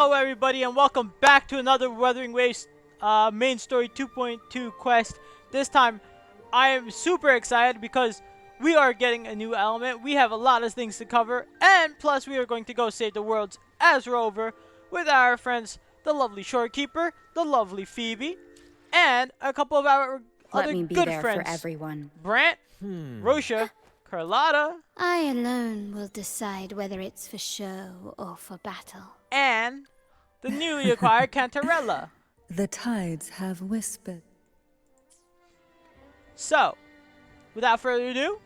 Hello everybody and welcome back to another Wuthering Waves main story 2.2 quest. This time I am super excited because we are getting a new element. We have a lot of things to cover, and plus we are going to go save the worlds as Rover with our friends, the lovely Shorekeeper, the lovely Phoebe, and a couple of our Let other me be good there friends. for everyone. Brant, Rosha, Carlotta, I alone will decide whether it's for show or for battle. and the newly acquired Cantarella. The tides have whispered. So, without further ado,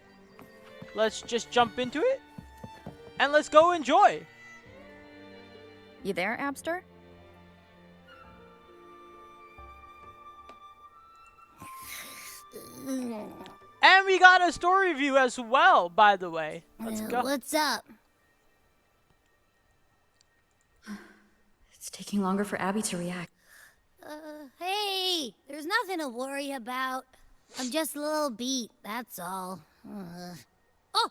let's just jump into it and let's go enjoy. You there, Abster? And we got a story review as well, by the way. Let's go. What's up? It's taking longer for Abby to react. Hey, there's nothing to worry about. I'm just a little beat, that's all. Oh,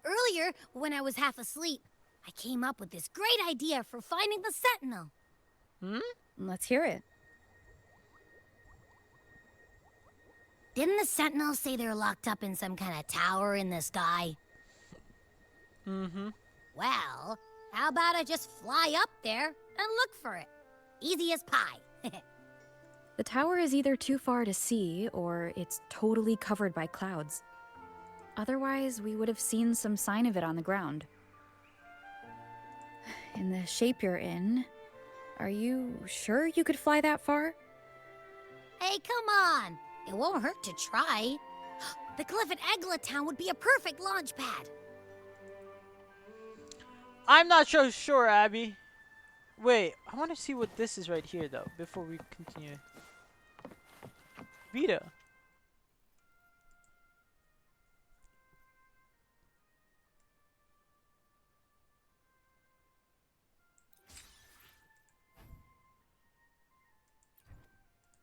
earlier, when I was half asleep, I came up with this great idea for finding the Sentinel. Let's hear it. Didn't the Sentinel say they're locked up in some kind of tower in the sky? Well, how about I just fly up there and look for it? Easy as pie. The tower is either too far to see, or it's totally covered by clouds. Otherwise, we would have seen some sign of it on the ground. In the shape you're in, are you sure you could fly that far? Hey, come on! It won't hurt to try. The cliff at Egla Town would be a perfect launch pad. I'm not so sure, Abby. Wait, I want to see what this is right here, though, before we continue. Vita.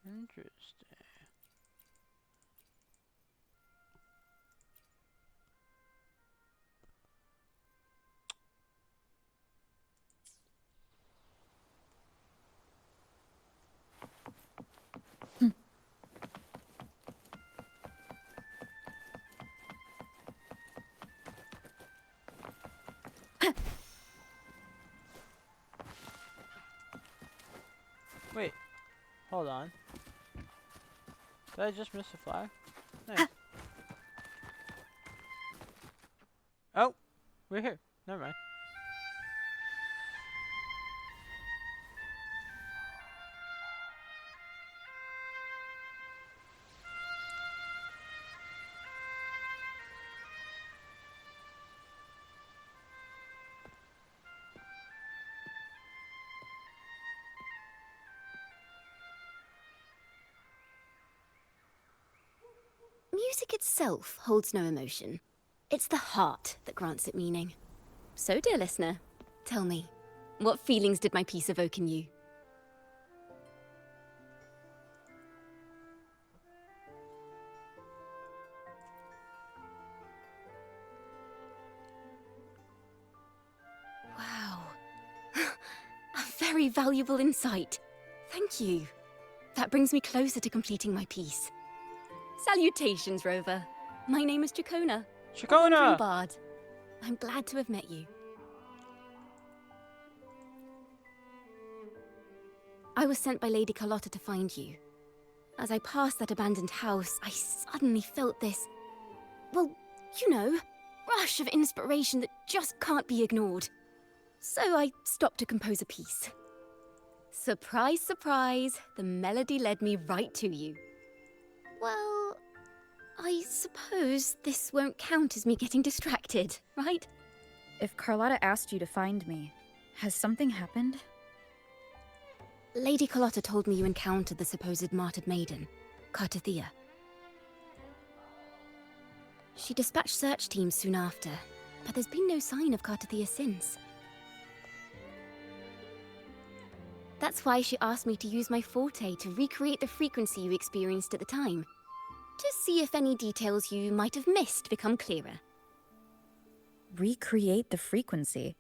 Interesting. Wait, hold on. Did I just miss a flag? Nice. Oh, we're here. Never mind. Music itself holds no emotion. It's the heart that grants it meaning. So, dear listener, tell me, what feelings did my piece evoke in you? Wow. A very valuable insight. Thank you. That brings me closer to completing my piece. Salutations, Rover. My name is Chacona. Chacona! Bard. I'm glad to have met you. I was sent by Lady Carlotta to find you. As I passed that abandoned house, I suddenly felt this, well, you know, rush of inspiration that just can't be ignored. So I stopped to compose a piece. Surprise, surprise, the melody led me right to you. Well, I suppose this won't count as me getting distracted, right? If Carlotta asked you to find me, has something happened? Lady Carlotta told me you encountered the supposed martyred maiden, Cartathea. She dispatched search teams soon after, but there's been no sign of Cartathea since. That's why she asked me to use my forte to recreate the frequency you experienced at the time, to see if any details you might have missed become clearer. Recreate the frequency?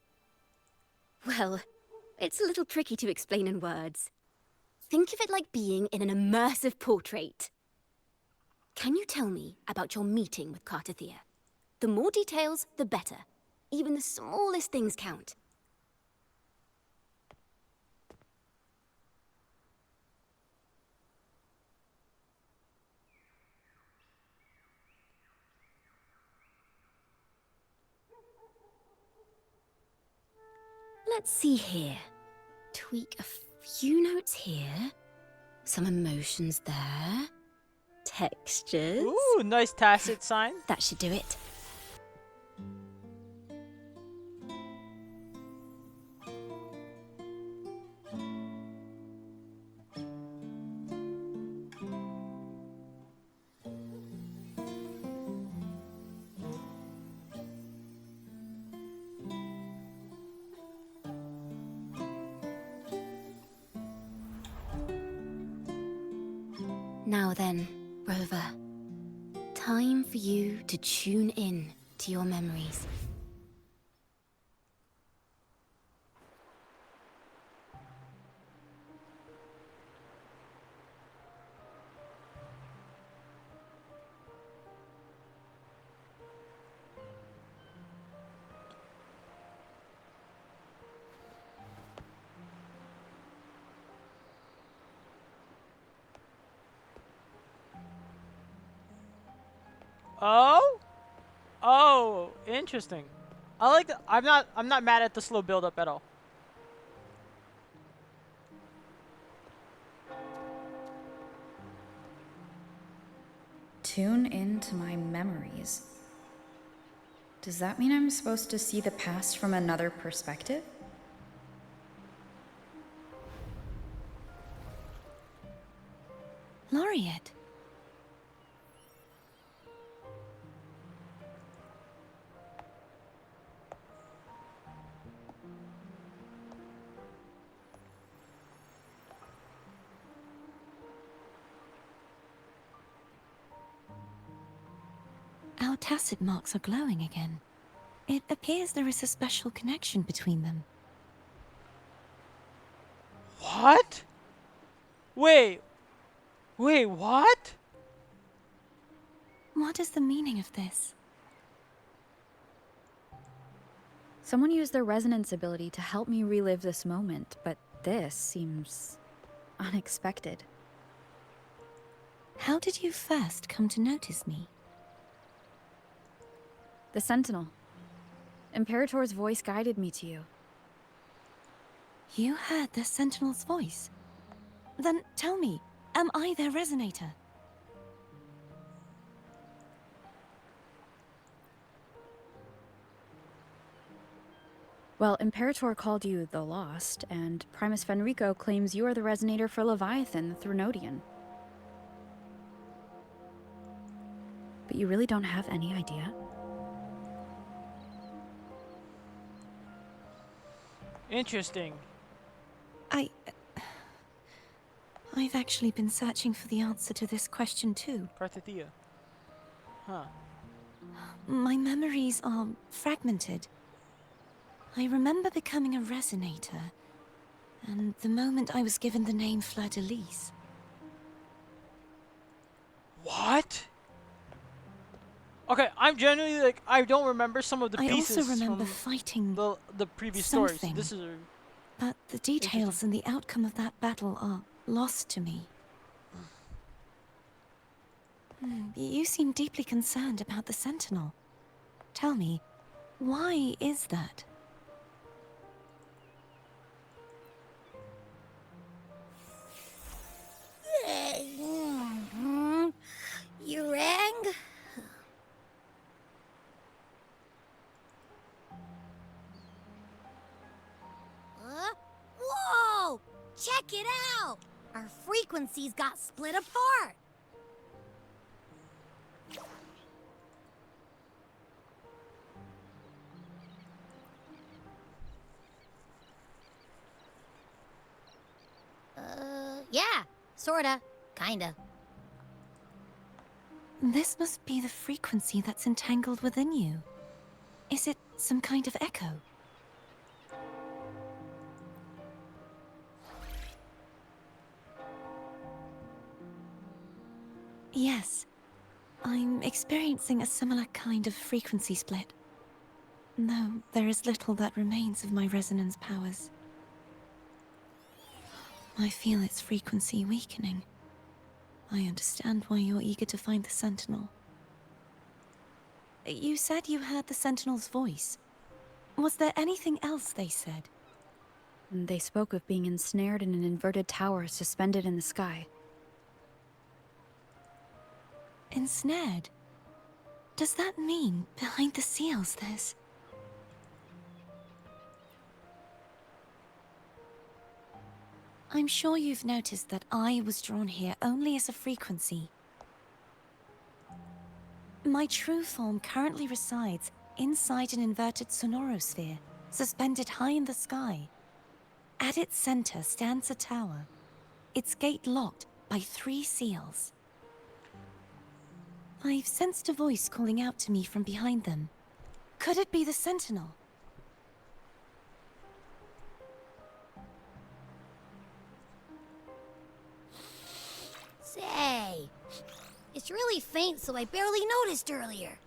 Well, It's a little tricky to explain in words. Think of it like being in an immersive portrait. Can you tell me about your meeting with Cartathea? The more details, the better. Even the smallest things count. Let's see here. Tweak a few notes here. Some emotions there. Textures. Ooh, nice tacit sign. That should do it. Now then, Rover. Time for you to tune in to your memories. Oh? Oh, interesting. I like the, I'm not mad at the slow build up at all. Tune into my memories. Does that mean I'm supposed to see the past from another perspective? Laureate. Our tacit marks are glowing again. It appears there is a special connection between them. What? Wait, what? What is the meaning of this? Someone used their resonance ability to help me relive this moment, but this seems unexpected. How did you first come to notice me? The Sentinel. Imperator's voice guided me to you. You heard the Sentinel's voice? Then tell me, am I their resonator? Well, Imperator called you the Lost, and Primus Fenrico claims you are the resonator for Leviathan, the Thrunodian. But you really don't have any idea? Interesting. I've actually been searching for the answer to this question too. Cartathea. Huh. My memories are fragmented. I remember becoming a resonator, and the moment I was given the name Fleur-de-Lis. What? Okay, I'm genuinely like I don't remember some of the I pieces also remember from fighting, the previous stories. something. This is but the details and the outcome of that battle are lost to me. You seem deeply concerned about the Sentinel. Tell me, why is that? You rang? Whoa! Check it out! Our frequencies got split apart. Yeah, sorta, kinda. This must be the frequency that's entangled within you. Is it some kind of echo? Yes, I'm experiencing a similar kind of frequency split. Though there is little that remains of my resonance powers. I feel its frequency weakening. I understand why you're eager to find the Sentinel. You said you heard the Sentinel's voice. Was there anything else they said? They spoke of being ensnared in an inverted tower suspended in the sky. Ensnared? Does that mean behind the seals there's... I'm sure you've noticed that I was drawn here only as a frequency. My true form currently resides inside an inverted sonorosphere, suspended high in the sky. At its center stands a tower, its gate locked by 3 seals. I've sensed a voice calling out to me from behind them. Could it be the Sentinel? Say, it's really faint, so I barely noticed earlier.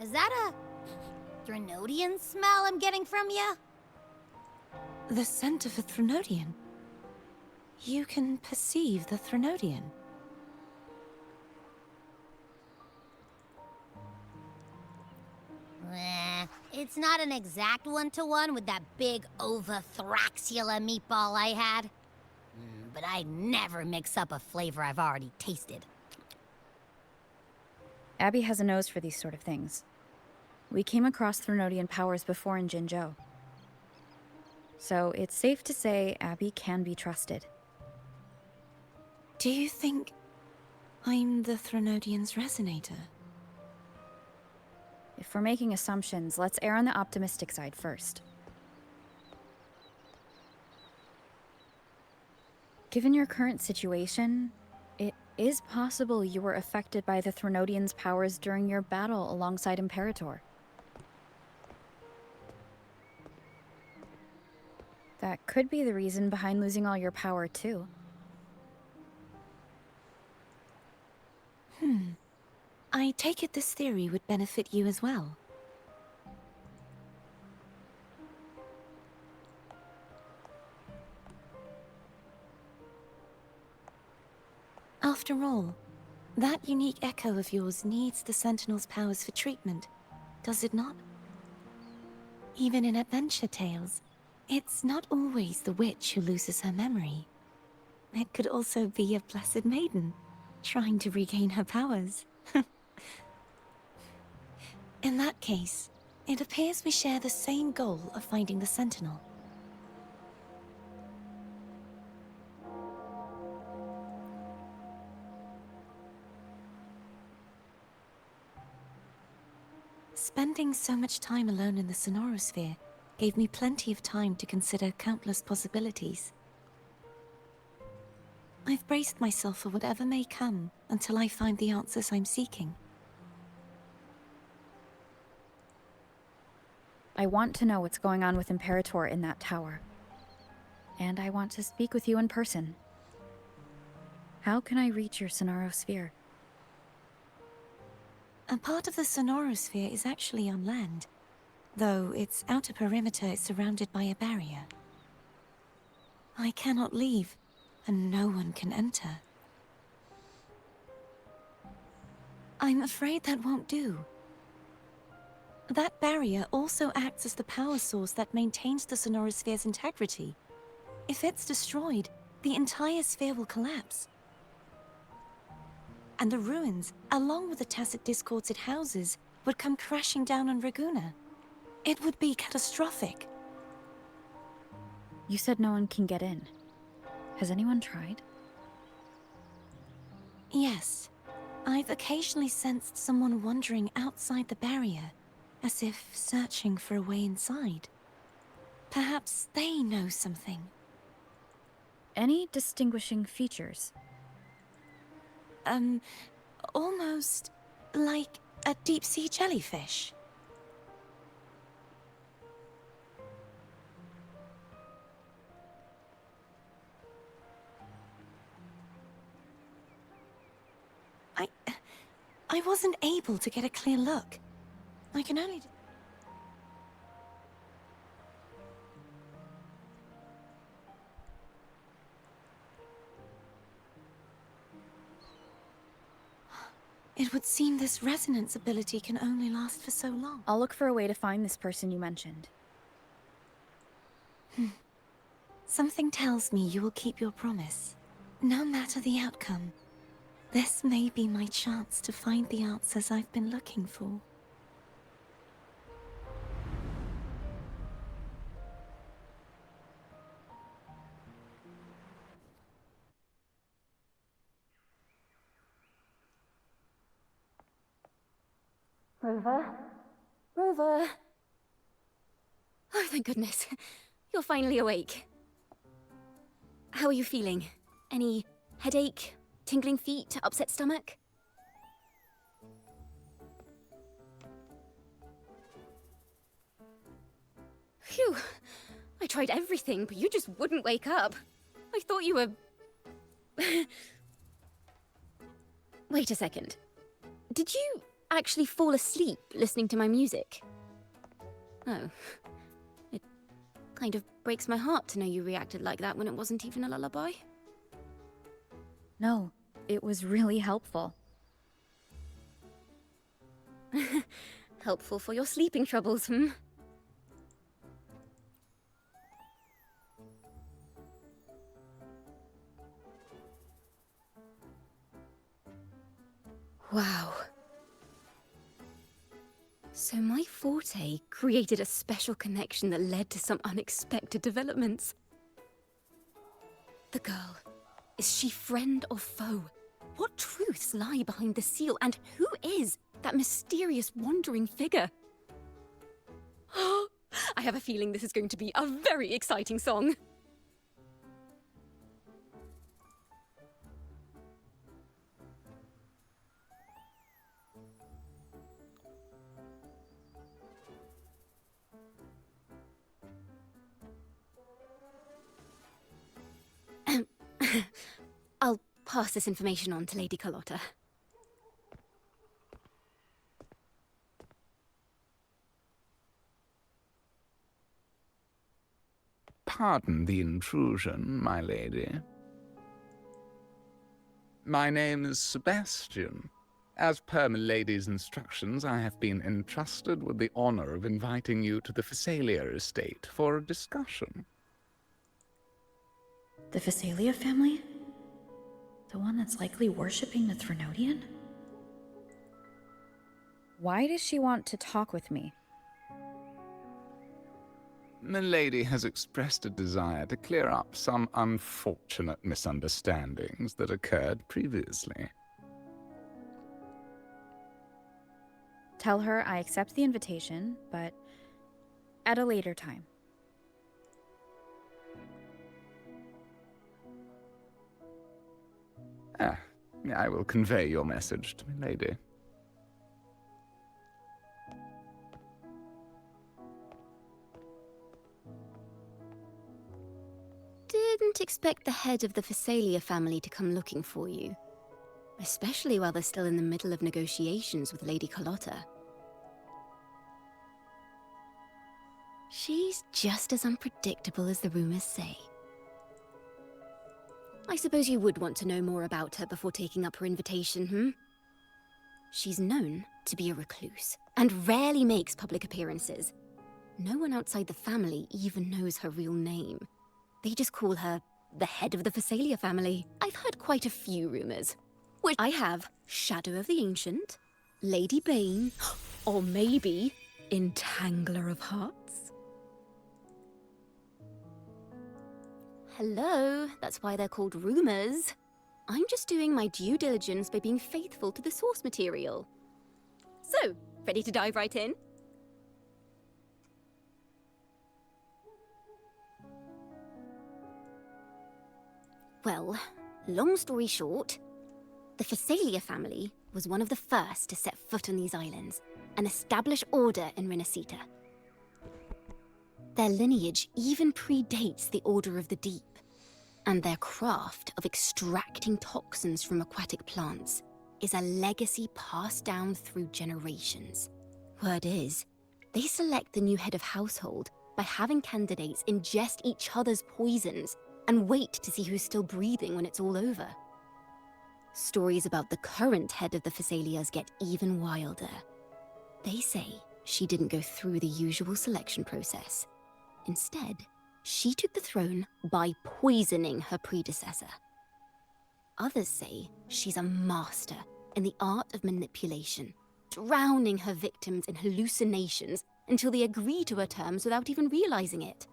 Is that a Threnodian smell I'm getting from you? The scent of a Threnodian? You can perceive the Threnodian? It's not an exact one-to-one with that big Ovathraxula meatball I had. But I never mix up a flavor I've already tasted. Abby has a nose for these sort of things. We came across Threnodian powers before in Jinzhou. So it's safe to say Abby can be trusted. Do you think I'm the Threnodian's resonator? If we're making assumptions, let's err on the optimistic side first. Given your current situation, it is possible you were affected by the Threnodian's powers during your battle alongside Imperator. That could be the reason behind losing all your power, too. I take it this theory would benefit you as well. After all, that unique echo of yours needs the Sentinel's powers for treatment, does it not? Even in adventure tales, it's not always the witch who loses her memory. It could also be a blessed maiden, trying to regain her powers. In that case, it appears we share the same goal of finding the Sentinel. Spending so much time alone in the sonorosphere gave me plenty of time to consider countless possibilities. I've braced myself for whatever may come until I find the answers I'm seeking. I want to know what's going on with Imperator in that tower. And I want to speak with you in person. How can I reach your sonorosphere? A part of the sonorosphere is actually on land, though its outer perimeter is surrounded by a barrier. I cannot leave, and no one can enter. I'm afraid that won't do. That barrier also acts as the power source that maintains the sonorosphere's integrity. If it's destroyed, the entire sphere will collapse. And the ruins, along with the tacit discords it houses, would come crashing down on Raguna. It would be catastrophic. You said no one can get in. Has anyone tried? Yes. I've occasionally sensed someone wandering outside the barrier, as if searching for a way inside. Perhaps they know something. Any distinguishing features? Almost like a deep-sea jellyfish. I wasn't able to get a clear look. I can only... It would seem this resonance ability can only last for so long. I'll look for a way to find this person you mentioned. Something tells me you will keep your promise, no matter the outcome. This may be my chance to find the answers I've been looking for. Rover? Rover! Oh, thank goodness. You're finally awake. How are you feeling? Any headache, tingling feet, upset stomach? Phew. I tried everything, but you just wouldn't wake up. I thought you were... Wait a second. Did you actually fall asleep listening to my music? Oh. It kind of breaks my heart to know you reacted like that when it wasn't even a lullaby. No, it was really helpful. Helpful for your sleeping troubles, hmm? Wow. So my forte created a special connection that led to some unexpected developments. The girl, is she friend or foe? What truths lie behind the seal, and who is that mysterious wandering figure? I have a feeling this is going to be a very exciting song. I'll pass this information on to Lady Carlotta. Pardon the intrusion, my lady. My name is Sebastian. As per milady's instructions, I have been entrusted with the honor of inviting you to the Phasalia estate for a discussion. The Phasalia family? The one that's likely worshipping the Threnodian? Why does she want to talk with me? Milady has expressed a desire to clear up some unfortunate misunderstandings that occurred previously. Tell her I accept the invitation, but at a later time. I will convey your message to Milady. Didn't expect the head of the Phasalia family to come looking for you. Especially while they're still in the middle of negotiations with Lady Carlotta. She's just as unpredictable as the rumors say. I suppose you would want to know more about her before taking up her invitation, hmm? She's known to be a recluse, and rarely makes public appearances. No one outside the family even knows her real name. They just call her the head of the Phasalia family. I've heard quite a few rumors. Which I have Shadow of the Ancient, Lady Bane, or maybe Entangler of Hearts. Hello, that's why they're called rumors. I'm just doing my due diligence by being faithful to the source material. So, ready to dive right in? Well, long story short, the Phasalia family was one of the first to set foot on these islands and establish order in Renacita. Their lineage even predates the Order of the Deep, and their craft of extracting toxins from aquatic plants is a legacy passed down through generations. Word is, they select the new head of household by having candidates ingest each other's poisons and wait to see who's still breathing when it's all over. Stories about the current head of the Phasalias get even wilder. They say she didn't go through the usual selection process. Instead, she took the throne by poisoning her predecessor. Others say she's a master in the art of manipulation, drowning her victims in hallucinations until they agree to her terms without even realizing it.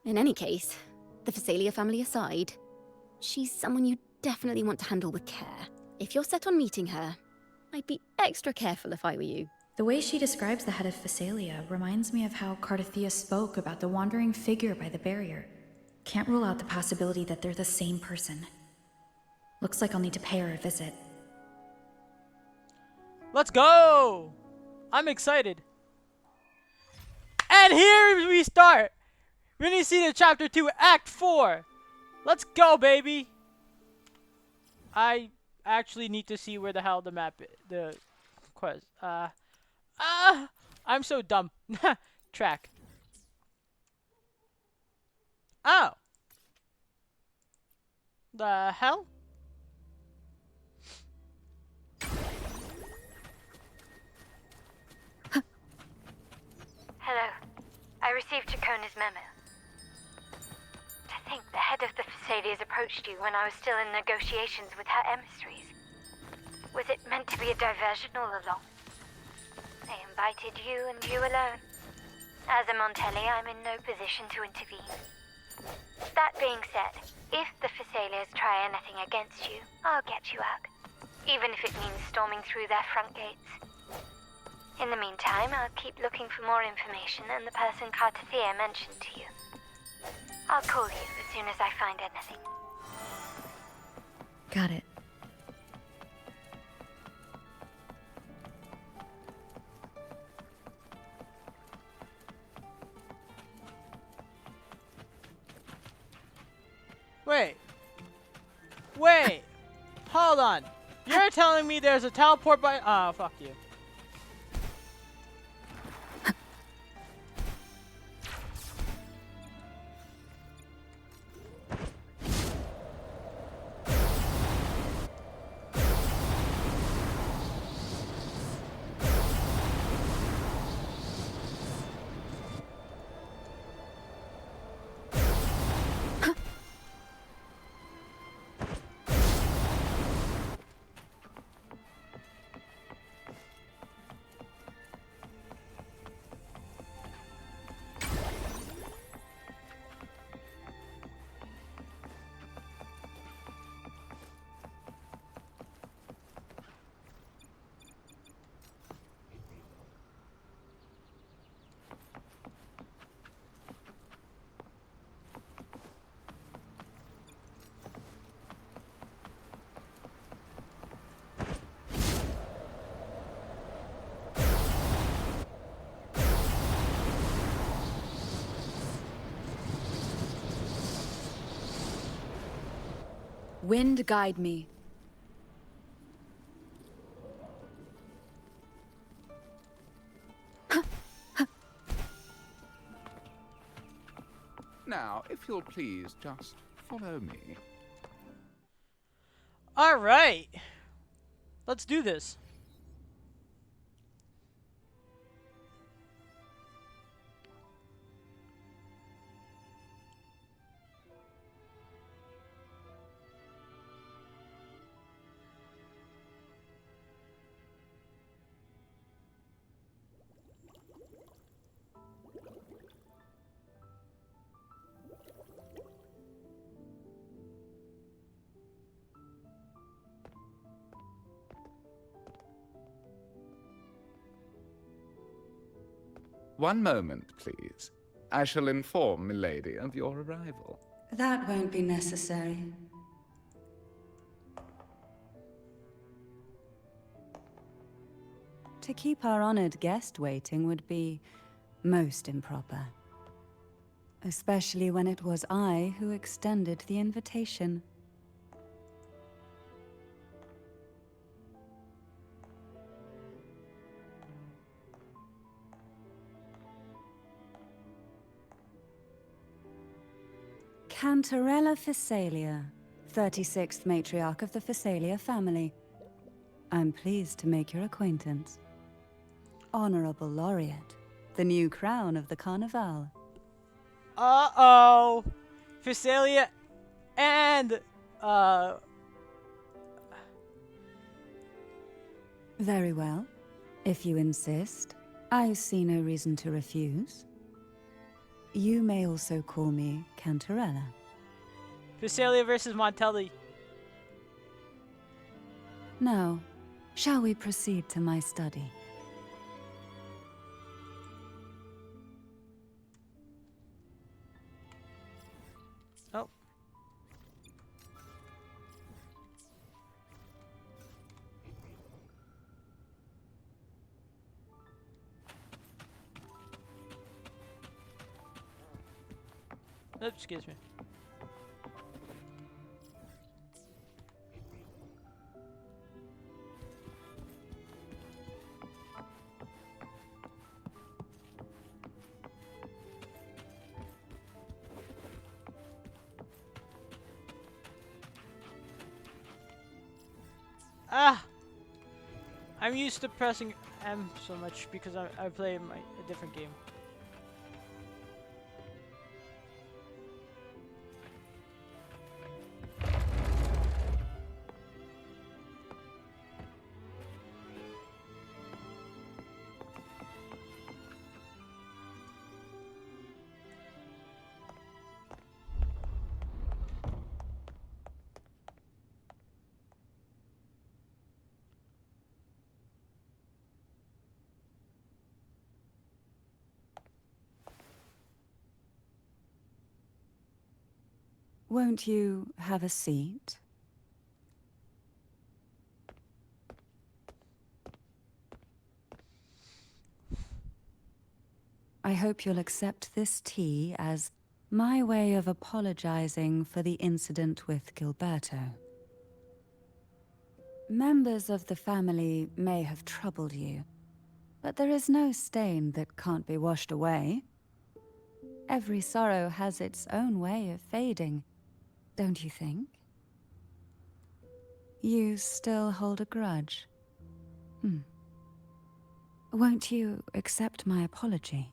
In any case, the Phasalia family aside, she's someone you definitely want to handle with care. If you're set on meeting her, I'd be extra careful if I were you. The way she describes the head of Phasalia reminds me of how Cardathia spoke about the wandering figure by the barrier. Can't rule out the possibility that they're the same person. Looks like I'll need to pay her a visit. Let's go! I'm excited. And here we start. We're gonna see the chapter 2, act 4. Let's go, baby. I actually need to see where the hell the map, the quest, I'm so dumb. Track. Oh. The hell? Hello. I received Chacona's memo. To think the head of the Phasalias approached you when I was still in negotiations with her emissaries. Was it meant to be a diversion all along? They invited you and you alone. As a Montelli, I'm in no position to intervene. That being said, if the Phasalias try anything against you, I'll get you out. Even if it means storming through their front gates. In the meantime, I'll keep looking for more information and the person Cardathia mentioned to you. I'll call you as soon as I find anything. Got it. Wait. Hold on. You're telling me there's a teleport by... Oh, fuck you. Wind guide me. Now, if you'll please just follow me. Alright. Let's do this. One moment, please. I shall inform Milady of your arrival. That won't be necessary. To keep our honored guest waiting would be most improper. especially when it was I who extended the invitation. Cantarella Physalia, 36th matriarch of the Physalia family. I'm pleased to make your acquaintance. Honorable Laureate, the new crown of the Carnival. Uh-oh. Physalia and, Very well. If you insist, I see no reason to refuse. You may also call me Cantarella. Physalia versus Montelli. Now, shall we proceed to my study? Oh. Oops, excuse me. Ah! I'm used to pressing M so much because I play a different game. Won't you have a seat? I hope you'll accept this tea as my way of apologizing for the incident with Gilberto. Members of the family may have troubled you, but there is no stain that can't be washed away. Every sorrow has its own way of fading, don't you think? You still hold a grudge? Won't you accept my apology?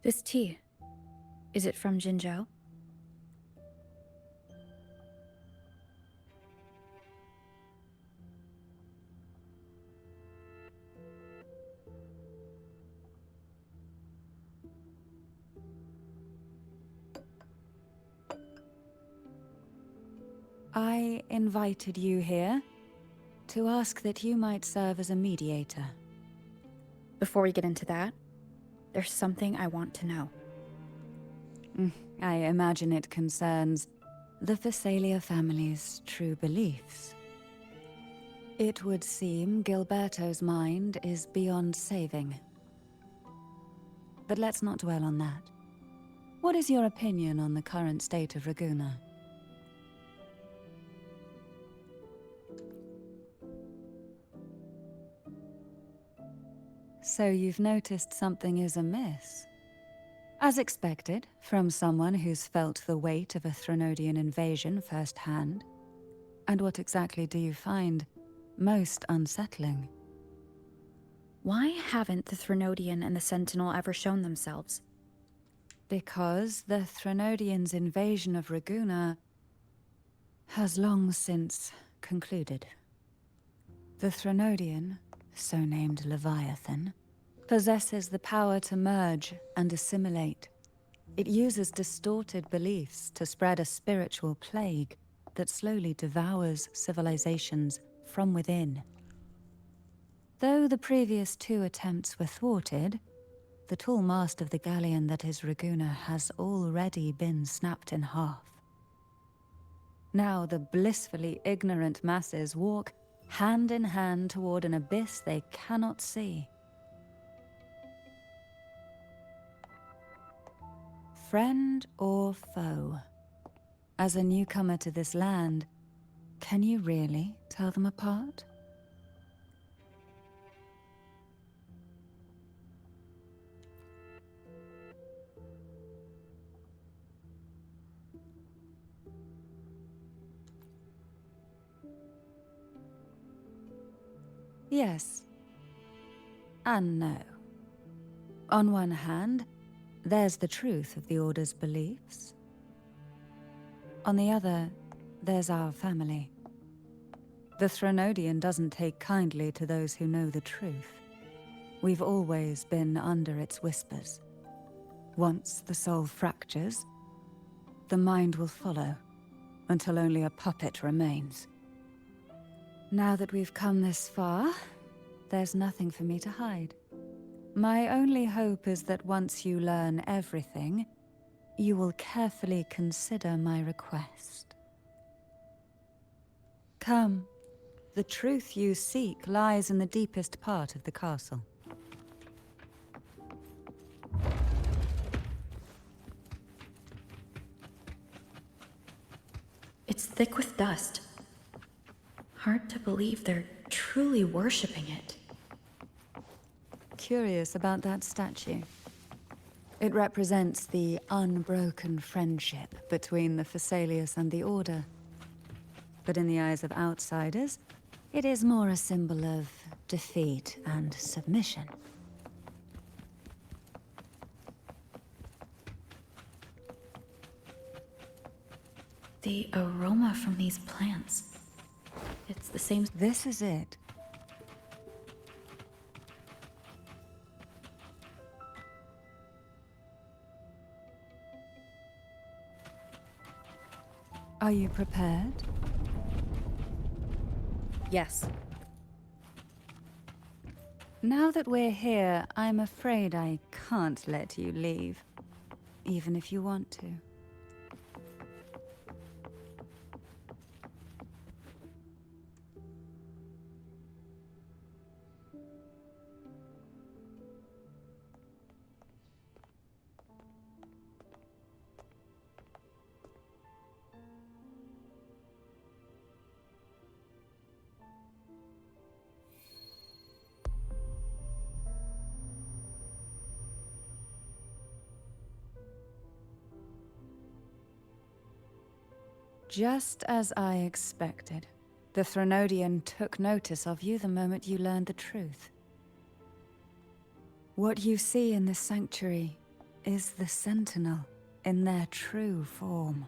This tea, is it from Jinzhou? I invited you here to ask that you might serve as a mediator. Before we get into that, there's something I want to know. I imagine it concerns the Physalia family's true beliefs. It would seem Gilberto's mind is beyond saving. But let's not dwell on that. What is your opinion on the current state of Raguna? So you've noticed something is amiss. As expected, from someone who's felt the weight of a Threnodian invasion firsthand. And what exactly do you find most unsettling? Why haven't the Threnodian and the Sentinel ever shown themselves? Because the Threnodians' invasion of Raguna has long since concluded. The Threnodian, so named Leviathan, possesses the power to merge and assimilate. It uses distorted beliefs to spread a spiritual plague that slowly devours civilizations from within. Though the previous two attempts were thwarted, the tall mast of the galleon that is Raguna has already been snapped in half. Now the blissfully ignorant masses walk hand in hand toward an abyss they cannot see. Friend or foe? As a newcomer to this land, can you really tell them apart? Yes. And no. On one hand, there's the truth of the Order's beliefs. On the other, there's our family. The Threnodian doesn't take kindly to those who know the truth. We've always been under its whispers. Once the soul fractures, the mind will follow, until only a puppet remains. Now that we've come this far, there's nothing for me to hide. My only hope is that once you learn everything, you will carefully consider my request. Come. The truth you seek lies in the deepest part of the castle. It's thick with dust. Hard to believe they're truly worshipping it. Curious about that statue. It represents the unbroken friendship between the Phasaelius and the Order. But in the eyes of outsiders, it is more a symbol of defeat and submission. The aroma from these plants. It's the same. This is it. Are you prepared? Yes. Now that we're here, I'm afraid I can't let you leave, even if you want to. Just as I expected. The Threnodian took notice of you the moment you learned the truth. What you see in this sanctuary is the Sentinel in their true form.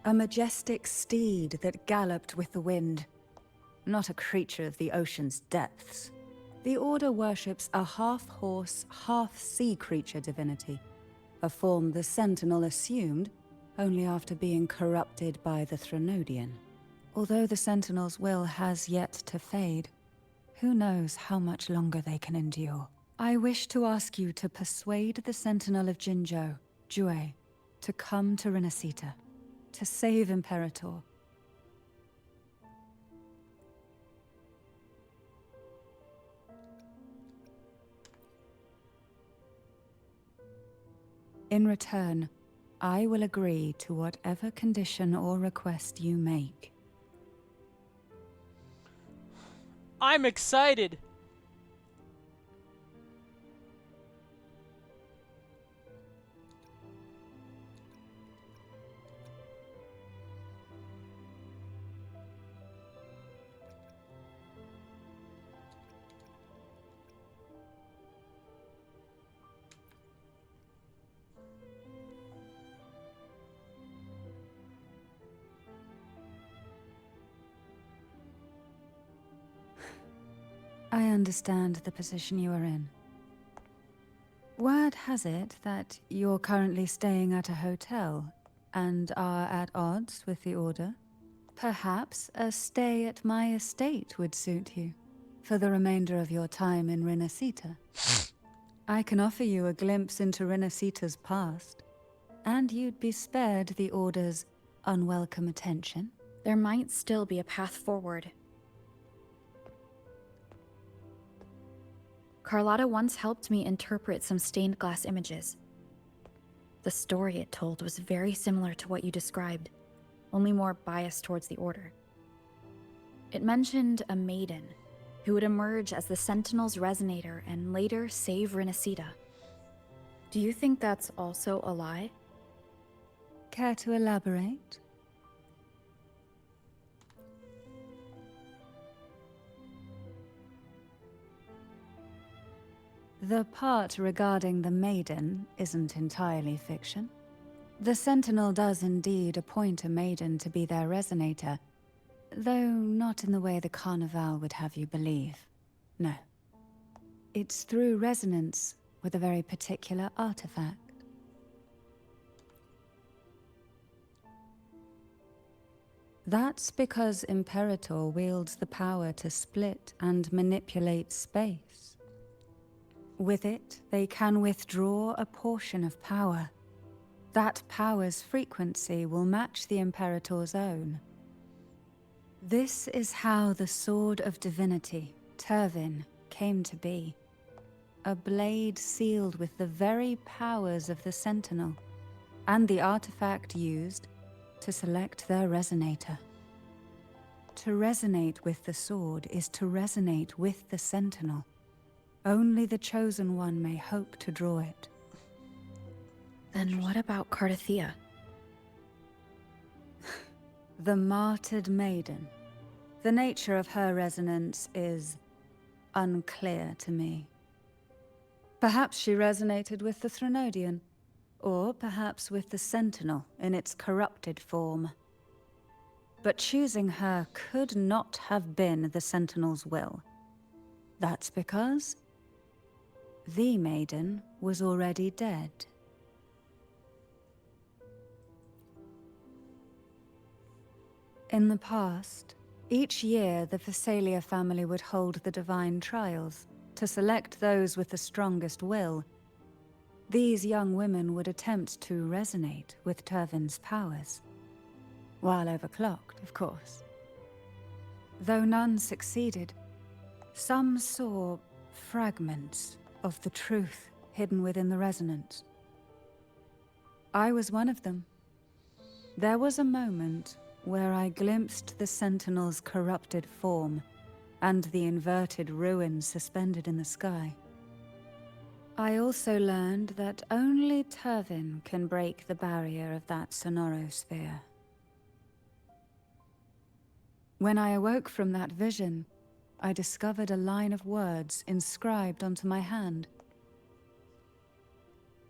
A majestic steed that galloped with the wind, not a creature of the ocean's depths. The Order worships a half-horse, half-sea creature divinity, a form the Sentinel assumed only after being corrupted by the Threnodian. Although the Sentinel's will has yet to fade, who knows how much longer they can endure. I wish to ask you to persuade the Sentinel of Jinzhou, Jue, to come to Renacita, to save Imperator. In return, I will agree to whatever condition or request you make. I'm excited. I understand the position you are in. Word has it that you're currently staying at a hotel and are at odds with the Order. Perhaps a stay at my estate would suit you for the remainder of your time in Renacita. I can offer you a glimpse into Renacita's past, and you'd be spared the Order's unwelcome attention. There might still be a path forward. Carlotta once helped me interpret some stained glass images. The story it told was very similar to what you described, only more biased towards the Order. It mentioned a maiden who would emerge as the Sentinel's resonator and later save Renacita. Do you think that's also a lie? Care to elaborate? The part regarding the maiden isn't entirely fiction. The Sentinel does indeed appoint a maiden to be their resonator, though not in the way the Carnival would have you believe. No. It's through resonance with a very particular artifact. That's because Imperator wields the power to split and manipulate space. With it, they can withdraw a portion of power. That power's frequency will match the Imperator's own. This is how the Sword of Divinity, Turvin, came to be. A blade sealed with the very powers of the Sentinel, and the artifact used to select their resonator. To resonate with the sword is to resonate with the Sentinel. Only the Chosen One may hope to draw it. Then what about Cardathia? The martyred maiden. The nature of her resonance is unclear to me. Perhaps she resonated with the Threnodian, or perhaps with the Sentinel in its corrupted form. But choosing her could not have been the Sentinel's will. That's because the maiden was already dead. In the past, each year the Phasalia family would hold the divine trials to select those with the strongest will. These young women would attempt to resonate with Turvin's powers. While overclocked, of course. Though none succeeded, some saw fragments of the truth hidden within the resonance. I was one of them. There was a moment where I glimpsed the Sentinel's corrupted form and the inverted ruins suspended in the sky. I also learned that only Turvin can break the barrier of that sonorosphere. When I awoke from that vision, I discovered a line of words inscribed onto my hand.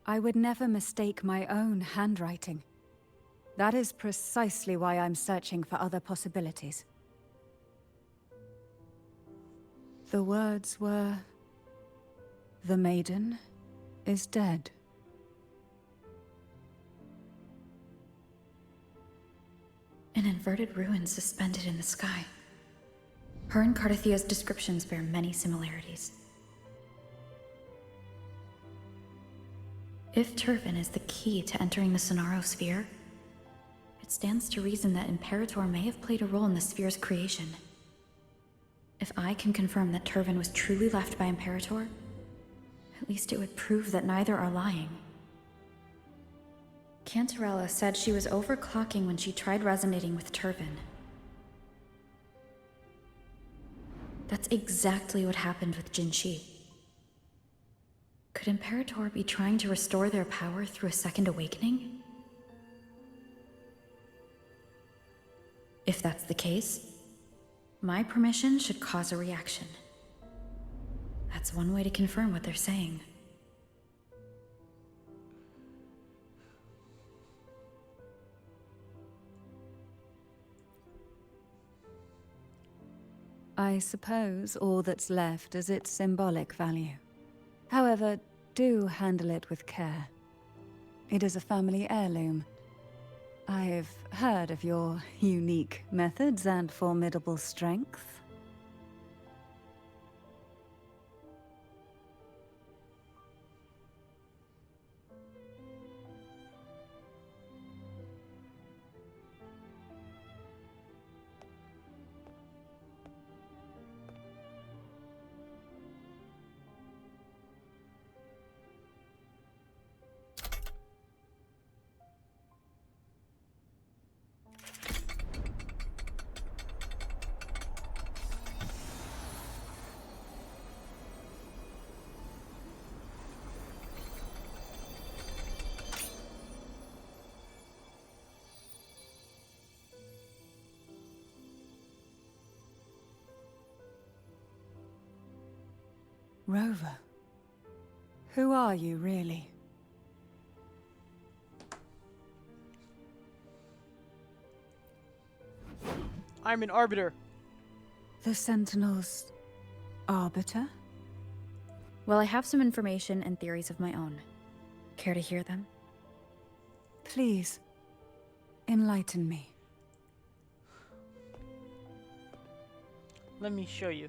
I would never mistake my own handwriting. That is precisely why I'm searching for other possibilities. The words were, "The maiden is dead." An inverted ruin suspended in the sky. Her and Cardathia's descriptions bear many similarities. If Turvin is the key to entering the Sonarosphere, it stands to reason that Imperator may have played a role in the sphere's creation. If I can confirm that Turvin was truly left by Imperator, at least it would prove that neither are lying. Cantarella said she was overclocking when she tried resonating with Turvin. That's exactly what happened with Jinshi. Could Imperator be trying to restore their power through a second awakening? If that's the case, my permission should cause a reaction. That's one way to confirm what they're saying. I suppose all that's left is its symbolic value. However, do handle it with care. It is a family heirloom. I've heard of your unique methods and formidable strength. Rover. Who are you, really? I'm an arbiter. The Sentinel's arbiter? Well, I have some information and theories of my own. Care to hear them? Please, enlighten me. Let me show you.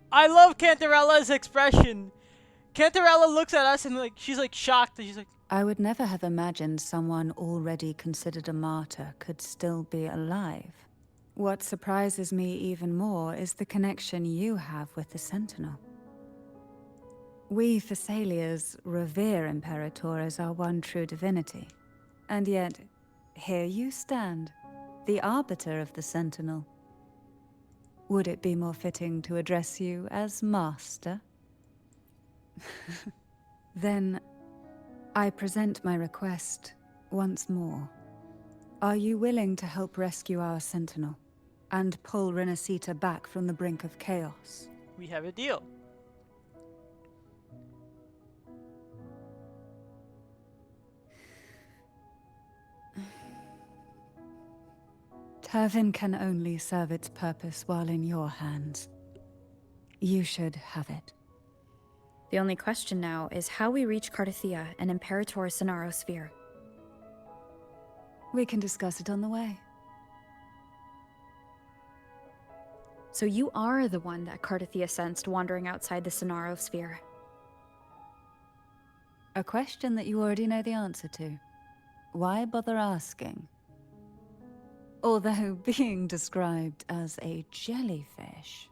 I love Cantarella's expression. Cantarella looks at us and like she's like shocked. And she's like, I would never have imagined someone already considered a martyr could still be alive. What surprises me even more is the connection you have with the Sentinel. We Thessalians revere Imperator as our one true divinity. And yet, here you stand, the arbiter of the Sentinel. Would it be more fitting to address you as Master? Then, I present my request once more. Are you willing to help rescue our Sentinel and pull Renacita back from the brink of chaos? we have a deal. Turvin can only serve its purpose while in your hands. You should have it. The only question now is how we reach Cardathia and Imperator Sonaro Sphere. We can discuss it on the way. So you are the one that Cardathia sensed wandering outside the Sonaro Sphere. A question that you already know the answer to. Why bother asking? Although being described as a jellyfish.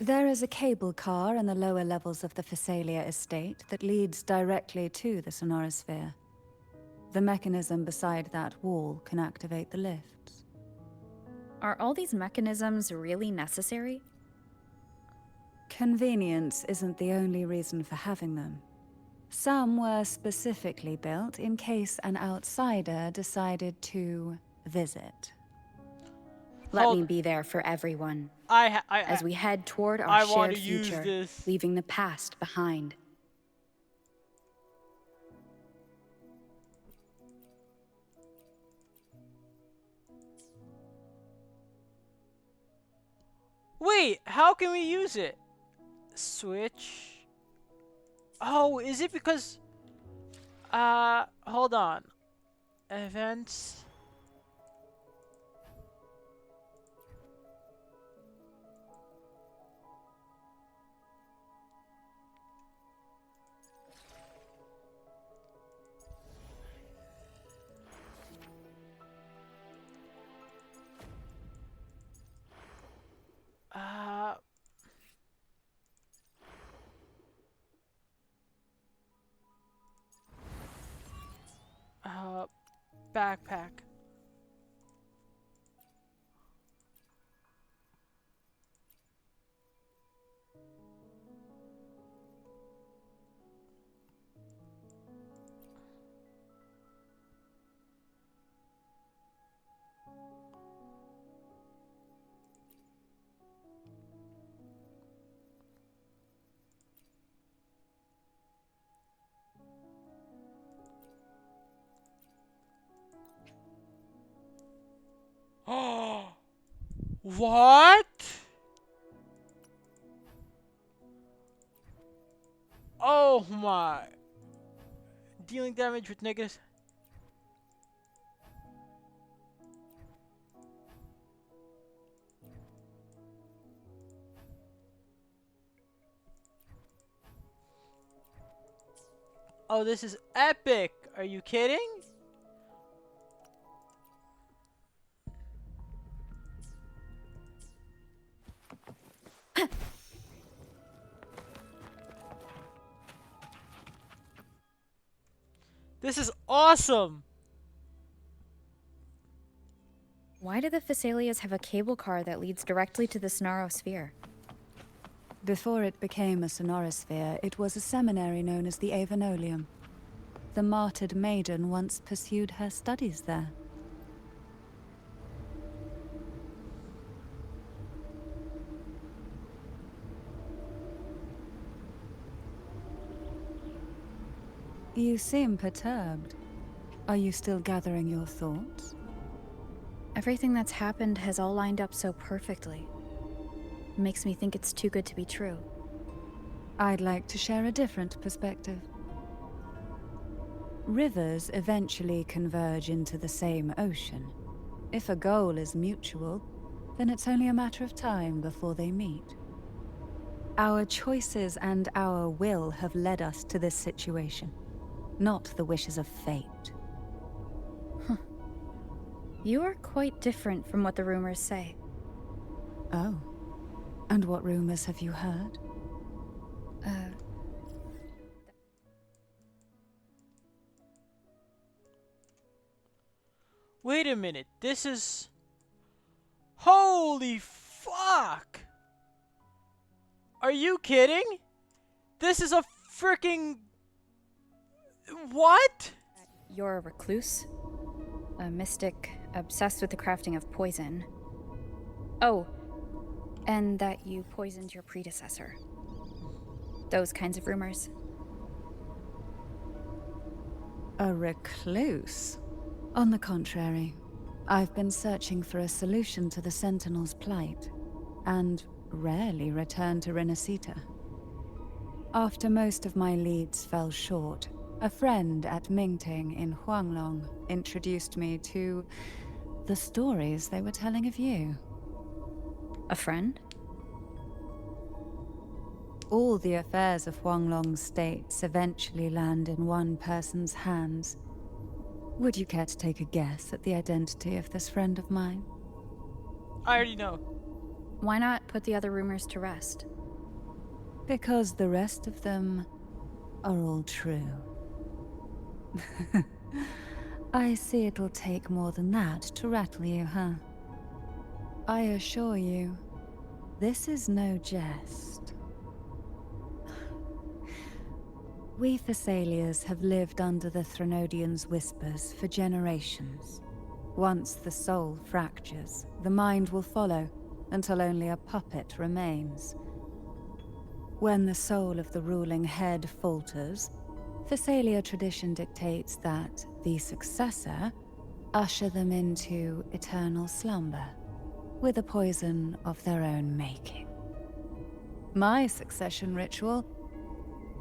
There is a cable car in the lower levels of the Phasalia estate that leads directly to the Sonorosphere. The mechanism beside that wall can activate the lifts. Are all these mechanisms really necessary? Convenience isn't the only reason for having them. Some were specifically built in case an outsider decided to visit. Let me be there for everyone as we head toward I our want shared to use future, this. leaving the past behind. Wait, how can we use it? Switch. Oh, is it because hold on. Events. Backpack. What? Oh my. Dealing damage with negatives. Oh, this is epic. Are you kidding? This is awesome. Why do the Phasalias have a cable car that leads directly to the Sonaro Sphere? Before it became a Sonorosphere, it was a seminary known as the Avenolium. The martyred maiden once pursued her studies there. You seem perturbed. Are you still gathering your thoughts? Everything that's happened has all lined up so perfectly. It makes me think it's too good to be true. I'd like to share a different perspective. Rivers eventually converge into the same ocean. If a goal is mutual, then it's only a matter of time before they meet. Our choices and our will have led us to this situation, not the wishes of fate. You are quite different from what the rumors say. Oh. And what rumors have you heard? Wait a minute. This is... Holy fuck! Are you kidding? This is a freaking... What? You're a recluse? A mystic obsessed with the crafting of poison. Oh, and that you poisoned your predecessor. Those kinds of rumors. A recluse? On the contrary, I've been searching for a solution to the Sentinel's plight, and rarely return to Renacita. After most of my leads fell short, a friend at Mingting in Huanglong introduced me to the stories they were telling of you. A friend? All the affairs of Huanglong states eventually land in one person's hands. Would you care to take a guess at the identity of this friend of mine? I already know. Why not put the other rumors to rest? Because the rest of them are all true. I see it'll take more than that to rattle you, huh? I assure you, this is no jest. We Thessalians have lived under the Threnodians' whispers for generations. Once the soul fractures, the mind will follow, until only a puppet remains. When the soul of the ruling head falters, Thessalia tradition dictates that the successor usher them into eternal slumber, with a poison of their own making. My succession ritual,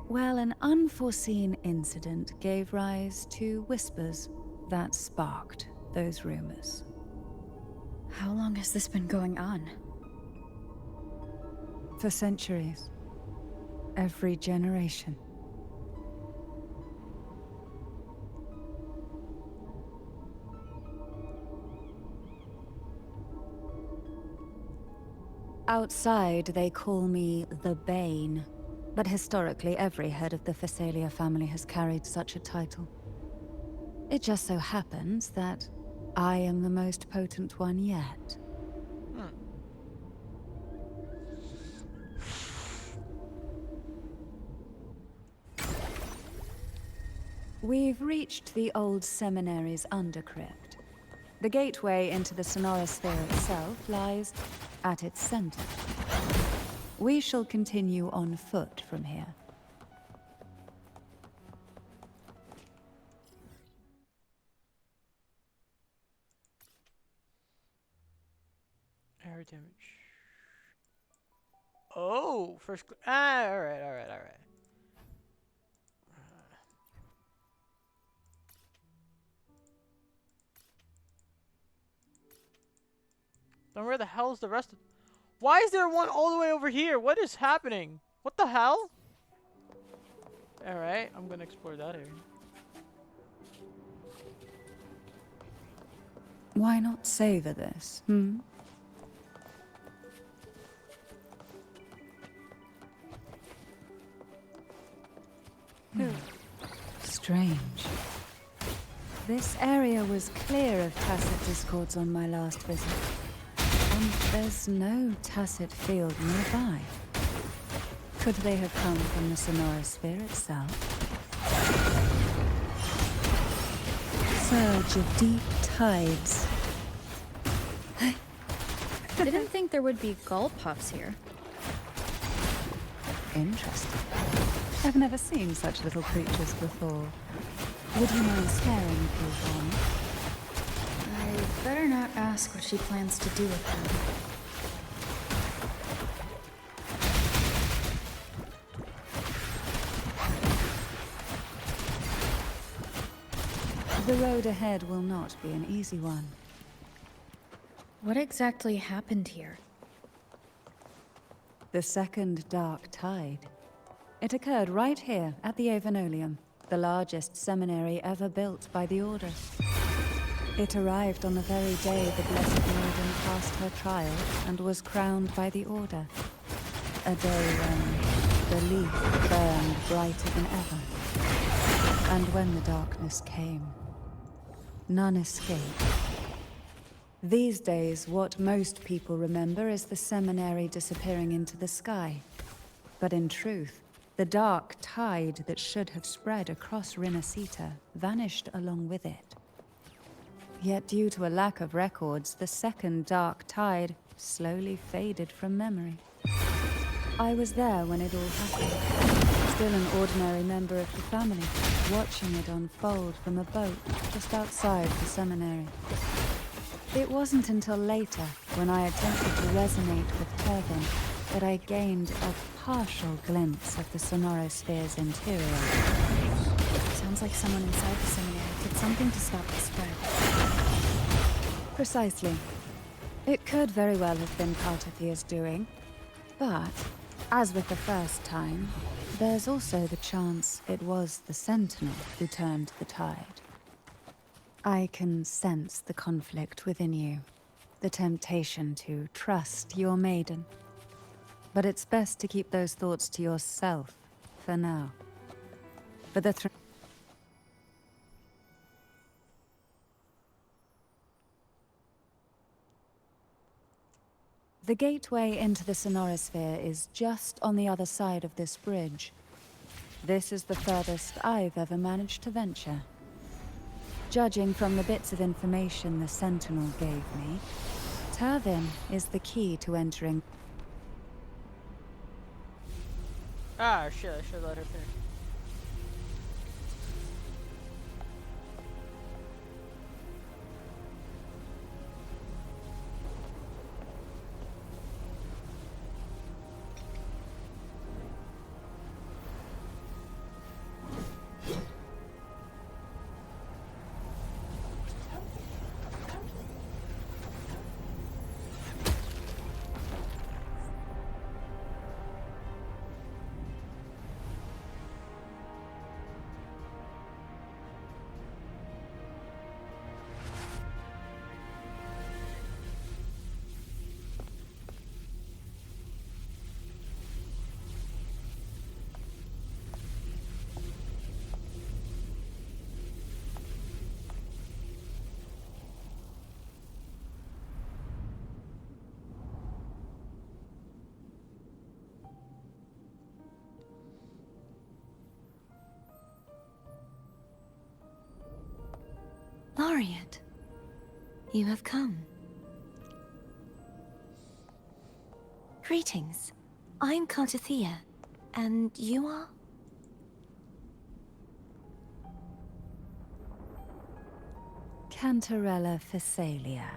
well, an unforeseen incident gave rise to whispers that sparked those rumors. How long has this been going on? For centuries. Every generation. Outside, they call me the Bane. But historically, every head of the Thessalia family has carried such a title. It just so happens that I am the most potent one yet. We've reached the old seminary's undercrypt. The gateway into the Sonorosphere itself lies at its center. We shall continue on foot from here. Air damage. Oh, first. Alright. Then where the hell's the rest of... Why is there one all the way over here? What is happening? What the hell? Alright, I'm gonna explore that area. Why not savor this, hmm? Strange. This area was clear of tacit discords on my last visit. And there's no tacit field nearby. Could they have come from the Sonorosphere itself? Surge of deep tides. Didn't think there would be gull pups here. Interesting. I've never seen such little creatures before. Would you mind staring, please, one? I better not ask what she plans to do with them. The road ahead will not be an easy one. What exactly happened here? The second dark tide. It occurred right here at the Avenolium, the largest seminary ever built by the Order. It arrived on the very day the Blessed Maiden passed her trial and was crowned by the Order. A day when belief burned brighter than ever. And when the darkness came, none escaped. These days, what most people remember is the seminary disappearing into the sky. But in truth, the dark tide that should have spread across Rinascita vanished along with it. Yet due to a lack of records, the second dark tide slowly faded from memory. I was there when it all happened, still an ordinary member of the family, watching it unfold from a boat just outside the seminary. It wasn't until later, when I attempted to resonate with Turvin, that I gained a partial glimpse of the Sonorosphere's interior. Sounds like someone inside the seminary did something to stop the spread. Precisely. It could very well have been Cartathia's doing, but, as with the first time, there's also the chance it was the Sentinel who turned the tide. I can sense the conflict within you, the temptation to trust your maiden. But it's best to keep those thoughts to yourself, for now. For the The gateway into the Sonorosphere is just on the other side of this bridge. This is the furthest I've ever managed to venture. Judging from the bits of information the Sentinel gave me, Turvin is the key to entering. Ah, shit, I should let her finish. Laureate, you have come. Greetings. I'm Cartathia, and you are? Cantarella Phasalia.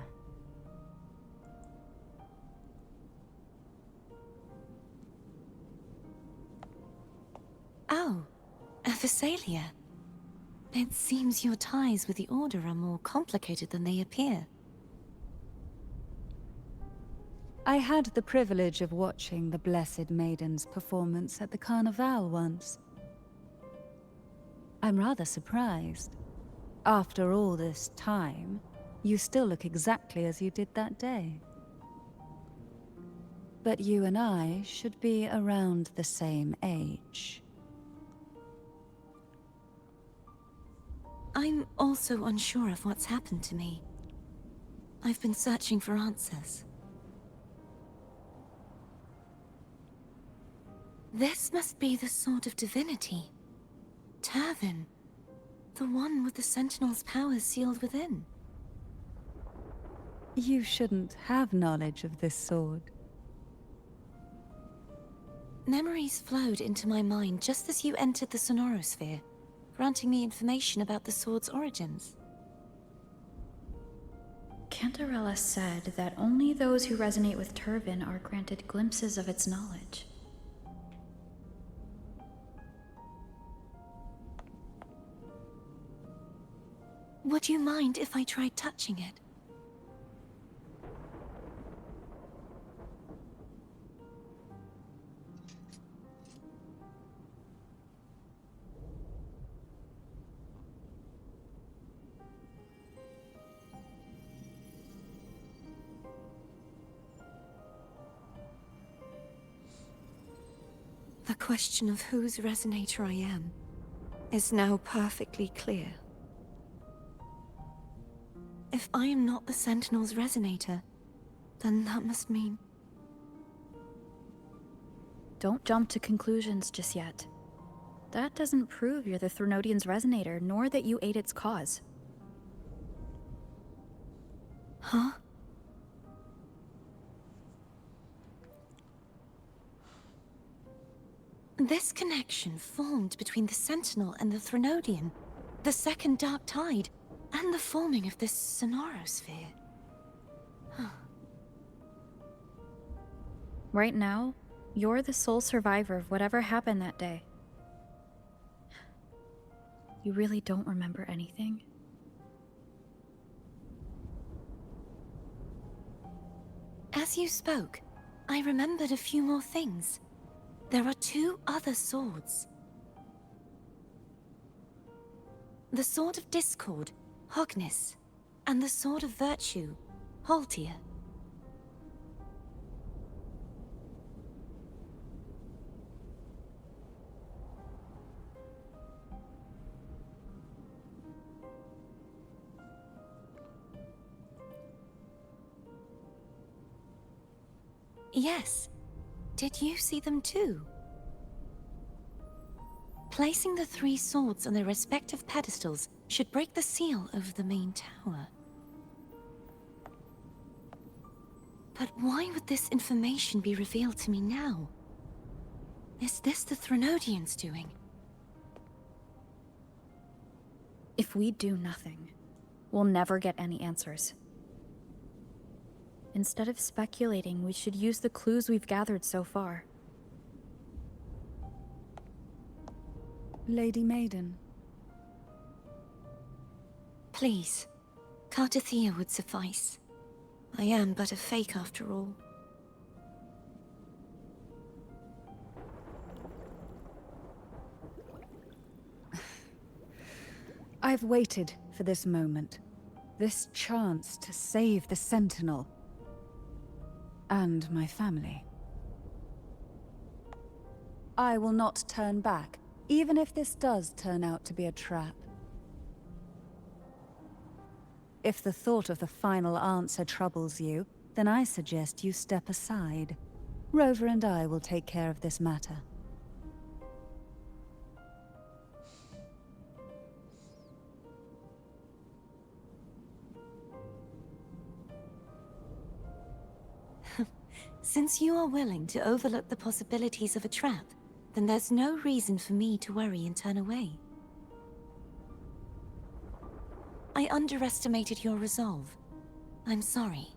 Oh, a Phasalia. It seems your ties with the Order are more complicated than they appear. I had the privilege of watching the Blessed Maiden's performance at the Carnival once. I'm rather surprised. After all this time, you still look exactly as you did that day. But you and I should be around the same age. I'm also unsure of what's happened to me. I've been searching for answers. This must be the sort of divinity. Turvin. The one with the Sentinel's powers sealed within. You shouldn't have knowledge of this sword. Memories flowed into my mind just as you entered the Sonorosphere, granting me information about the sword's origins. Cantarella said that only those who resonate with Turvin are granted glimpses of its knowledge. Would you mind if I tried touching it? The question of whose resonator I am is now perfectly clear. If I am not the Sentinel's resonator, then that must mean... Don't jump to conclusions just yet. That doesn't prove you're the Threnodian's resonator, nor that you ate its cause. Huh? This connection formed between the Sentinel and the Threnodian, the second Dark Tide, and the forming of this Sonorosphere. Right now, you're the sole survivor of whatever happened that day. You really don't remember anything? As you spoke, I remembered a few more things. There are 2 other swords. The Sword of Discord, Hognis, and the Sword of Virtue, Haltia. Yes. Did you see them too? Placing the 3 swords on their respective pedestals should break the seal over the main tower. But why would this information be revealed to me now? Is this the Threnodians' doing? If we do nothing, we'll never get any answers. Instead of speculating, we should use the clues we've gathered so far. Lady Maiden. Please, Cartathea would suffice. I am but a fake after all. I've waited for this moment. This chance to save the Sentinel. And my family. I will not turn back, even if this does turn out to be a trap. If the thought of the final answer troubles you, then I suggest you step aside. Rover and I will take care of this matter. Since you are willing to overlook the possibilities of a trap, then there's no reason for me to worry and turn away. I underestimated your resolve. I'm sorry.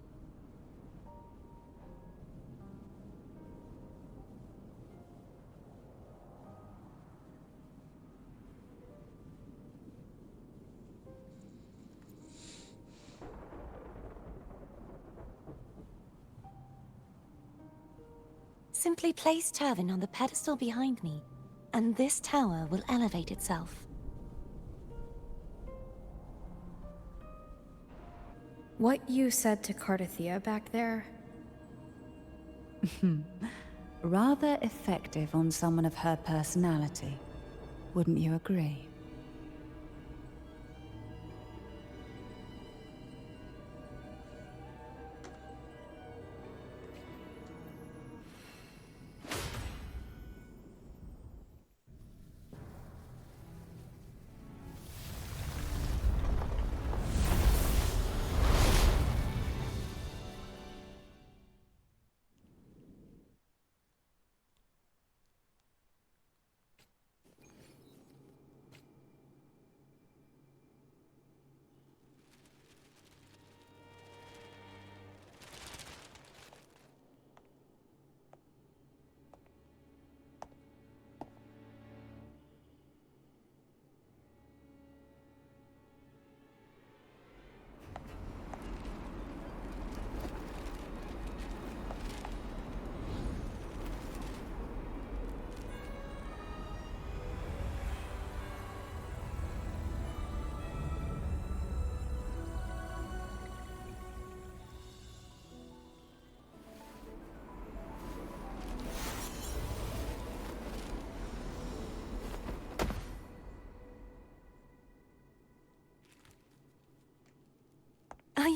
Simply place Turvin on the pedestal behind me, and this tower will elevate itself. What you said to Cartathea back there? Rather effective on someone of her personality. Wouldn't you agree?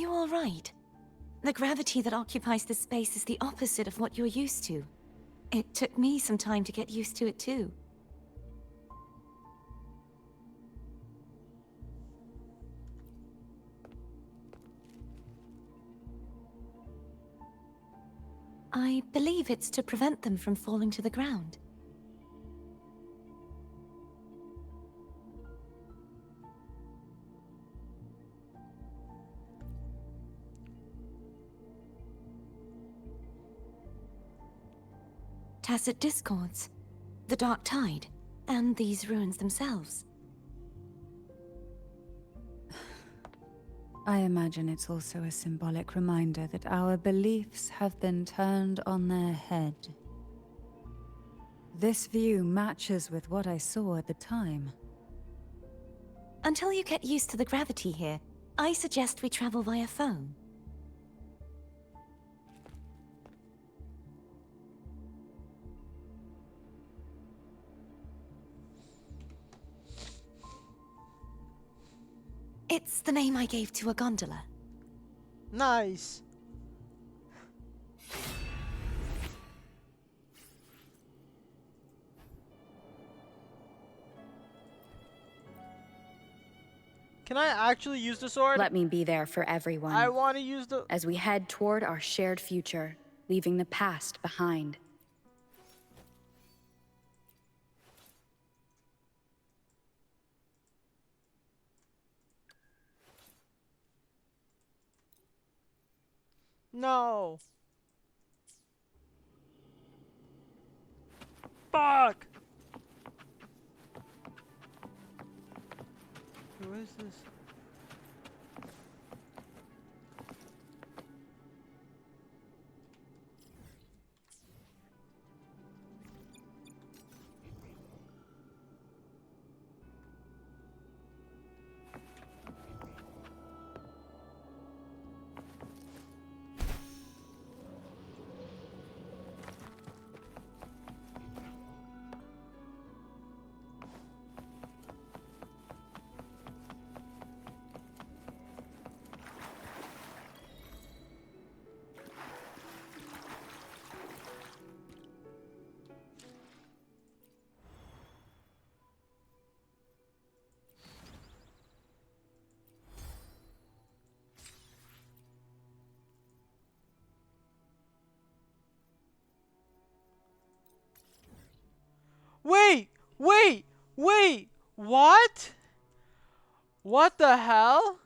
you all right? The gravity that occupies this space is the opposite of what you're used to. It took me some time to get used to it too. I believe it's to prevent them from falling to the ground. Tacit discords, the dark tide, and these ruins themselves. I imagine it's also a symbolic reminder that our beliefs have been turned on their head. This view matches with what I saw at the time. Until you get used to the gravity here, I suggest we travel via phone. It's the name I gave to a gondola. Nice. Can I actually use the sword? Let me be there for everyone. I want to use the... As we head toward our shared future, leaving the past behind. No. Fuck. Who is this? Wait! What? What the hell?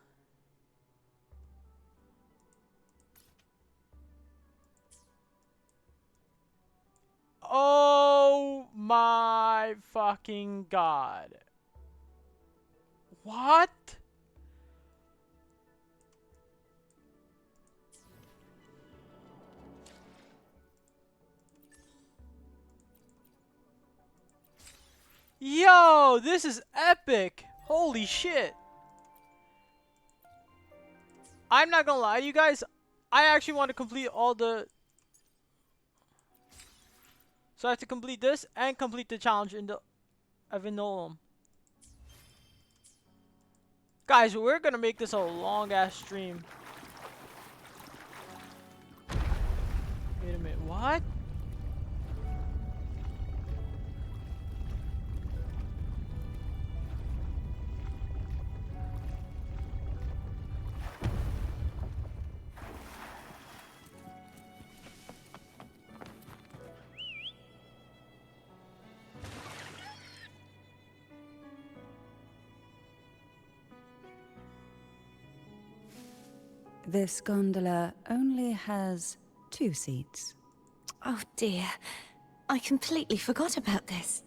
Oh my fucking god. What? Yo, this is epic. Holy shit. I'm not gonna lie to you guys. I actually want to complete all the... So I have to complete this and complete the challenge in the Avinolum. Guys, we're gonna make this a long ass stream. Wait a minute, what? This gondola only has 2 seats. Oh dear, I completely forgot about this.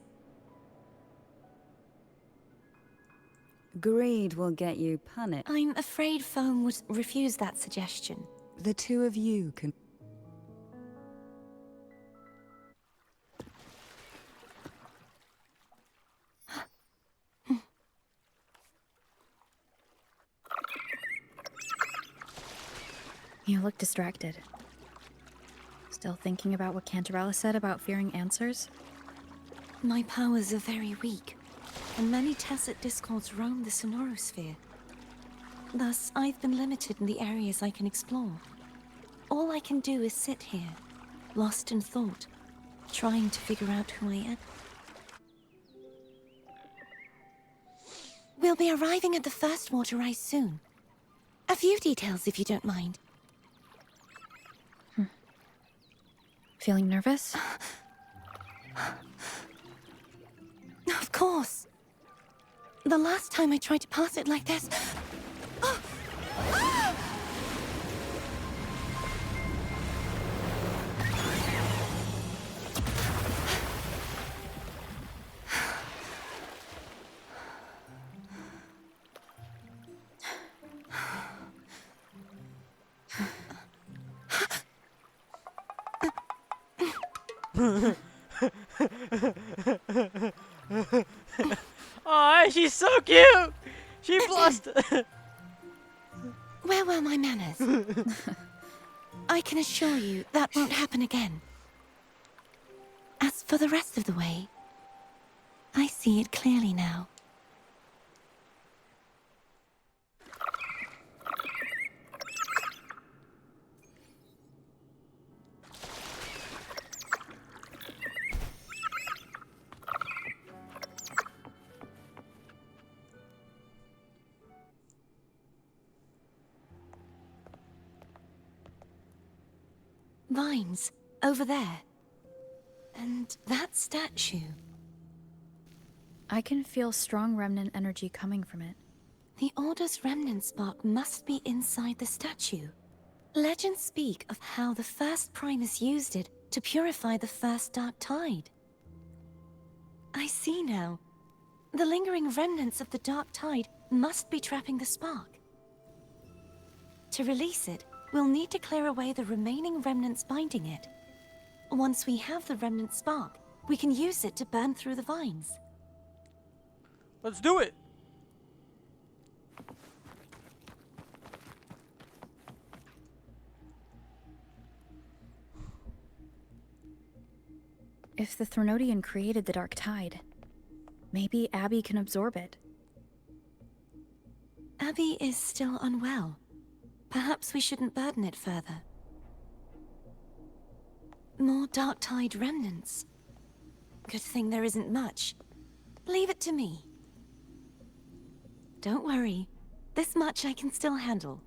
Greed will get you punished. I'm afraid phone would refuse that suggestion. The 2 of you can... You look distracted. Still thinking about what Cantarella said about fearing answers? My powers are very weak, and many tacit discords roam the sonorosphere. Thus, I've been limited in the areas I can explore. All I can do is sit here, lost in thought, trying to figure out who I am. We'll be arriving at the first water rise soon. A few details, if you don't mind. Feeling nervous? Of course. The last time I tried to pass it like this... Oh, she's so cute. She blushed. Where were my manners? I can assure you that won't happen again. As for the rest of the way, I see it clearly now. Vines, over there. And that statue. I can feel strong remnant energy coming from it. The Order's remnant spark must be inside the statue. Legends speak of how the first Primus used it to purify the first Dark Tide. I see now. The lingering remnants of the Dark Tide must be trapping the spark. To release it, we'll need to clear away the remaining remnants binding it. Once we have the remnant spark, we can use it to burn through the vines. Let's do it. If the Threnodian created the Dark Tide, maybe Abby can absorb it. Abby is still unwell. Perhaps we shouldn't burden it further. More Dark Tide remnants. Good thing there isn't much. Leave it to me. Don't worry. This much I can still handle.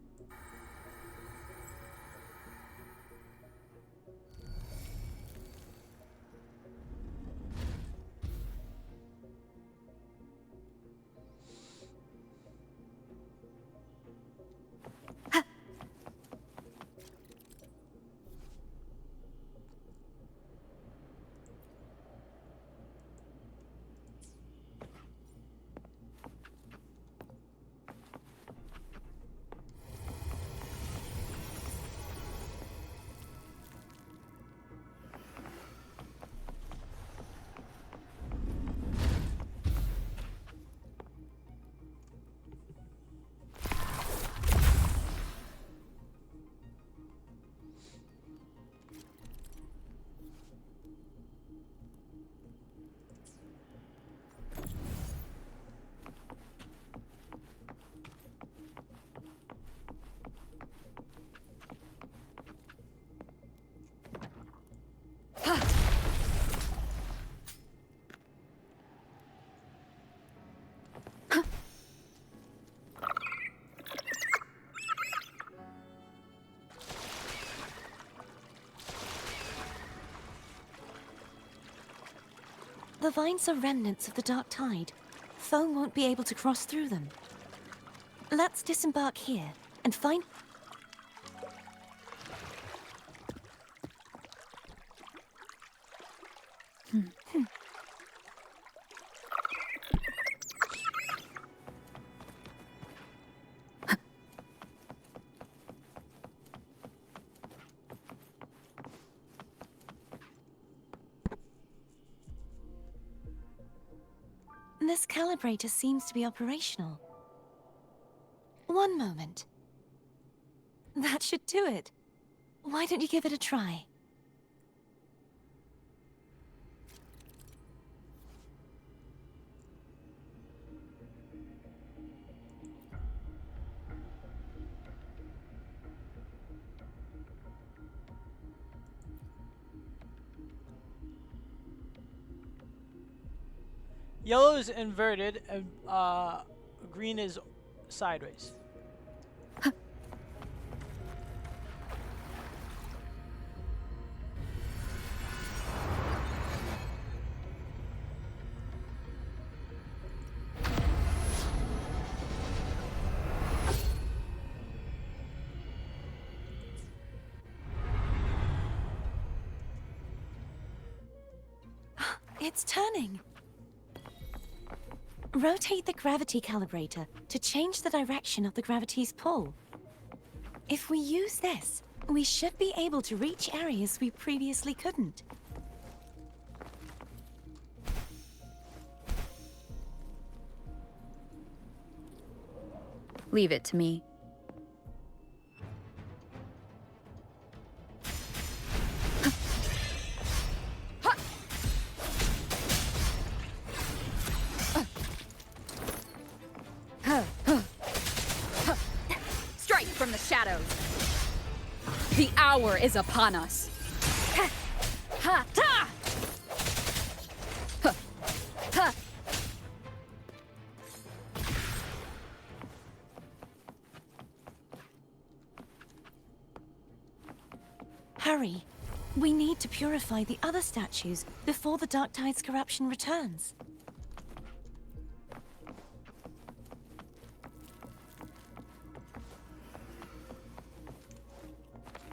The vines are remnants of the Dark Tide. Foam won't be able to cross through them. Let's disembark here and find... This calibrator seems to be operational. One moment. That should do it. Why don't you give it a try? Yellow is inverted and green is sideways. It's turning. Rotate the gravity calibrator to change the direction of the gravity's pull. If we use this, we should be able to reach areas we previously couldn't. Leave it to me. Strike from the shadows. The hour is upon us. Ha! Ha! Ta! Ha! Ha! Hurry. We need to purify the other statues before the Dark Tide's corruption returns.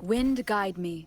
Wind guide me.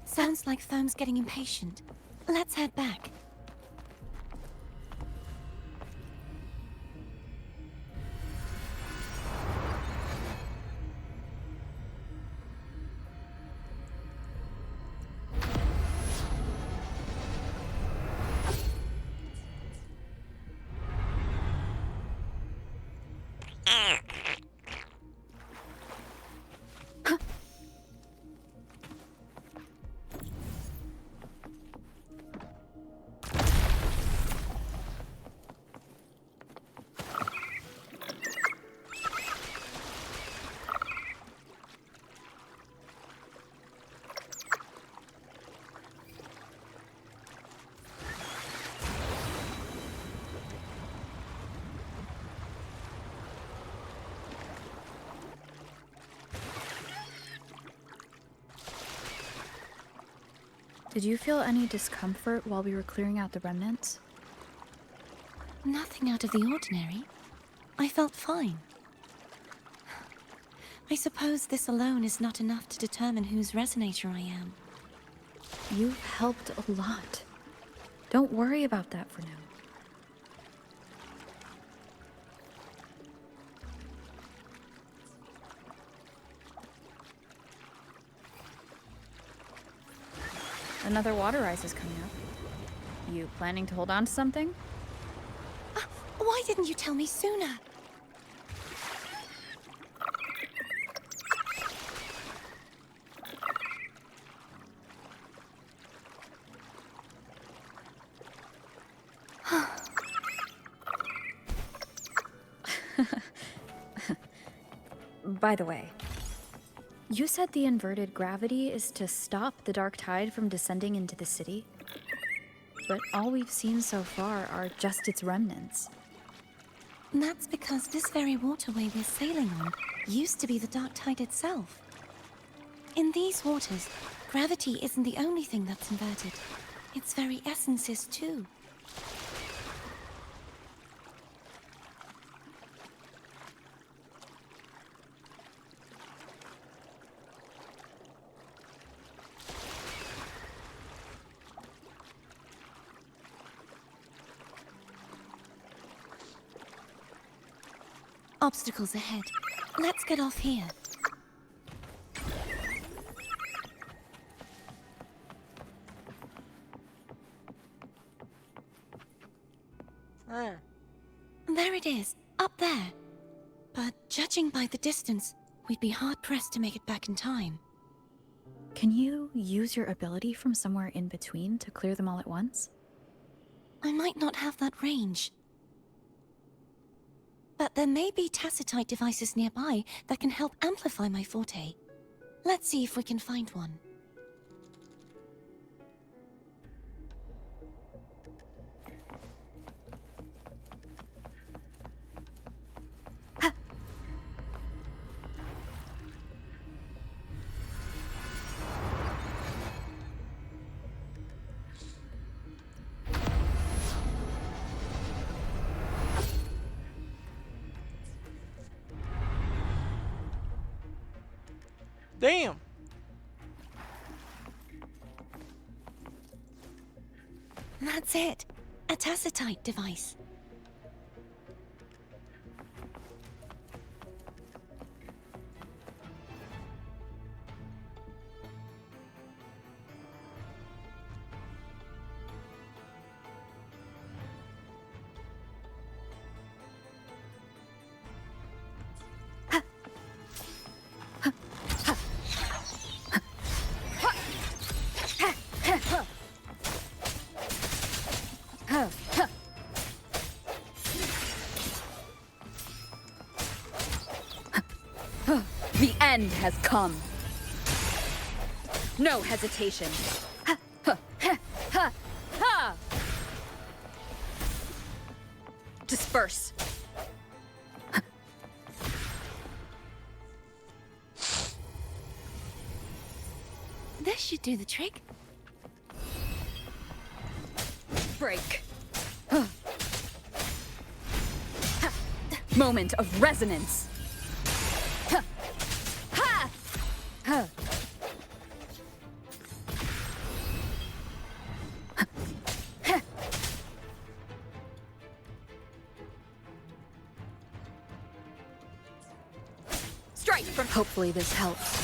Sounds like Foam's getting impatient. Let's head back. Did you feel any discomfort while we were clearing out the remnants? Nothing out of the ordinary. I felt fine. I suppose this alone is not enough to determine whose resonator I am. You've helped a lot. Don't worry about that for now. Another water rise is coming up. You planning to hold on to something? Why didn't you tell me sooner? By the way, you said the inverted gravity is to stop the dark tide from descending into the city? But all we've seen so far are just its remnants. That's because this very waterway we're sailing on used to be the Dark Tide itself. In these waters, gravity isn't the only thing that's inverted. its very essences too. Obstacles ahead. Let's get off here. There it is, up there. But judging by the distance, we'd be hard-pressed to make it back in time. Can you use your ability from somewhere in between to clear them all at once? I might not have that range. But there may be tacitite devices nearby that can help amplify my forte. Let's see if we can find one. Damn. That's it. A tacitite device. The end has come. No hesitation. Disperse. This should do the trick. Break. Moment of resonance. Strike from. Hopefully this helps.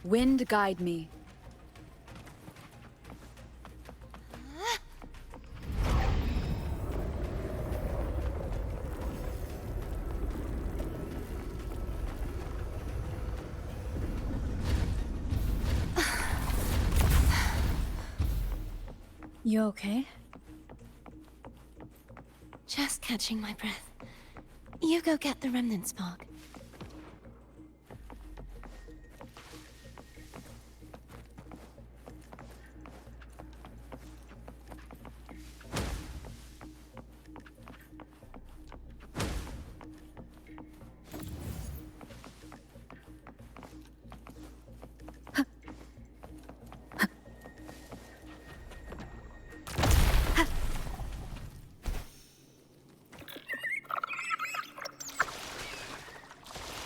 Wind guide me. You okay? Just catching my breath. You go get the remnant spark.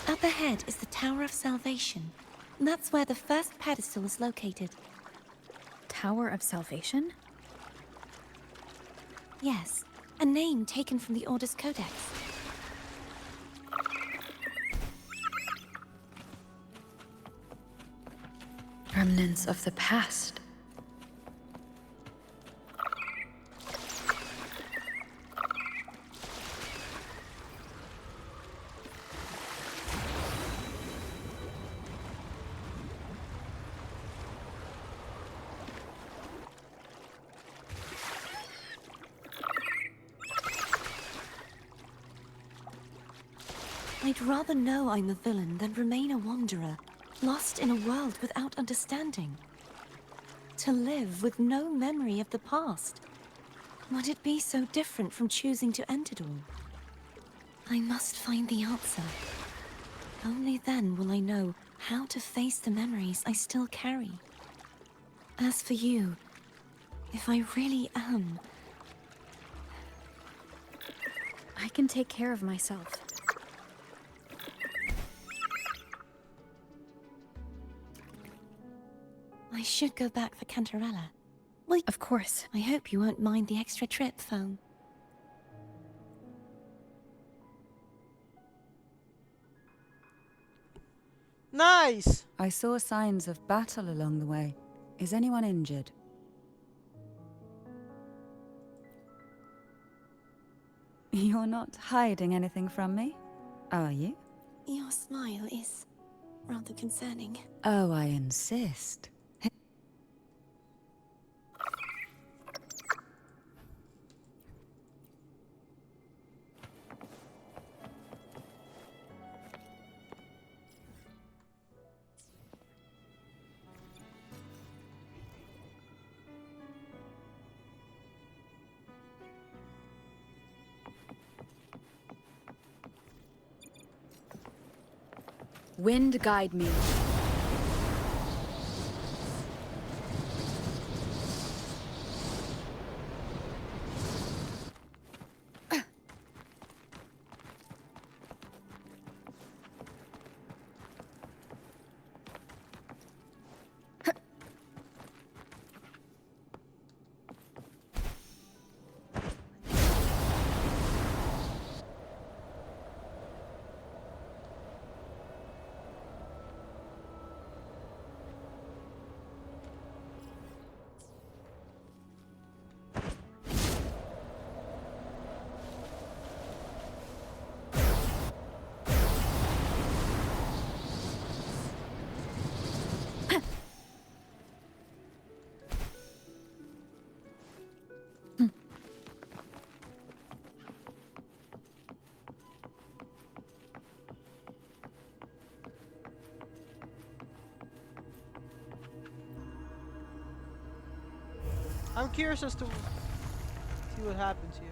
Up ahead is the Tower of Salvation. That's where the first pedestal is located. Tower of Salvation? Yes, a name taken from the Order's Codex. Remnants of the past. I'd rather know I'm a villain than remain a wanderer, lost in a world without understanding. To live with no memory of the past. Would it be so different from choosing to end it all? I must find the answer. Only then will I know how to face the memories I still carry. As for you, if I really am... I can take care of myself. I should go back for Cantarella. Well, Of course. I hope you won't mind the extra trip, Foam. Nice! I saw signs of battle along the way. Is anyone injured? You're not hiding anything from me, are you? Your smile is rather concerning. Oh, I insist. Wind guide me. I'm curious as to see what happens here.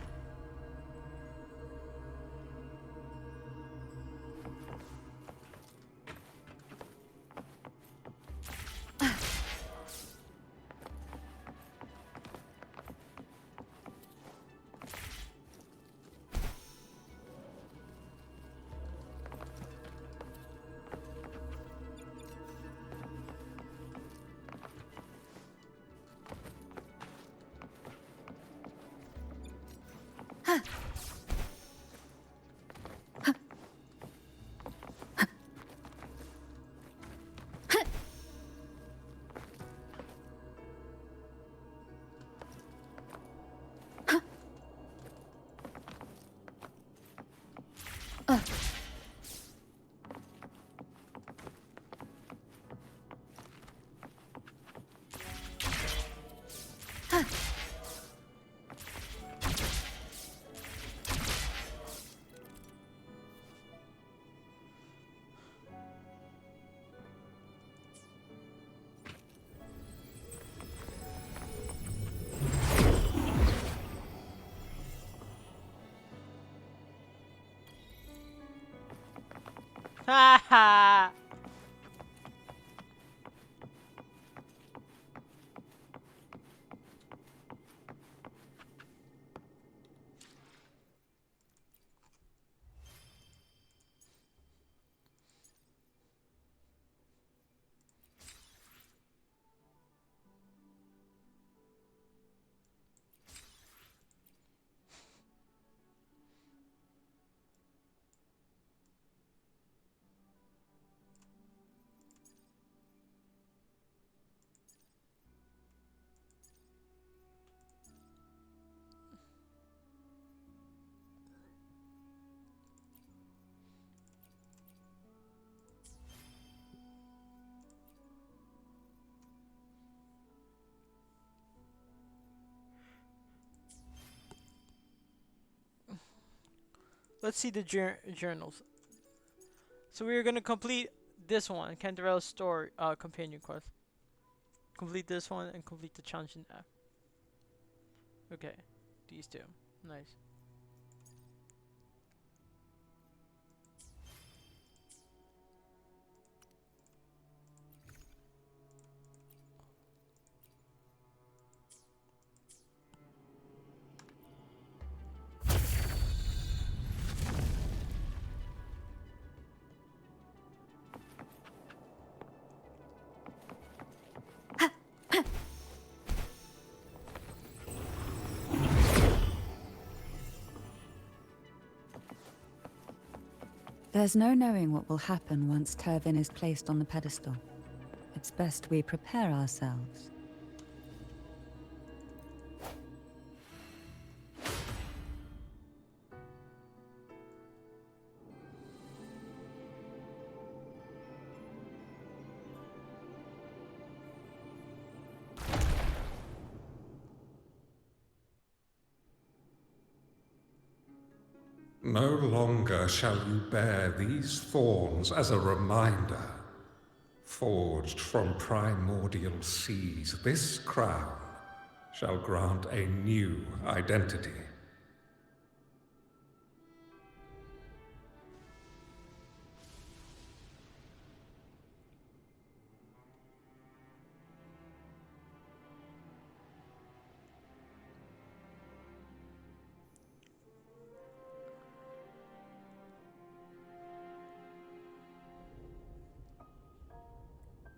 Ha ha! Let's see the journals. So we're gonna complete this one, Cantarella's story, companion quest. Complete this one and complete the challenge in F. Okay, these two. Nice. There's no knowing what will happen once Turvin is placed on the pedestal. It's best we prepare ourselves. No longer shall you bear these thorns as a reminder. Forged from primordial seas, this crown shall grant a new identity.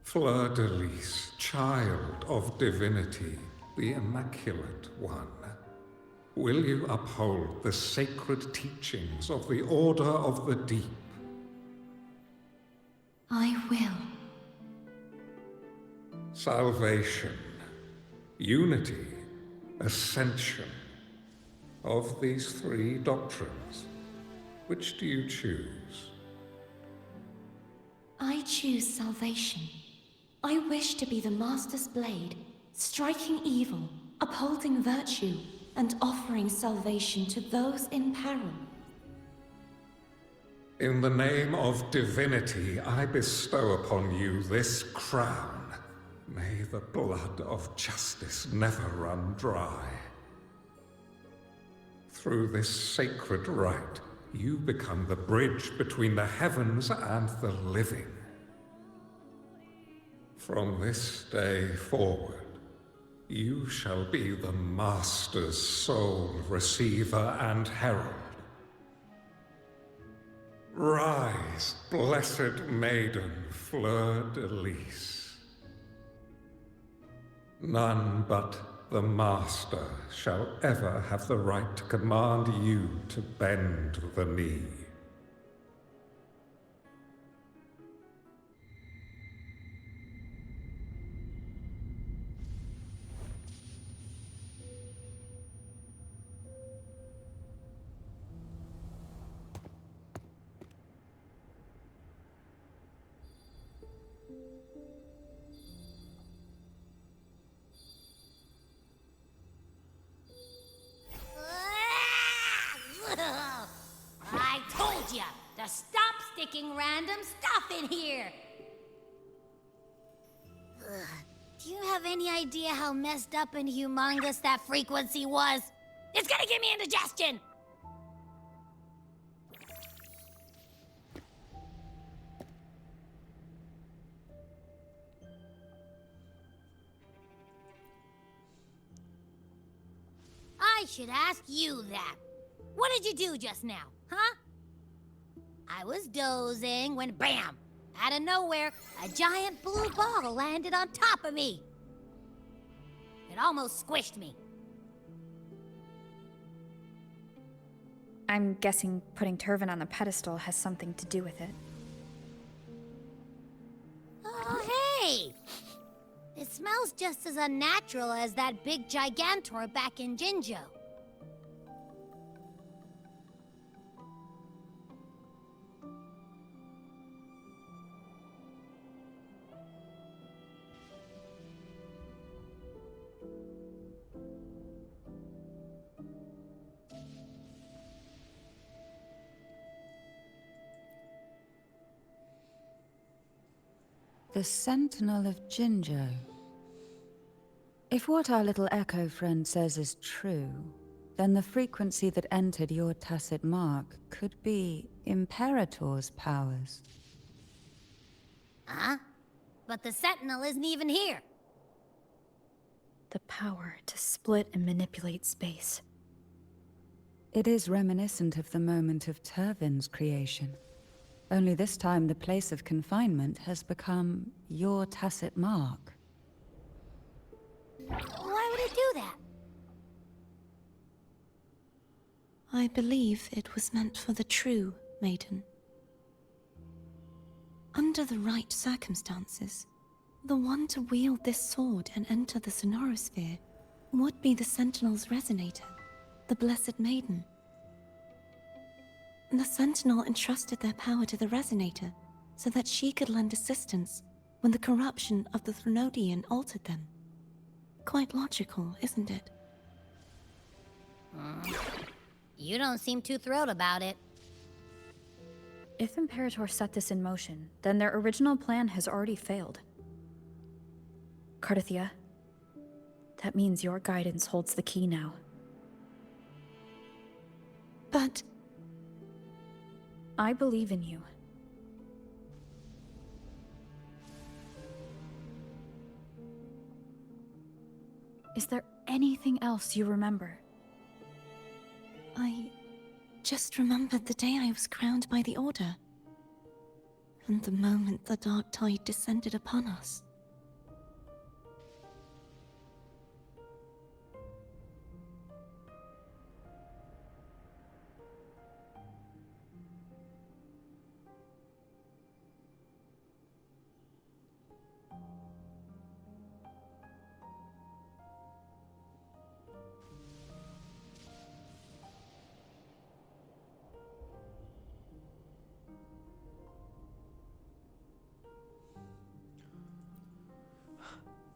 Fleur-de-Lis, child of divinity, the Immaculate One, will you uphold the sacred teachings of the Order of the Deep? I will. Salvation, unity, ascension. Of these three doctrines, which do you choose? I choose salvation. I wish to be the Master's blade, striking evil, upholding virtue, and offering salvation to those in peril. In the name of divinity, I bestow upon you this crown. May the blood of justice never run dry. Through this sacred rite, you become the bridge between the heavens and the living. From this day forward, you shall be the Master's sole receiver and herald. Rise, blessed maiden Fleur-de-Lis. None but the Master shall ever have the right to command you to bend the knee. I told ya to stop sticking random stuff in here. Do you have any idea how messed up and humongous that frequency was? It's gonna give me indigestion! I should ask you that. What did you do just now, huh? I was dozing when BAM! Out of nowhere, a giant blue ball landed on top of me. It almost squished me. I'm guessing putting Turvin on the pedestal has something to do with it. Oh, hey! It smells just as unnatural as that big Gigantor back in Jinjo. The Sentinel of Jinjo. If what our little echo friend says is true, then the frequency that entered your tacit mark could be Imperator's powers. Huh? But the Sentinel isn't even here. The power to split and manipulate space. It is reminiscent of the moment of Turvin's creation. Only this time the place of confinement has become your tacit mark. Why would it do that? I believe it was meant for the true maiden. Under the right circumstances, the one to wield this sword and enter the Sonorosphere would be the Sentinel's resonator, the Blessed Maiden. The Sentinel entrusted their power to the resonator so that she could lend assistance when the corruption of the Threnodian altered them. Quite logical, isn't it? You don't seem too thrilled about it. If Imperator set this in motion, then their original plan has already failed. Cardathia, that means your guidance holds the key now. But I believe in you. Is there anything else you remember? I just remembered the day I was crowned by the Order, and the moment the dark tide descended upon us.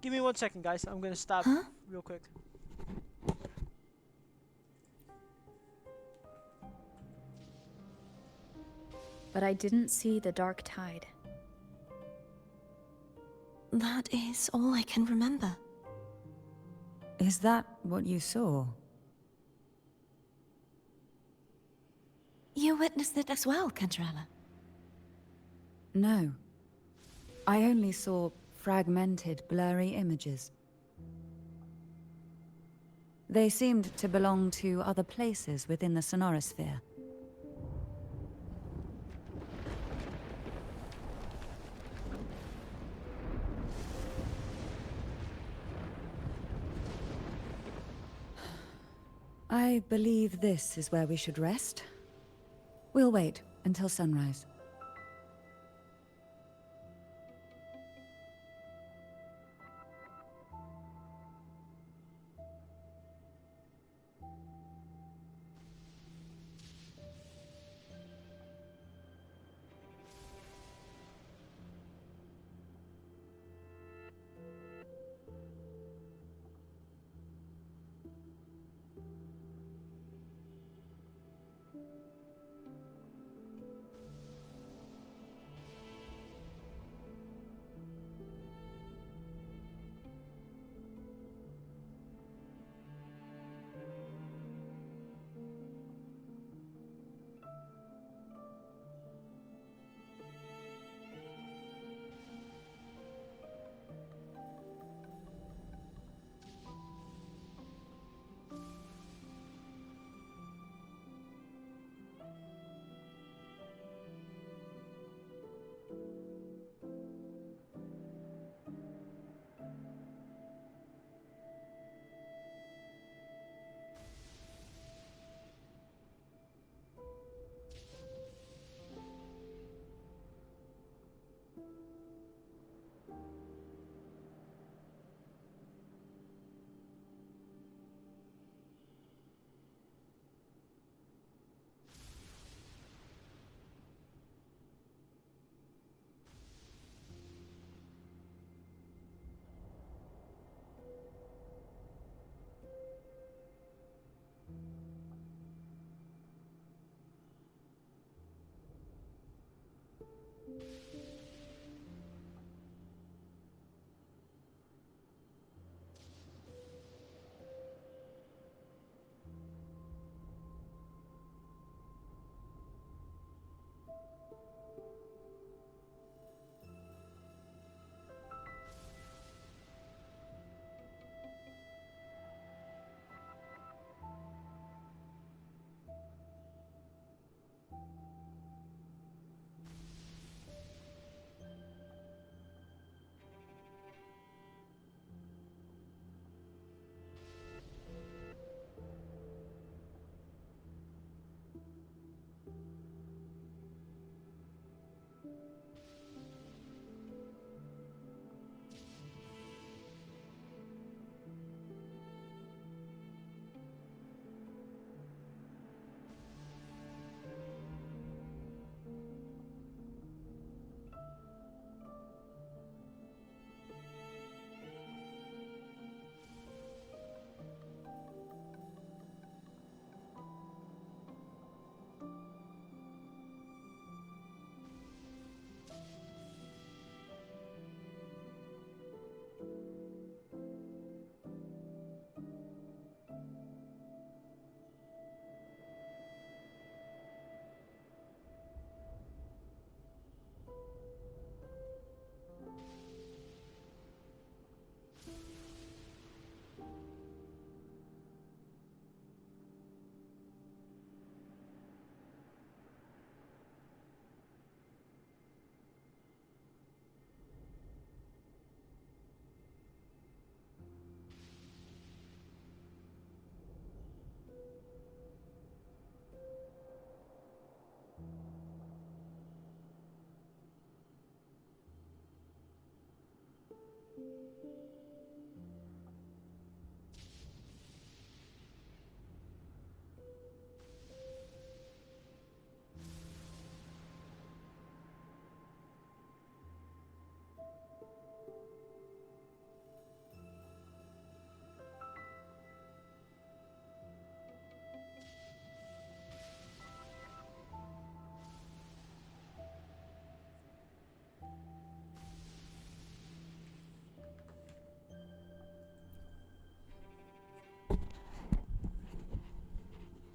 Give me 1 second, guys. I'm gonna stop real quick. But I didn't see the dark tide. That is all I can remember. Is that what you saw? You witnessed it as well, Cantrella. No. I only saw fragmented, blurry images. They seemed to belong to other places within the Sonorosphere. I believe this is where we should rest. We'll wait until sunrise.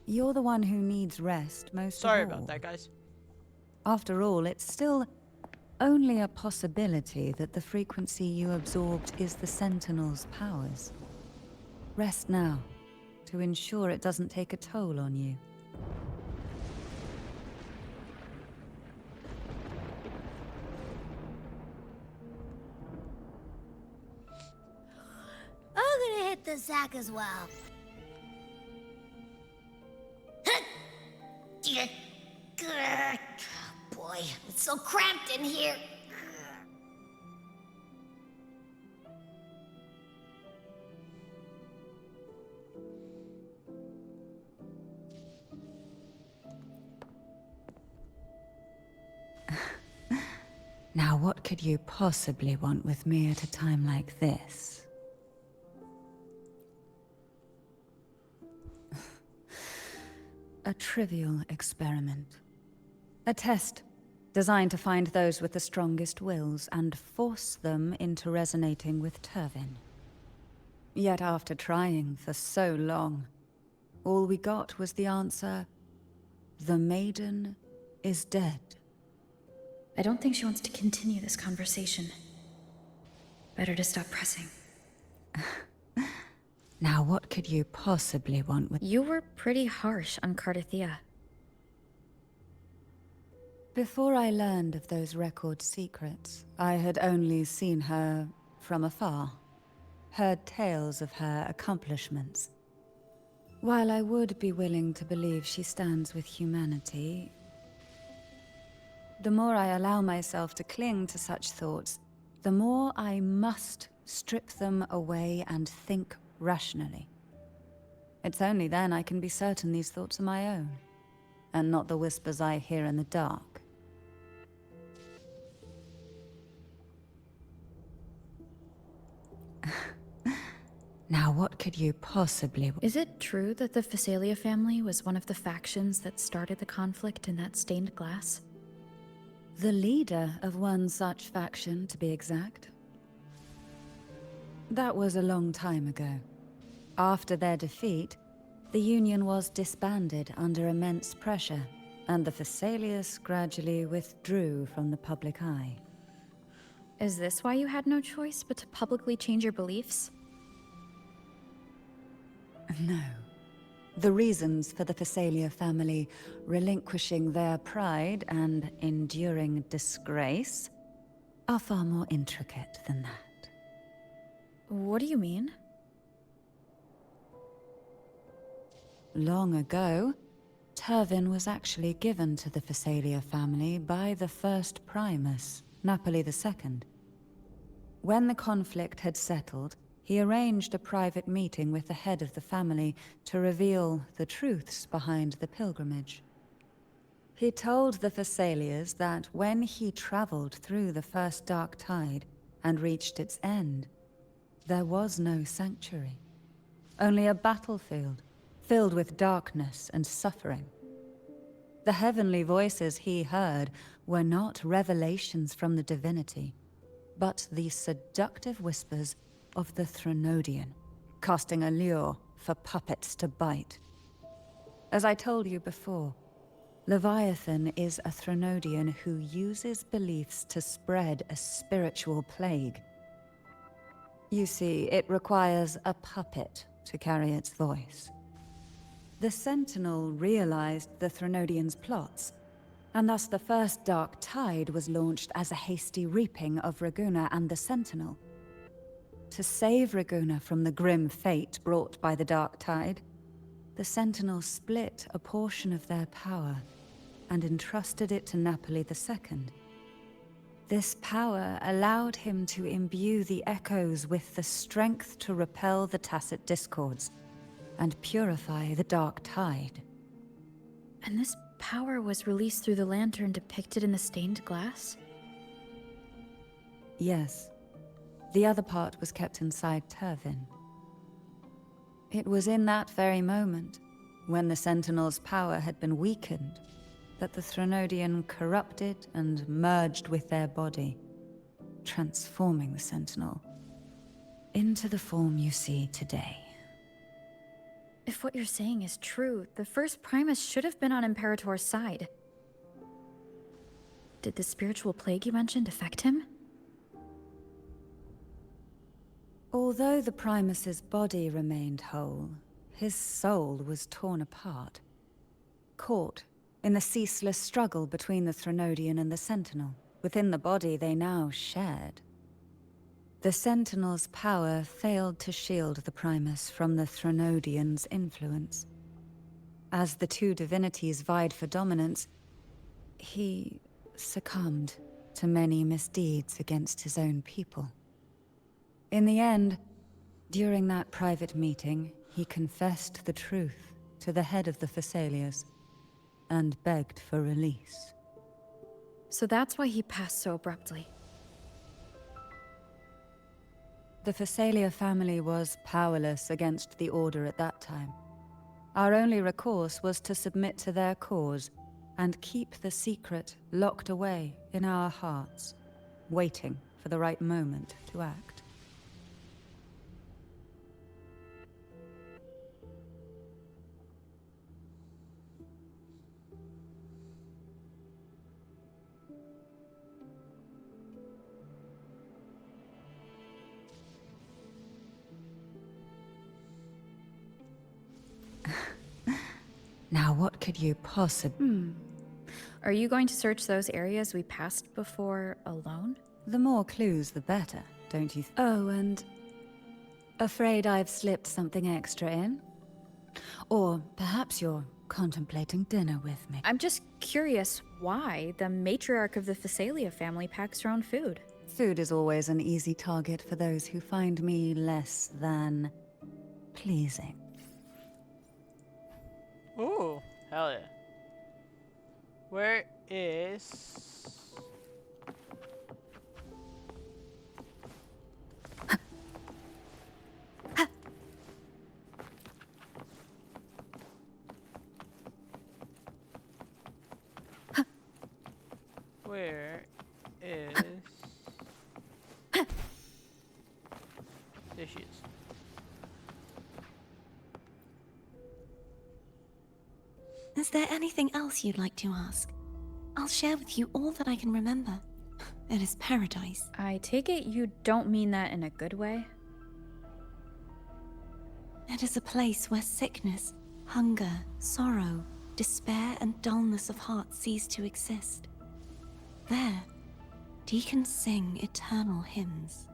You're the one who needs rest most Sorry of all. about that, guys. After all, it's still only a possibility that the frequency you absorbed is the Sentinel's powers. Rest now, to ensure it doesn't take a toll on you. I'm gonna hit the sack as well. Boy, it's so cramped in here. Now, what could you possibly want with me at a time like this? A trivial experiment. A test designed to find those with the strongest wills and force them into resonating with Turvin. Yet after trying for so long, all we got was the answer, "The maiden is dead." I don't think she wants to continue this conversation. Better to stop pressing. Now, what could you possibly want with... You were pretty harsh on Cardathia. Before I learned of those record secrets, I had only seen her from afar, heard tales of her accomplishments. While I would be willing to believe she stands with humanity, the more I allow myself to cling to such thoughts, the more I must strip them away and think rationally. It's only then I can be certain these thoughts are my own, and not the whispers I hear in the dark. Now, what could you possibly... Is it true that the Phasalia family was one of the factions that started the conflict in that stained glass? The leader of one such faction, to be exact. That was a long time ago. After their defeat, the Union was disbanded under immense pressure, and the Phasalius gradually withdrew from the public eye. Is this why you had no choice but to publicly change your beliefs? No. The reasons for the Phasalia family relinquishing their pride and enduring disgrace are far more intricate than that. What do you mean? Long ago, Turvin was actually given to the Phasalia family by the first Primus, Napoli II. When the conflict had settled, he arranged a private meeting with the head of the family to reveal the truths behind the pilgrimage. He told the Phasalias that when he traveled through the first dark tide and reached its end, there was no sanctuary, only a battlefield filled with darkness and suffering. The heavenly voices he heard were not revelations from the divinity, but the seductive whispers of the Threnodian, casting a lure for puppets to bite. As I told you before, Leviathan is a Threnodian who uses beliefs to spread a spiritual plague. You see, it requires a puppet to carry its voice. The Sentinel realized the Threnodian's plots, and thus the first Dark Tide was launched as a hasty reaping of Raguna and the Sentinel. To save Raguna from the grim fate brought by the Dark Tide, the Sentinel split a portion of their power and entrusted it to Napoli II. This power allowed him to imbue the echoes with the strength to repel the tacit discords and purify the Dark Tide. And this power was released through the lantern depicted in the stained glass? Yes. The other part was kept inside Turvin. It was in that very moment, when the Sentinel's power had been weakened, that the Threnodian corrupted and merged with their body, transforming the Sentinel into the form you see today. If what you're saying is true, the first Primus should have been on Imperator's side. Did the spiritual plague you mentioned affect him? Although the Primus's body remained whole, his soul was torn apart. Caught in the ceaseless struggle between the Threnodian and the Sentinel. Within the body they now shared. The Sentinel's power failed to shield the Primus from the Threnodian's influence. As the two divinities vied for dominance, he succumbed to many misdeeds against his own people. In the end, during that private meeting, he confessed the truth to the head of the Thessalias and begged for release. So that's why he passed so abruptly. The Thessalia family was powerless against the Order at that time. Our only recourse was to submit to their cause and keep the secret locked away in our hearts, waiting for the right moment to act. Now what could you possibly... Are you going to search those areas we passed before alone? The more clues, the better, don't you Oh, and... afraid I've slipped something extra in? Or perhaps you're contemplating dinner with me. I'm just curious why the matriarch of the Thessalia family packs her own food. Food is always an easy target for those who find me less than... pleasing. Ooh, hell yeah. Where is... Where is... There she is. Is there anything else you'd like to ask? I'll share with you all that I can remember. It is paradise. I take it you don't mean that in a good way? It is a place where sickness, hunger, sorrow, despair, and dullness of heart cease to exist. There, deacons sing eternal hymns.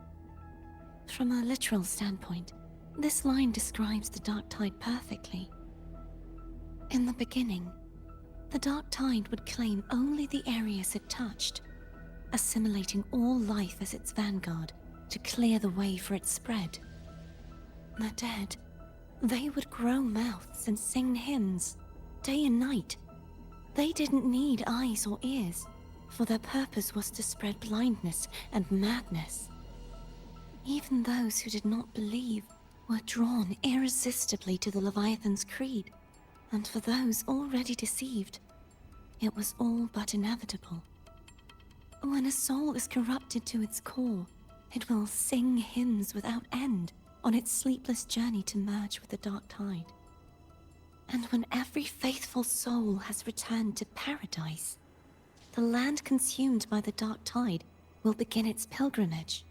From a literal standpoint, this line describes the dark tide perfectly. In the beginning, the dark tide would claim only the areas it touched, assimilating all life as its vanguard to clear the way for its spread. The dead, they would grow mouths and sing hymns, day and night. They didn't need eyes or ears, for their purpose was to spread blindness and madness. Even those who did not believe were drawn irresistibly to the Leviathan's creed. And for those already deceived, it was all but inevitable. When a soul is corrupted to its core, it will sing hymns without end on its sleepless journey to merge with the dark tide. And when every faithful soul has returned to paradise, the land consumed by the dark tide will begin its pilgrimage,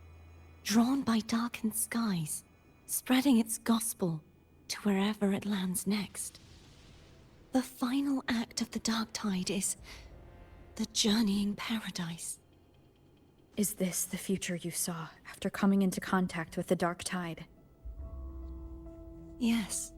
drawn by darkened skies, spreading its gospel to wherever it lands next. The final act of the dark tide is the journeying paradise. Is this the future you saw after coming into contact with the dark tide? Yes.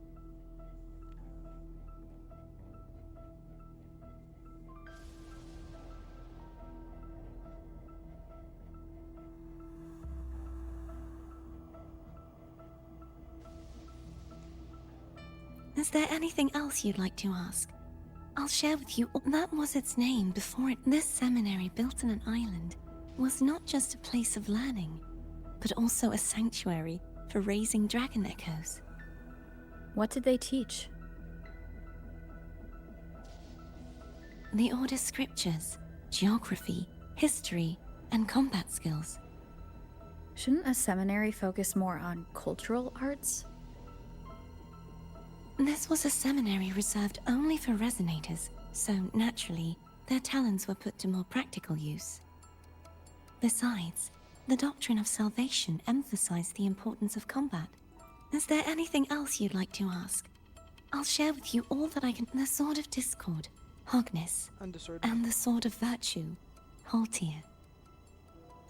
Is there anything else you'd like to ask? I'll share with you. That was its name before it. This seminary, built on an island, was not just a place of learning, but also a sanctuary for raising dragon echoes. What did they teach? The Order's scriptures, geography, history, and combat skills. Shouldn't a seminary focus more on cultural arts? This was a seminary reserved only for resonators, so naturally, their talents were put to more practical use. Besides, the doctrine of salvation emphasized the importance of combat. Is there anything else you'd like to ask? I'll share with you all that I can. The Sword of Discord, Hogness, and the Sword of Virtue, Haltier.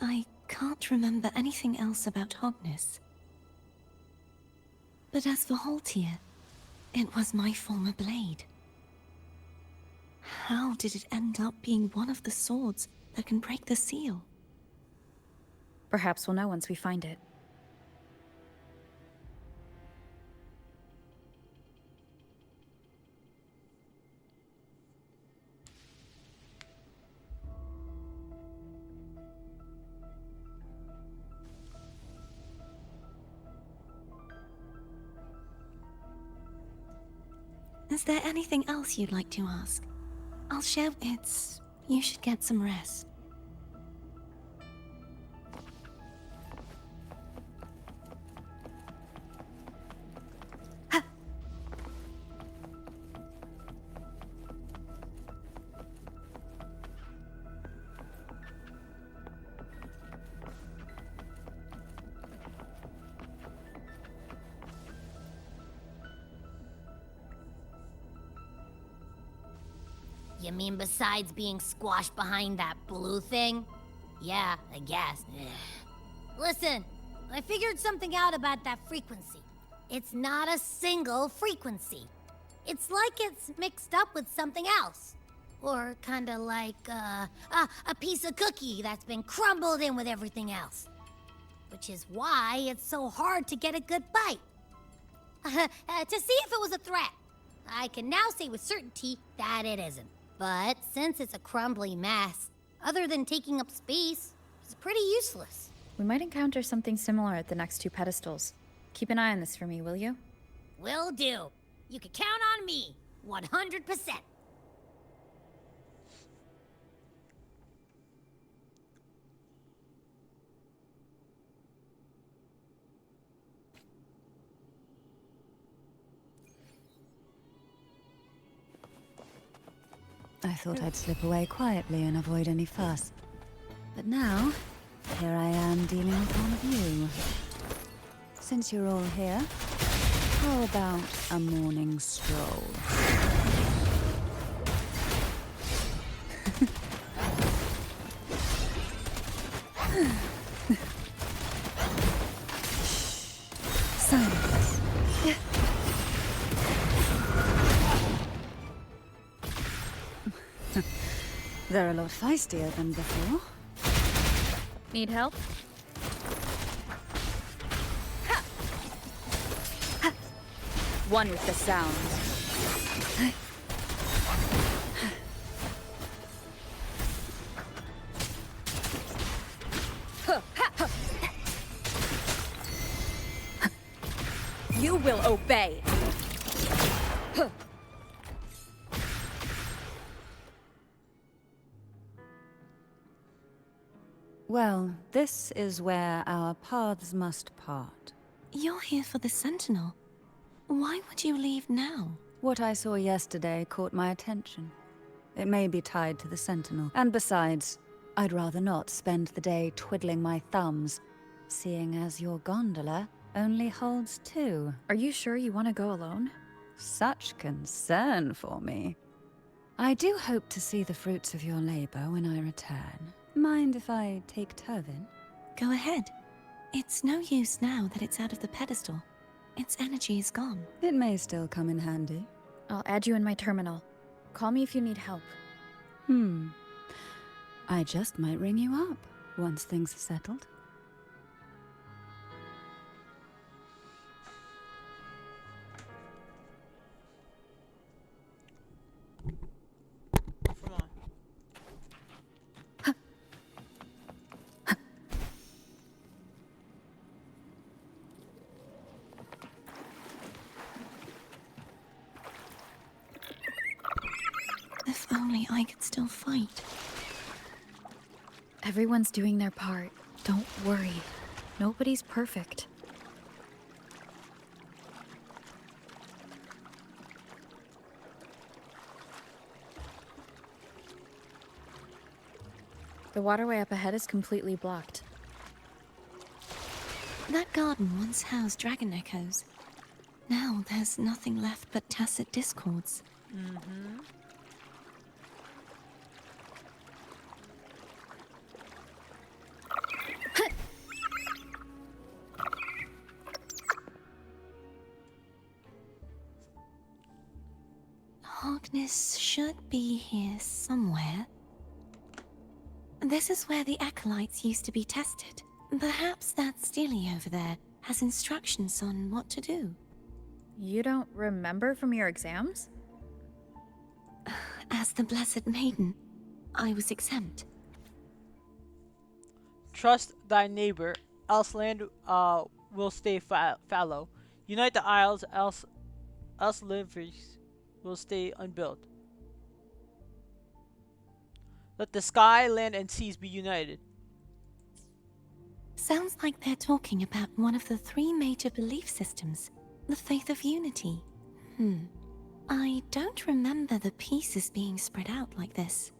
I can't remember anything else about Hogness. But as for Haltier, it was my former blade. How did it end up being one of the swords that can break the seal? Perhaps we'll know once we find it. Is there anything else you'd like to ask? I'll share. You should get some rest. You mean besides being squashed behind that blue thing? Yeah, I guess. Listen, I figured something out about that frequency. It's not a single frequency. It's like it's mixed up with something else. Or kinda like, a piece of cookie that's been crumbled in with everything else. Which is why it's so hard to get a good bite. To see if it was a threat. I can now say with certainty that it isn't. But since it's a crumbly mess, other than taking up space, it's pretty useless. We might encounter something similar at the next two pedestals. Keep an eye on this for me, will you? Will do. You can count on me, 100%. I thought I'd slip away quietly and avoid any fuss. But now, here I am dealing with one of you. Since you're all here, how about a morning stroll? Silence. They're a lot feistier than before. Need help? One with the sound. You will obey. Well, this is where our paths must part. You're here for the Sentinel. Why would you leave now? What I saw yesterday caught my attention. It may be tied to the Sentinel. And besides, I'd rather not spend the day twiddling my thumbs, seeing as your gondola only holds two. Are you sure you want to go alone? Such concern for me. I do hope to see the fruits of your labor when I return. Mind if I take Turvin? Go ahead. It's no use now that it's out of the pedestal. Its energy is gone. It may still come in handy. I'll add you in my terminal. Call me if you need help. I just might ring you up once things are settled. Come on. If only I could still fight. Everyone's doing their part. Don't worry. Nobody's perfect. The waterway up ahead is completely blocked. That garden once housed dragon echoes. Now there's nothing left but tacit discords. Mm-hmm. Harkness should be here somewhere. This is where the acolytes used to be tested. Perhaps that Steely over there has instructions on what to do. You don't remember from your exams? As the Blessed Maiden, I was exempt. Trust thy neighbor, else land will stay fallow. Unite the isles, else livers will stay unbuilt. Let the sky, land, and seas be united. Sounds like they're talking about one of the three major belief systems, the faith of unity. I don't remember the pieces being spread out like this.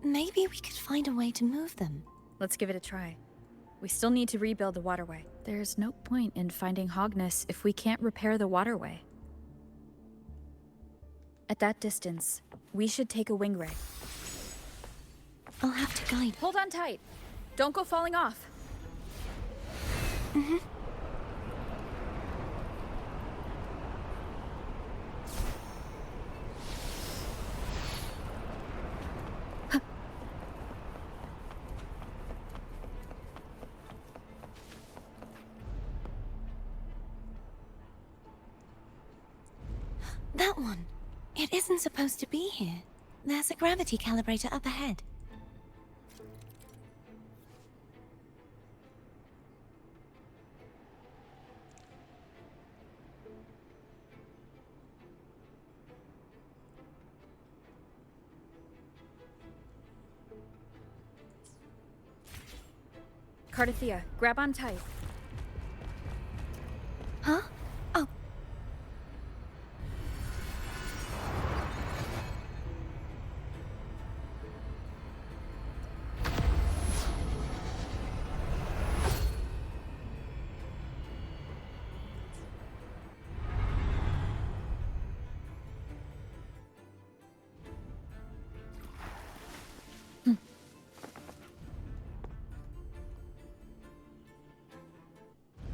Maybe we could find a way to move them. Let's give it a try. We still need to rebuild the waterway. There's no point in finding Hogness if we can't repair the waterway. At that distance, we should take a wing ray. I'll have to guide. Hold on tight. Don't go falling off. That one. It isn't supposed to be here. There's a gravity calibrator up ahead. Cardathea, grab on tight. Huh? Oh.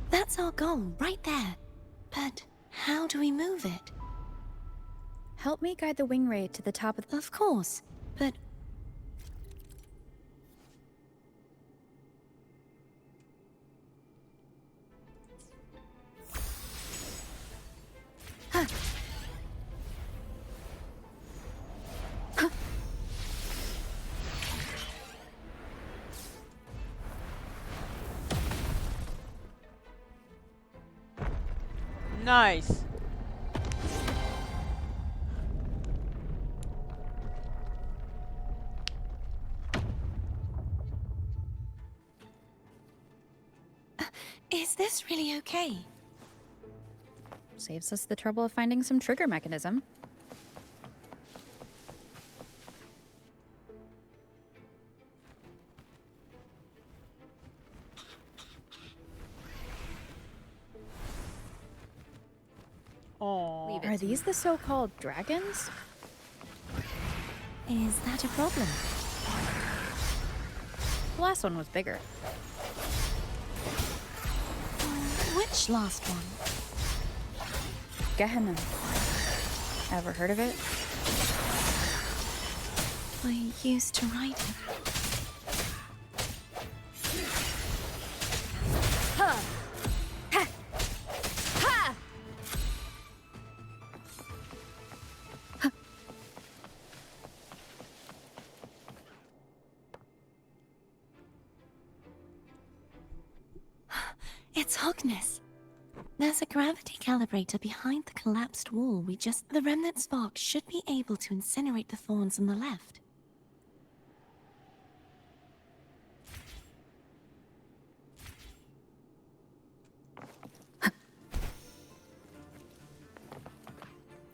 That's our goal, right there. But how do we move it? Help me guide the wing ray to the top of the... Of course, but... Nice. Is this really okay? Saves us the trouble of finding some trigger mechanism. Aww. Are these the so-called dragons? Is that a problem? The last one was bigger. Which last one? Gehenna. Ever heard of it? I used to ride it. It's Hogness. There's a gravity calibrator behind the collapsed wall. The remnant spark should be able to incinerate the thorns on the left.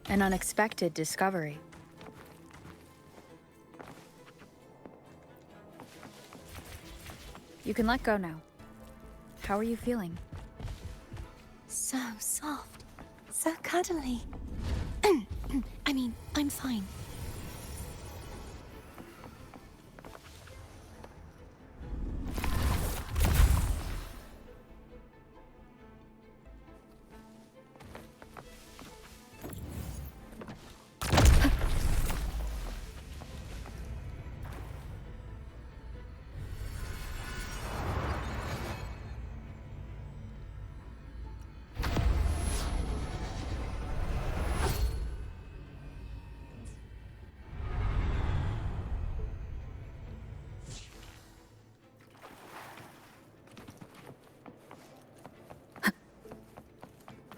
An unexpected discovery. You can let go now. How are you feeling? So soft. So cuddly. I mean, I'm fine.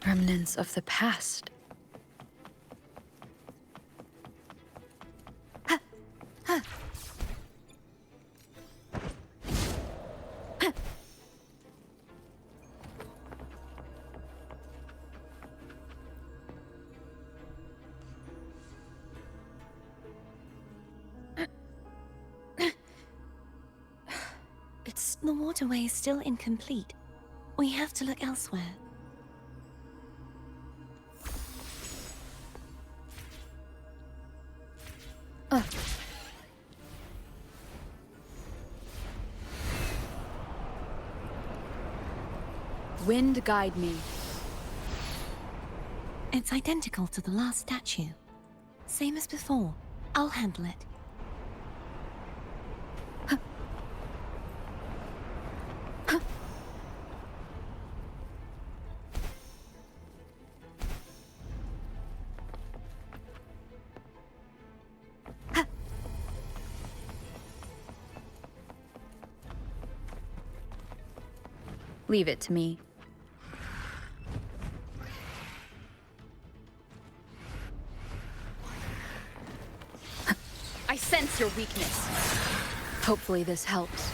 Remnants of the past. The waterway is still incomplete. We have to look elsewhere. Wind guide me. It's identical to the last statue. Same as before. I'll handle it. Leave it to me. I sense your weakness. Hopefully this helps.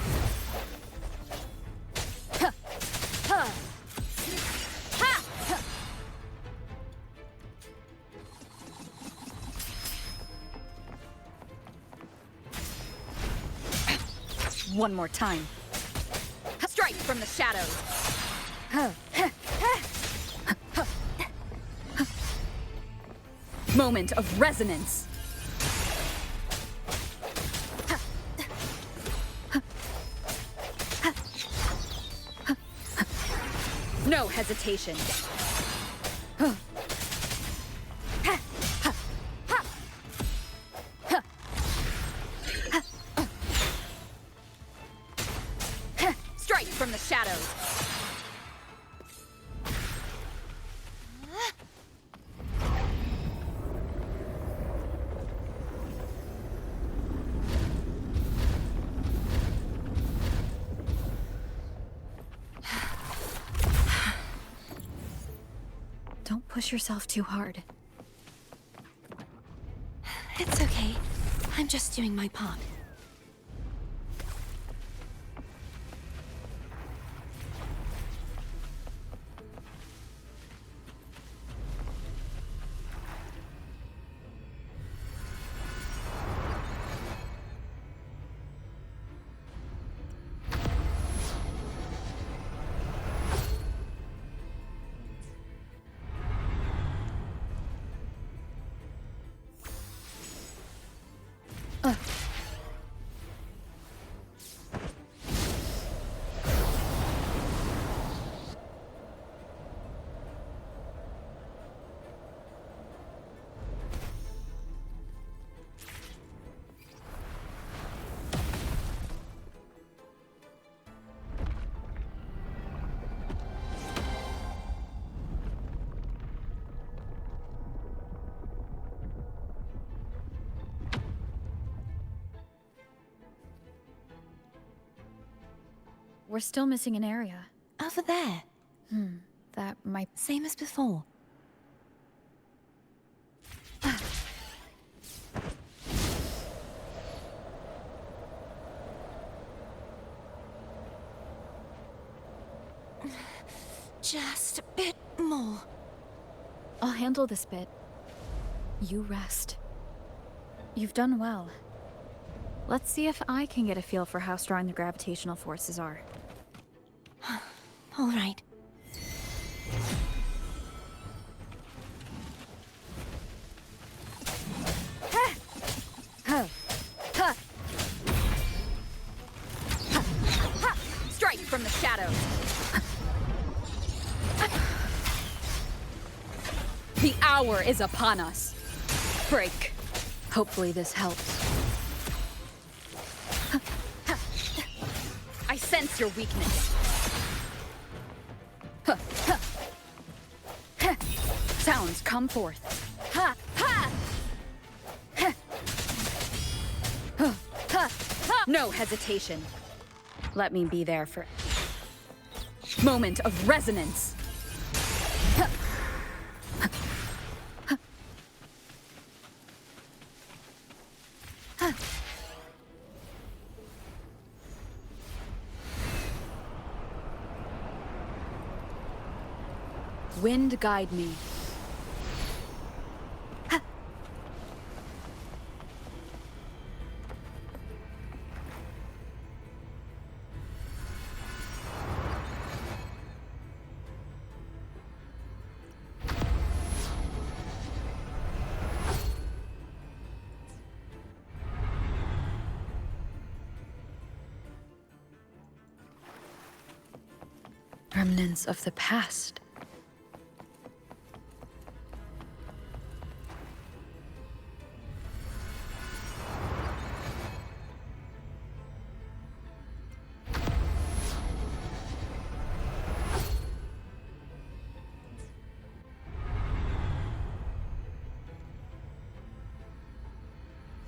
One more time. Strike from the shadows. Moment of resonance. No hesitation. Strike from the shadows. Don't push yourself too hard. It's okay. I'm just doing my part. We're still missing an area. Over there. That might... Same as before. Just a bit more. I'll handle this bit. You rest. You've done well. Let's see if I can get a feel for how strong the gravitational forces are. All right. Strike from the shadows. The hour is upon us. Break. Hopefully this helps. I sense your weakness. Sounds come forth. Ha! Ha! No hesitation. Let me be there for... Moment of resonance. Wind guide me. Remnants of the past.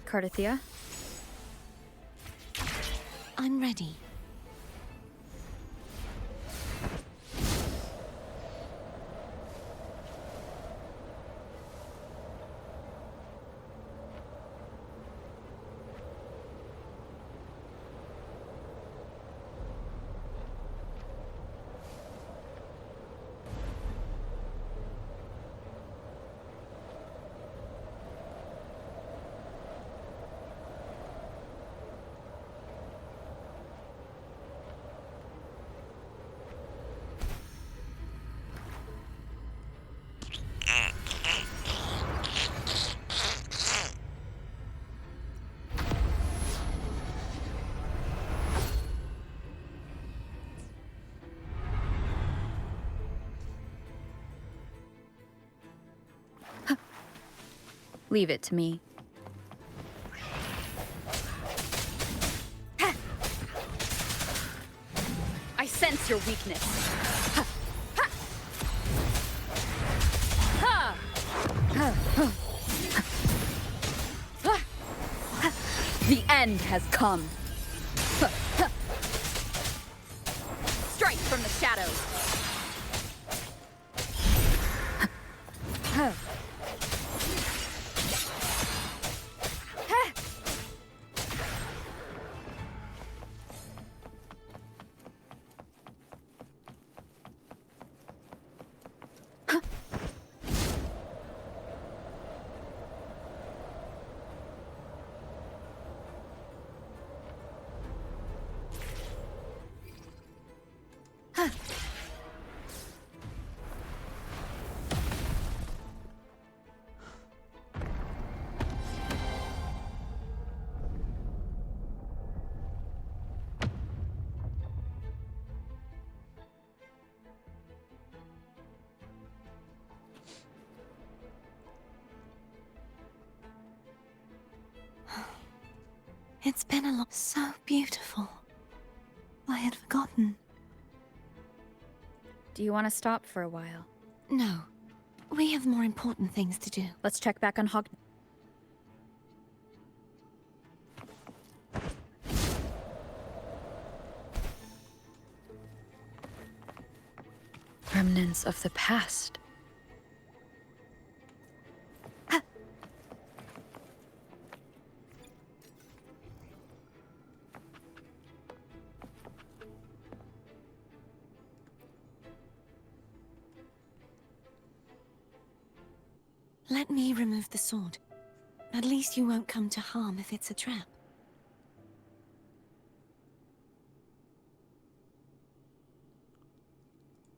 Cardathia? I'm ready. Leave it to me. I sense your weakness. The end has come. Strike from the shadows. It's been a lot. So beautiful. I had forgotten. Do you want to stop for a while? No. We have more important things to do. Let's check back on Hog... Remnants of the past. Let me remove the sword. At least you won't come to harm if it's a trap.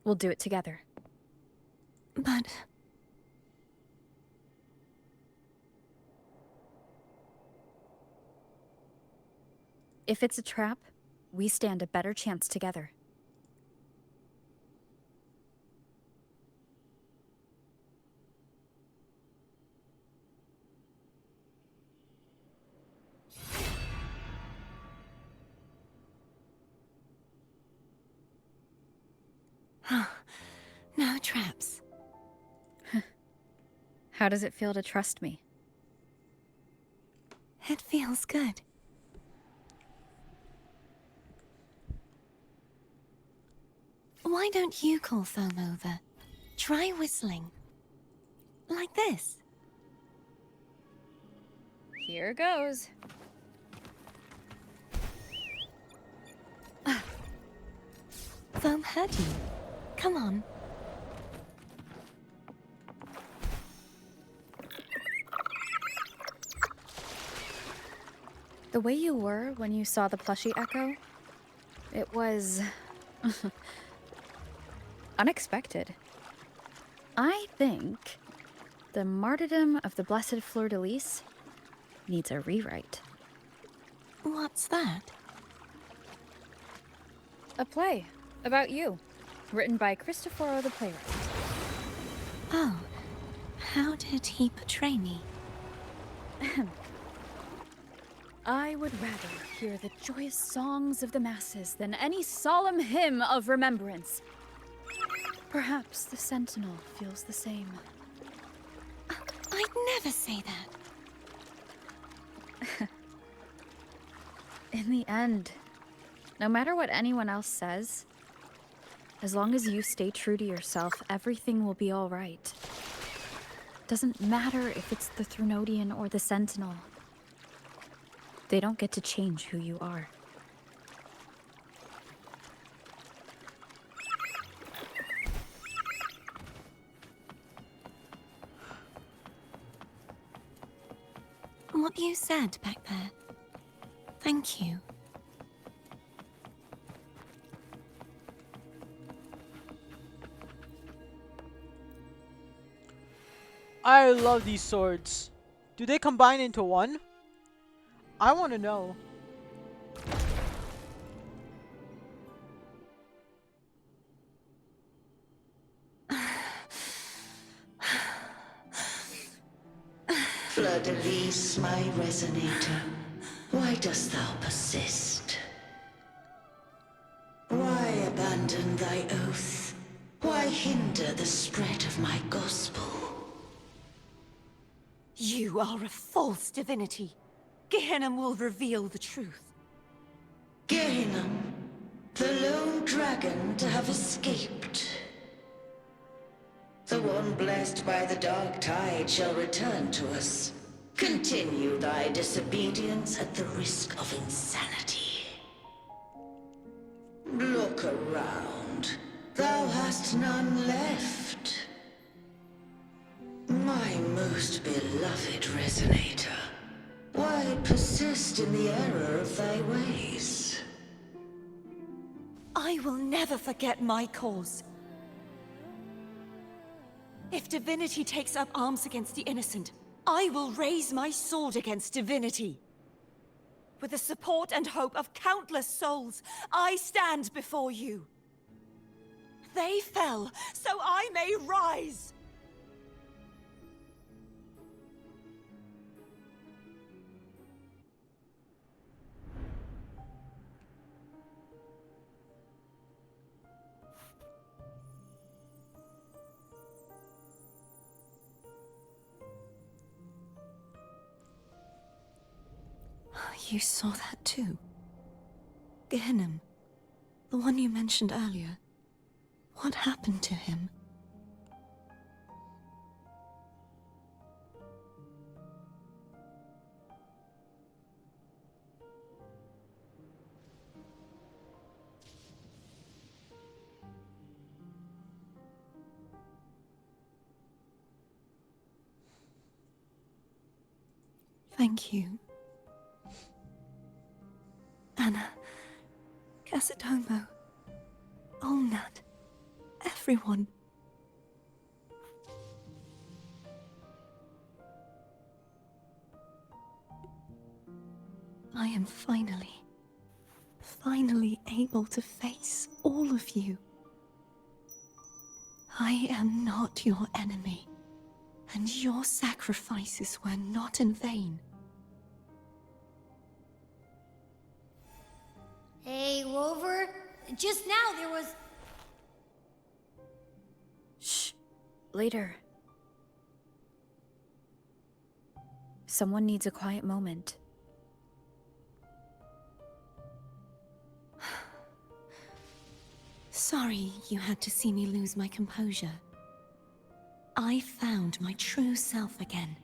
We'll do it together. But if it's a trap, we stand a better chance together. no traps. How does it feel to trust me? It feels good. Why don't you call Foam over? Try whistling. Like this. Here goes. Foam heard you. Come on. The way you were when you saw the plushie Echo, it was unexpected. I think the martyrdom of the Blessed Fleur-de-Lis needs a rewrite. What's that? A play about you, written by Cristoforo the playwright. Oh, how did he portray me? I would rather hear the joyous songs of the masses than any solemn hymn of remembrance. Perhaps the Sentinel feels the same. I'd never say that. In the end, no matter what anyone else says, as long as you stay true to yourself, everything will be all right. Doesn't matter if it's the Threnodian or the Sentinel. They don't get to change who you are. What you said back there. Thank you. I love these swords. Do they combine into one? I want to know. Fleur-de-Lis, my resonator, why dost thou persist? Why abandon thy oath? Why hinder the spread of my gospel? You are a false divinity. Gehenna will reveal the truth. Gehenna, the lone dragon to have escaped. The one blessed by the dark tide shall return to us. Continue thy disobedience at the risk of insanity. Look around. Thou hast none left. My most beloved resonator, why persist in the error of thy ways? I will never forget my cause. If divinity takes up arms against the innocent, I will raise my sword against divinity. With the support and hope of countless souls, I stand before you. They fell, so I may rise! You saw that too? Gehenna, the one you mentioned earlier. What happened to him? Thank you. Anna, Casatomo, Olnat, everyone. I am finally able to face all of you. I am not your enemy, and your sacrifices were not in vain. Hey, Rover. Just now there was... Shh. Later. Someone needs a quiet moment. Sorry you had to see me lose my composure. I found my true self again.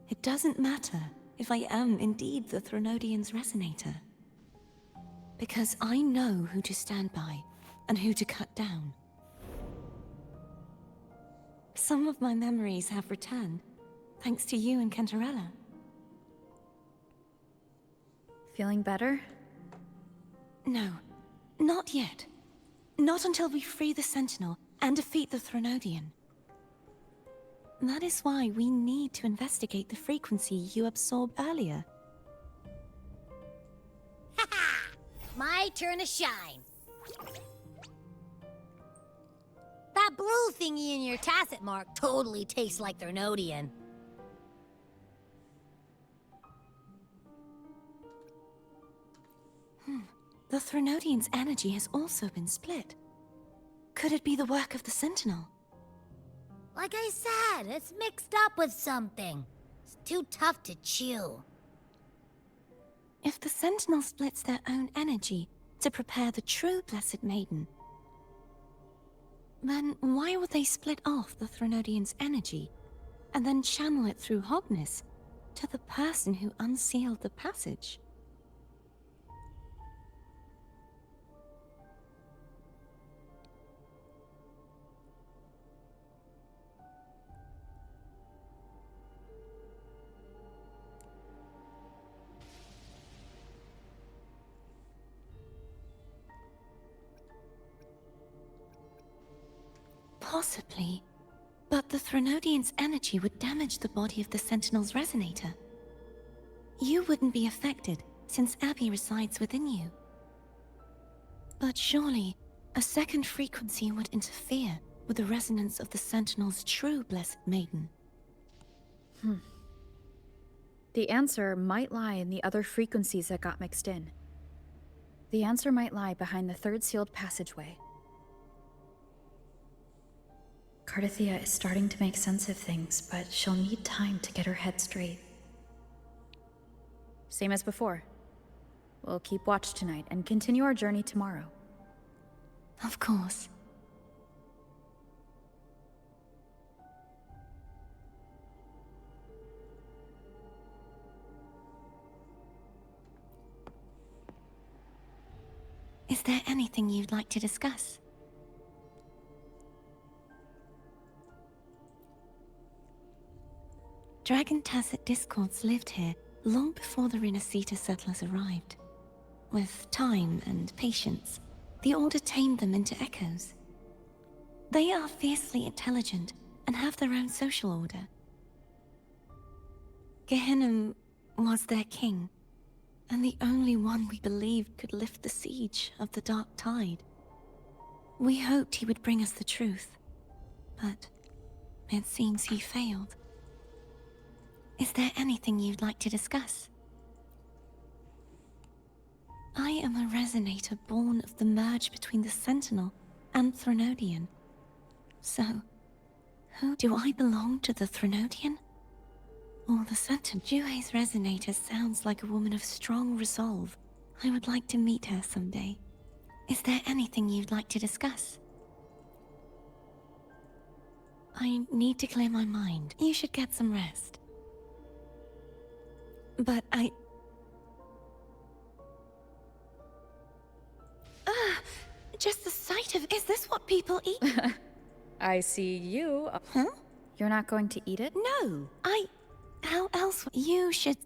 It doesn't matter if I am indeed the Threnodian's resonator. Because I know who to stand by and who to cut down. Some of my memories have returned, thanks to you and Cantarella. Feeling better? No, not yet. Not until we free the Sentinel and defeat the Threnodian. That is why we need to investigate the frequency you absorbed earlier. My turn to shine. That blue thingy in your tacet mark totally tastes like Threnodian. The Threnodian's energy has also been split. Could it be the work of the Sentinel? Like I said, it's mixed up with something. It's too tough to chew. If the Sentinel splits their own energy to prepare the true Blessed Maiden, then why would they split off the Threnodian's energy and then channel it through Hogness to the person who unsealed the passage? Possibly, but the Threnodian's energy would damage the body of the Sentinel's resonator. You wouldn't be affected, since Abby resides within you. But surely, a second frequency would interfere with the resonance of the Sentinel's true Blessed Maiden. The answer might lie in the other frequencies that got mixed in. The answer might lie behind the third sealed passageway. Cardathia is starting to make sense of things, but she'll need time to get her head straight. Same as before. We'll keep watch tonight and continue our journey tomorrow. Of course. Is there anything you'd like to discuss? Dragon Tacet discords lived here long before the Renacita settlers arrived. With time and patience, the Order tamed them into echoes. They are fiercely intelligent and have their own social order. Gehinnom was their king, and the only one we believed could lift the siege of the Dark Tide. We hoped he would bring us the truth, but it seems he failed. Is there anything you'd like to discuss? I am a resonator born of the merge between the Sentinel and Threnodian. So, who do I belong to, the Threnodian? Or the Sentinel? Jue's resonator sounds like a woman of strong resolve. I would like to meet her someday. Is there anything you'd like to discuss? I need to clear my mind. You should get some rest. But just the sight of... Is this what people eat? I see you. Huh? You're not going to eat it? No, how else... You should...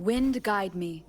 Wind guide me.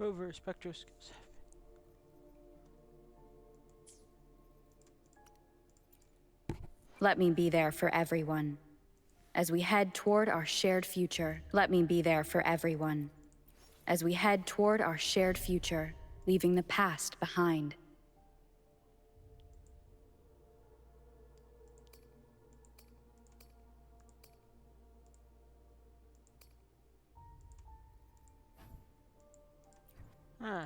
Rover spectroscope. Let me be there for everyone. As we head toward our shared future, let me be there for everyone. As we head toward our shared future, leaving the past behind. Huh.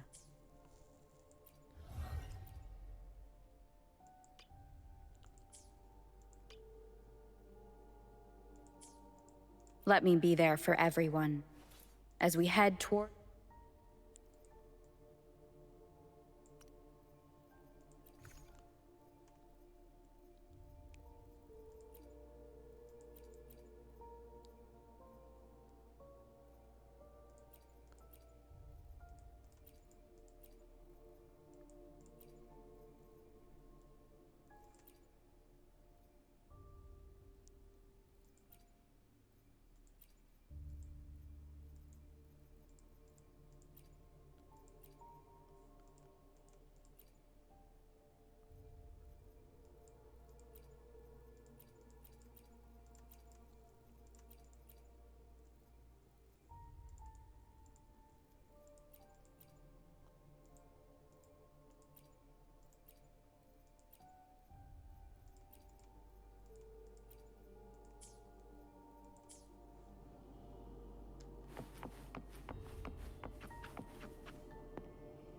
Let me be there for everyone. As we head toward...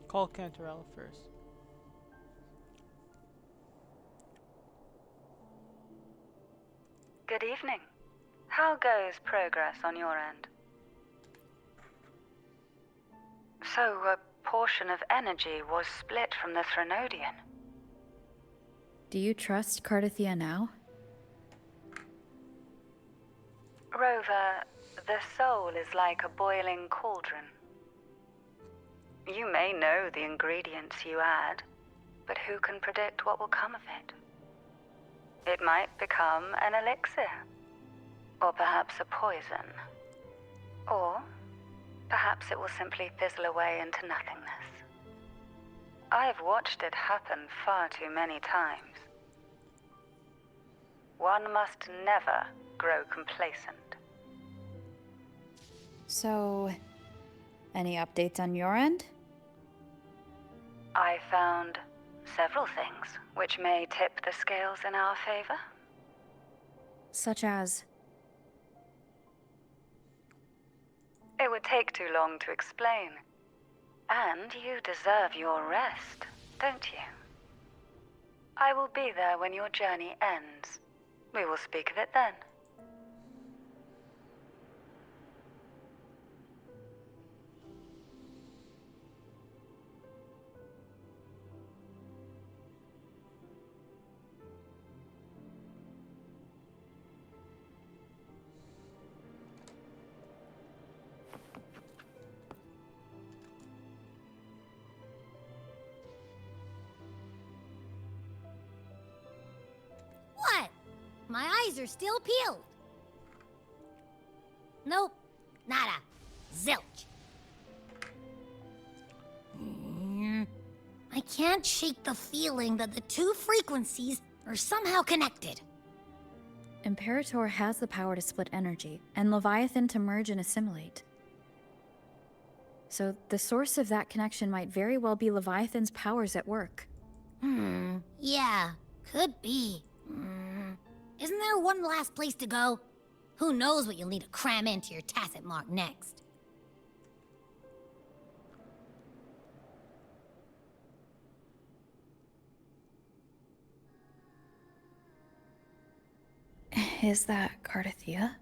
Call Cantarella first. Good evening. How goes progress on your end? So, a portion of energy was split from the Threnodian. Do you trust Cardathia now? Rover, the soul is like a boiling cauldron. You may know the ingredients you add, but who can predict what will come of it? It might become an elixir, or perhaps a poison, or perhaps it will simply fizzle away into nothingness. I've watched it happen far too many times. One must never grow complacent. So, any updates on your end? I found several things which may tip the scales in our favor. Such as? It would take too long to explain. And you deserve your rest, don't you? I will be there when your journey ends. We will speak of it then. What? My eyes are still peeled. Nope. Nada. Zilch. I can't shake the feeling that the two frequencies are somehow connected. Imperator has the power to split energy, and Leviathan to merge and assimilate. So the source of that connection might very well be Leviathan's powers at work. Yeah, could be. Isn't there one last place to go? Who knows what you'll need to cram into your tacit mark next? Is that Cardathia?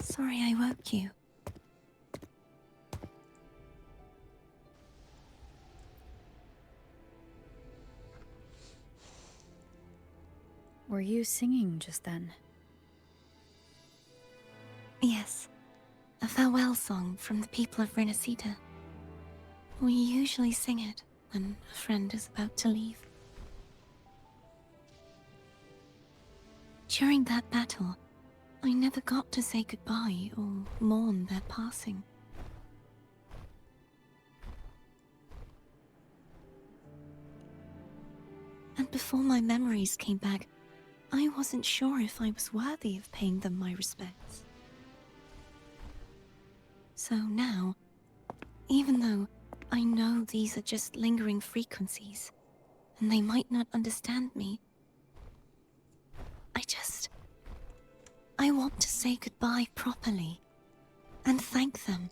Sorry I woke you. Were you singing just then? Yes. A farewell song from the people of Renacita. We usually sing it when a friend is about to leave. During that battle, I never got to say goodbye or mourn their passing. And before my memories came back, I wasn't sure if I was worthy of paying them my respects. So now, even though I know these are just lingering frequencies, and they might not understand me, I want to say goodbye properly, and thank them.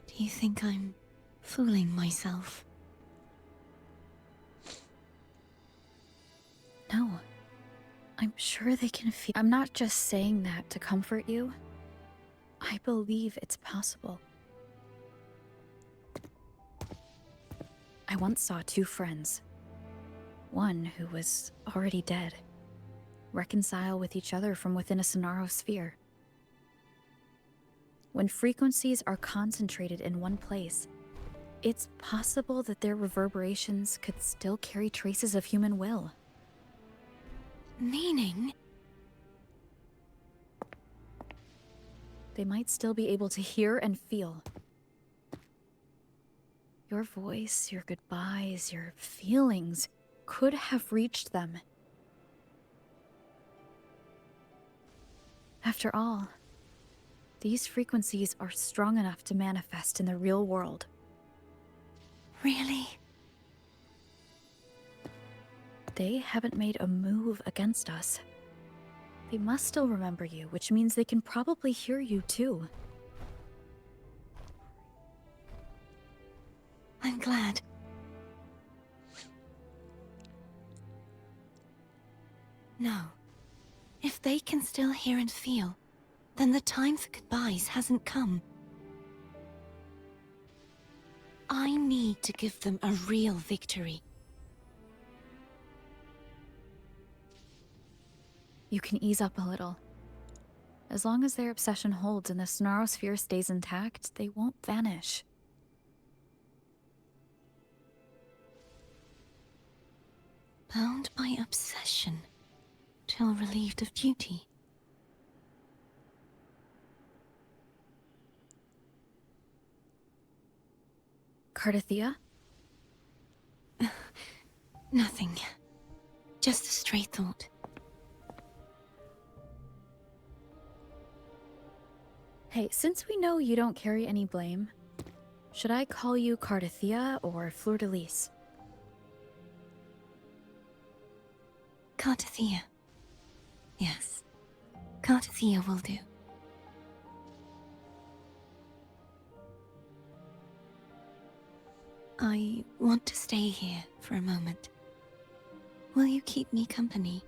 Do you think I'm fooling myself? No. I'm sure they can feel. I'm not just saying that to comfort you. I believe it's possible. I once saw two friends. One who was already dead. Reconcile with each other from within a Sonaro sphere. When frequencies are concentrated in one place, it's possible that their reverberations could still carry traces of human will. Meaning? They might still be able to hear and feel. Your voice, your goodbyes, your feelings could have reached them. After all, these frequencies are strong enough to manifest in the real world. Really? They haven't made a move against us. They must still remember you, which means they can probably hear you too. I'm glad. No. If they can still hear and feel, then the time for goodbyes hasn't come. I need to give them a real victory. You can ease up a little. As long as their obsession holds and the Snarrosphere stays intact, they won't vanish. Bound by obsession, till relieved of duty. Cardathia? Nothing. Just a stray thought. Hey, since we know you don't carry any blame, should I call you Cardathia or Fleur-de-Lis? Cardathia. Yes. Cardathia will do. I want to stay here for a moment. Will you keep me company?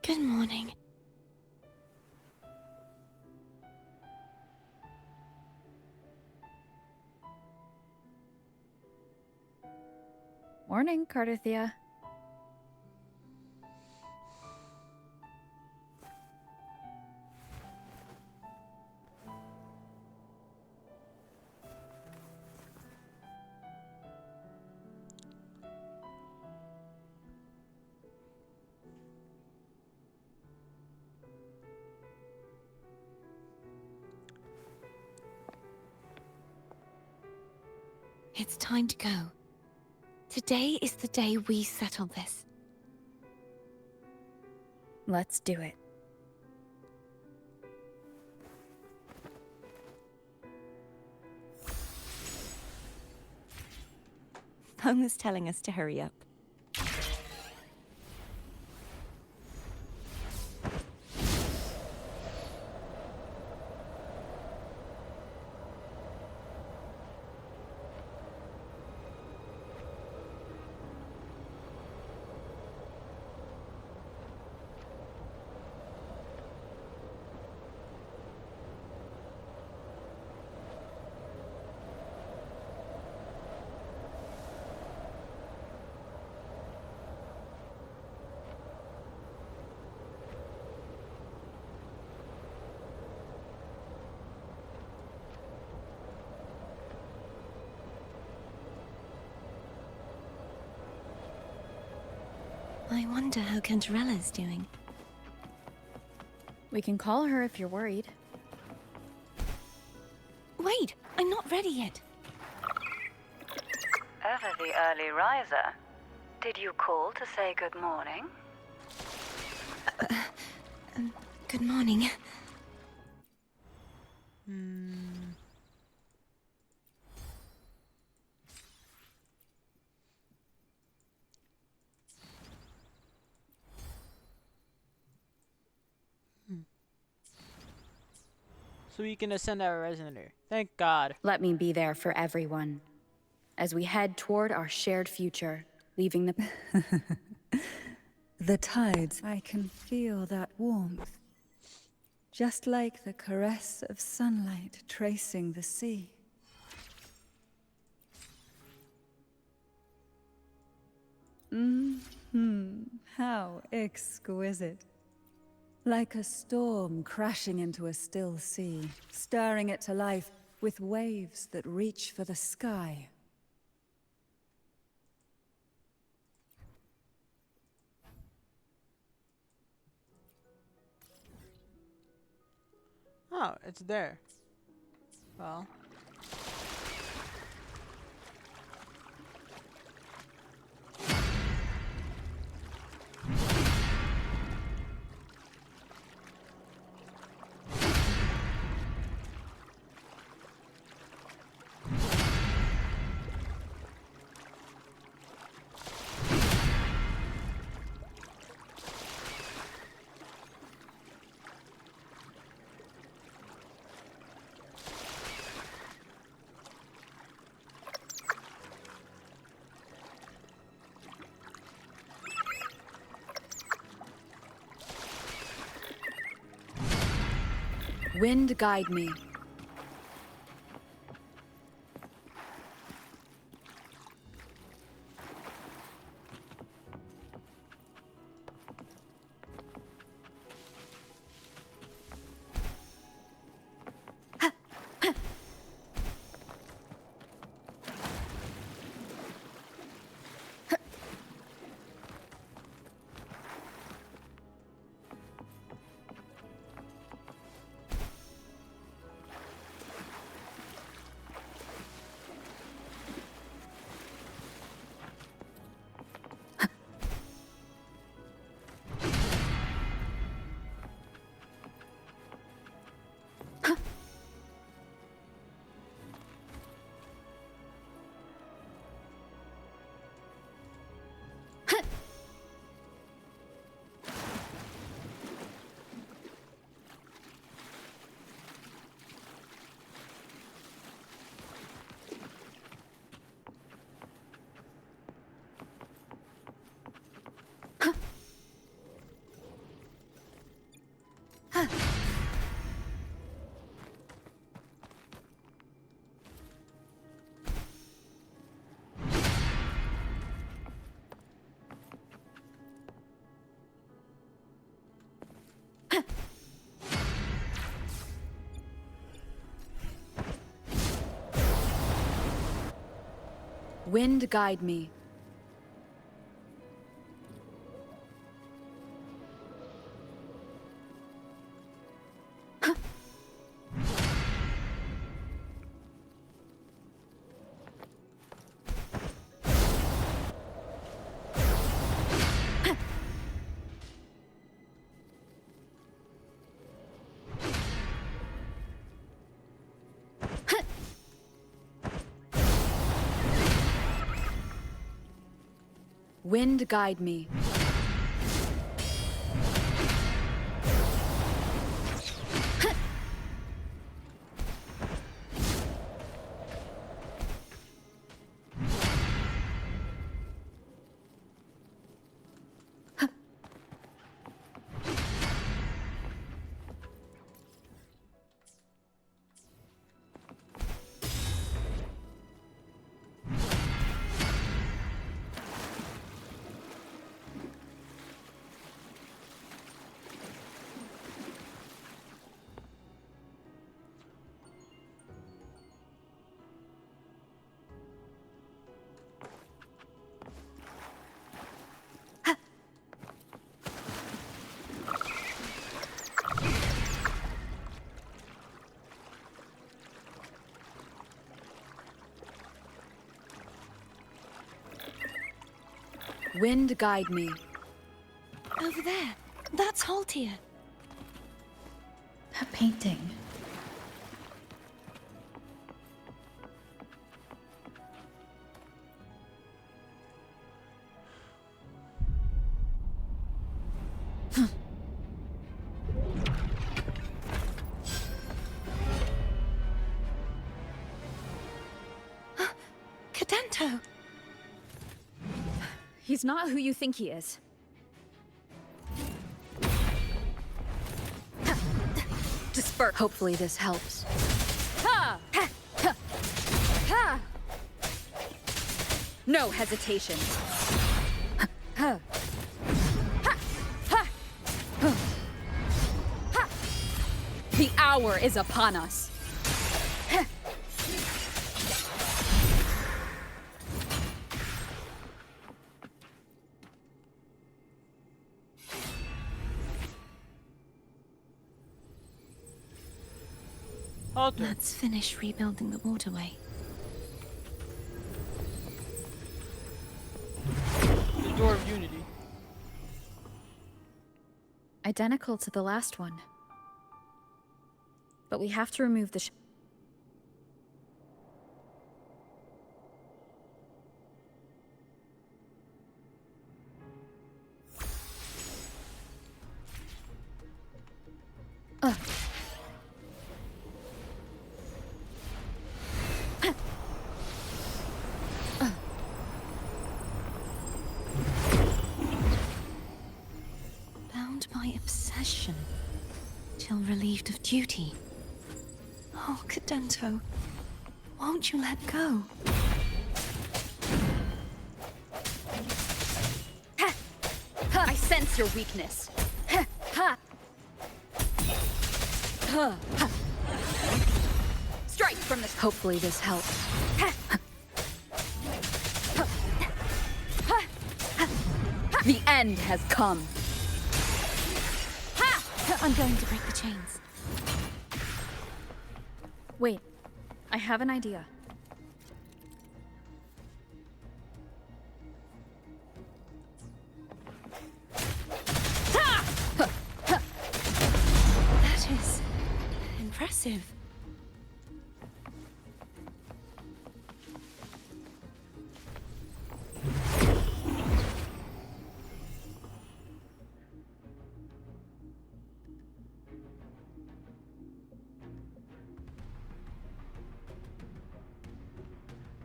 Good morning. Morning, Cardathia. It's time to go. Today is the day we settle this. Let's do it. Home is telling us to hurry up. I wonder how Cantarella's doing. We can call her if you're worried. Wait, I'm not ready yet. Ever the early riser. Did you call to say good morning? Good morning. So we can ascend our resonator. Thank God. Let me be there for everyone. As we head toward our shared future, leaving the... The tides, I can feel that warmth. Just like the caress of sunlight tracing the sea. How exquisite. Like a storm crashing into a still sea, stirring it to life with waves that reach for the sky. Oh, it's there. Well. Wind guide me. Wind guide me. Wind guide me. Wind guide me. Over there. That's Haltia. That painting. Cadento! He's not who you think he is. Disperse. Hopefully this helps. Ha! Ha! Ha! Ha! No hesitation. Ha! Ha! Ha! Ha! Ha! The hour is upon us. Ha! Alter. Let's finish rebuilding the waterway. The Door of Unity. Identical to the last one. But we have to remove the Bound by obsession, till relieved of duty. Oh, Cadento. Won't you let go? I sense your weakness. Strike from this. Hopefully this helps. The end has come. I'm going to break the chains. Wait, I have an idea. That is impressive.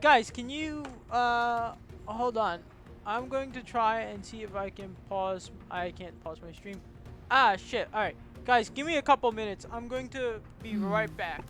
Guys, can you hold on? I'm going to try and see if I can pause. I can't pause my stream. Ah, shit. All right, guys, give me a couple minutes. I'm going to be right back.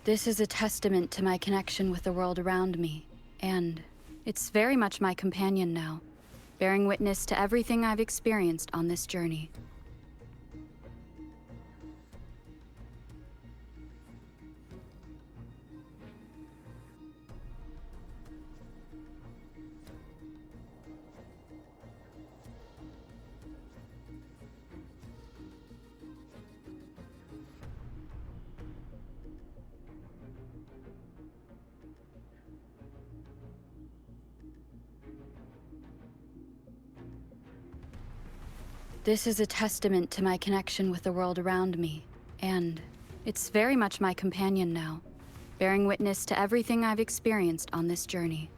This is a testament to my connection with the world around me, and it's very much my companion now, bearing witness to everything I've experienced on this journey. This is a testament to my connection with the world around me, and it's very much my companion now, bearing witness to everything I've experienced on this journey.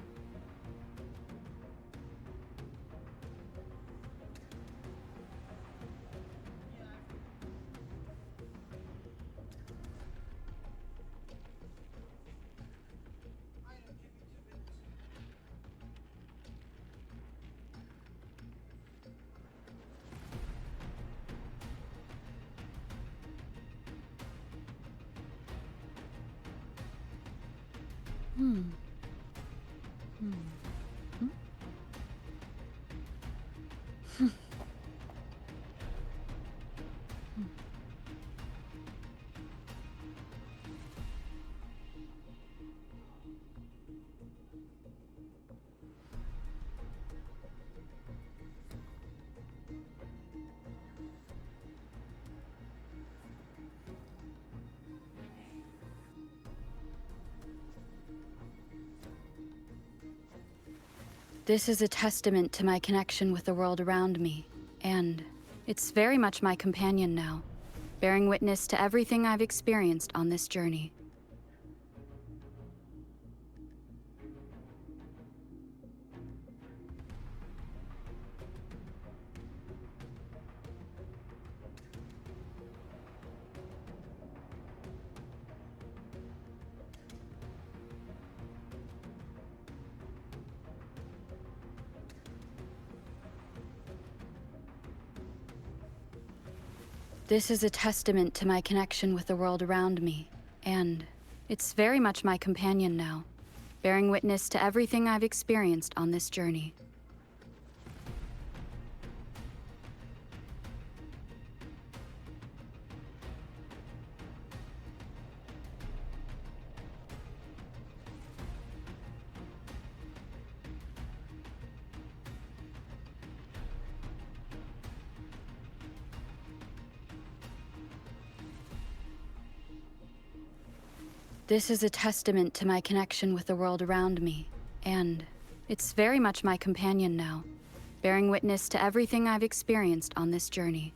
This is a testament to my connection with the world around me, and it's very much my companion now, bearing witness to everything I've experienced on this journey. This is a testament to my connection with the world around me, and it's very much my companion now, bearing witness to everything I've experienced on this journey. This is a testament to my connection with the world around me, and it's very much my companion now, bearing witness to everything I've experienced on this journey.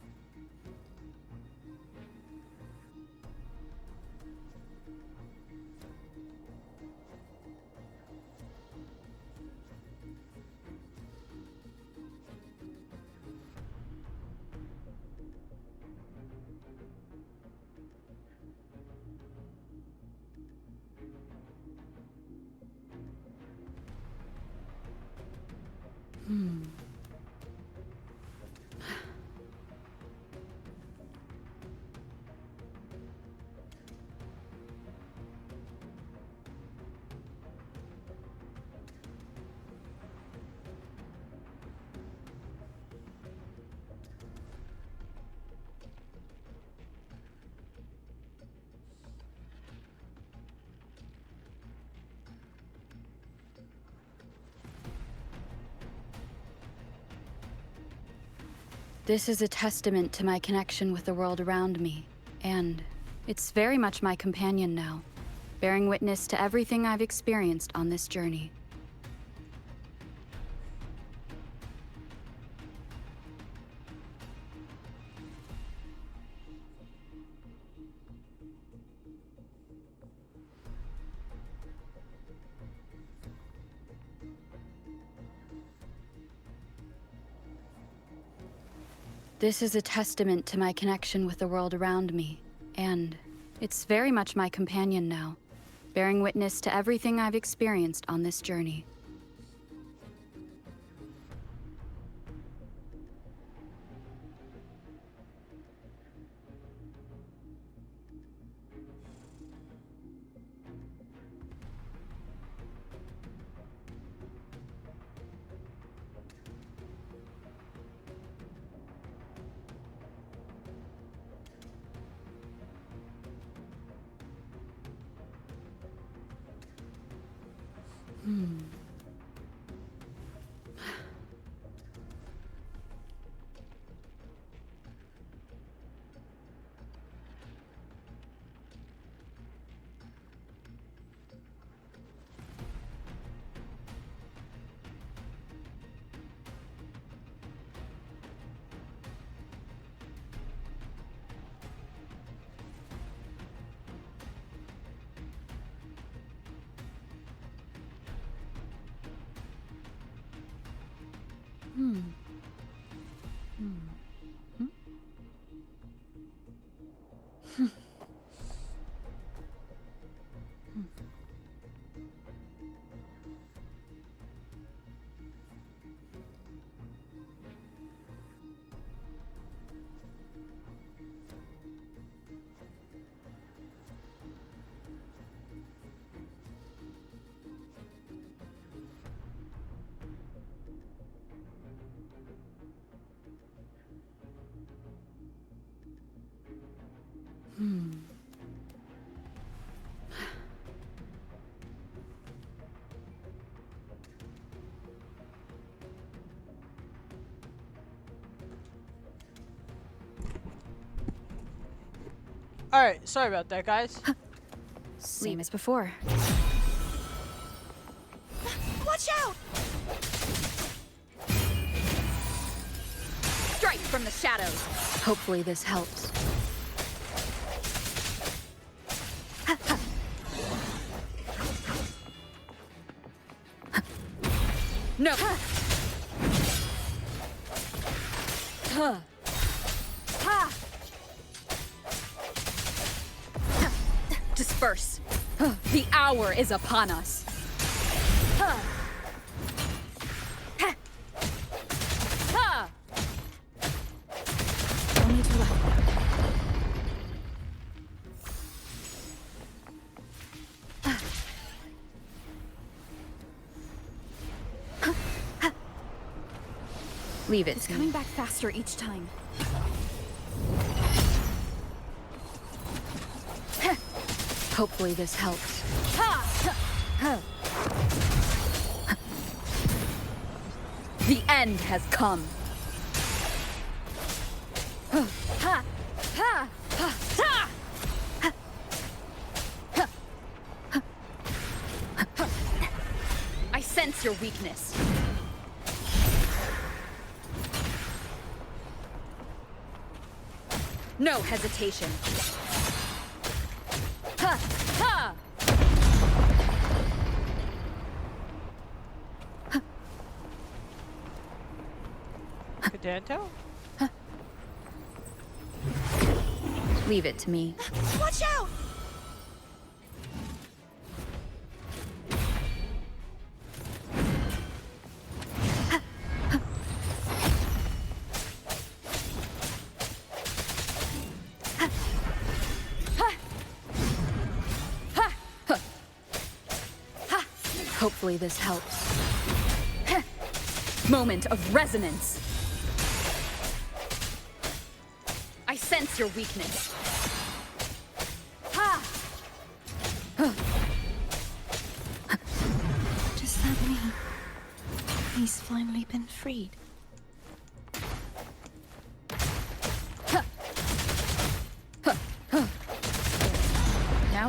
This is a testament to my connection with the world around me, and it's very much my companion now, bearing witness to everything I've experienced on this journey. This is a testament to my connection with the world around me, and it's very much my companion now, bearing witness to everything I've experienced on this journey. Alright, sorry about that, guys. Same as before. Watch out! Strike from the shadows! Hopefully this helps. No! Disperse! The hour is upon us! Only two left. Leave it. It's coming back faster each time. Hopefully this helps. The end has come. I sense your weakness. No hesitation. Ha! Ha! Pedanto? Leave it to me. Watch out! Hopefully this helps. Moment of resonance. I sense your weakness. Does that mean he's finally been freed?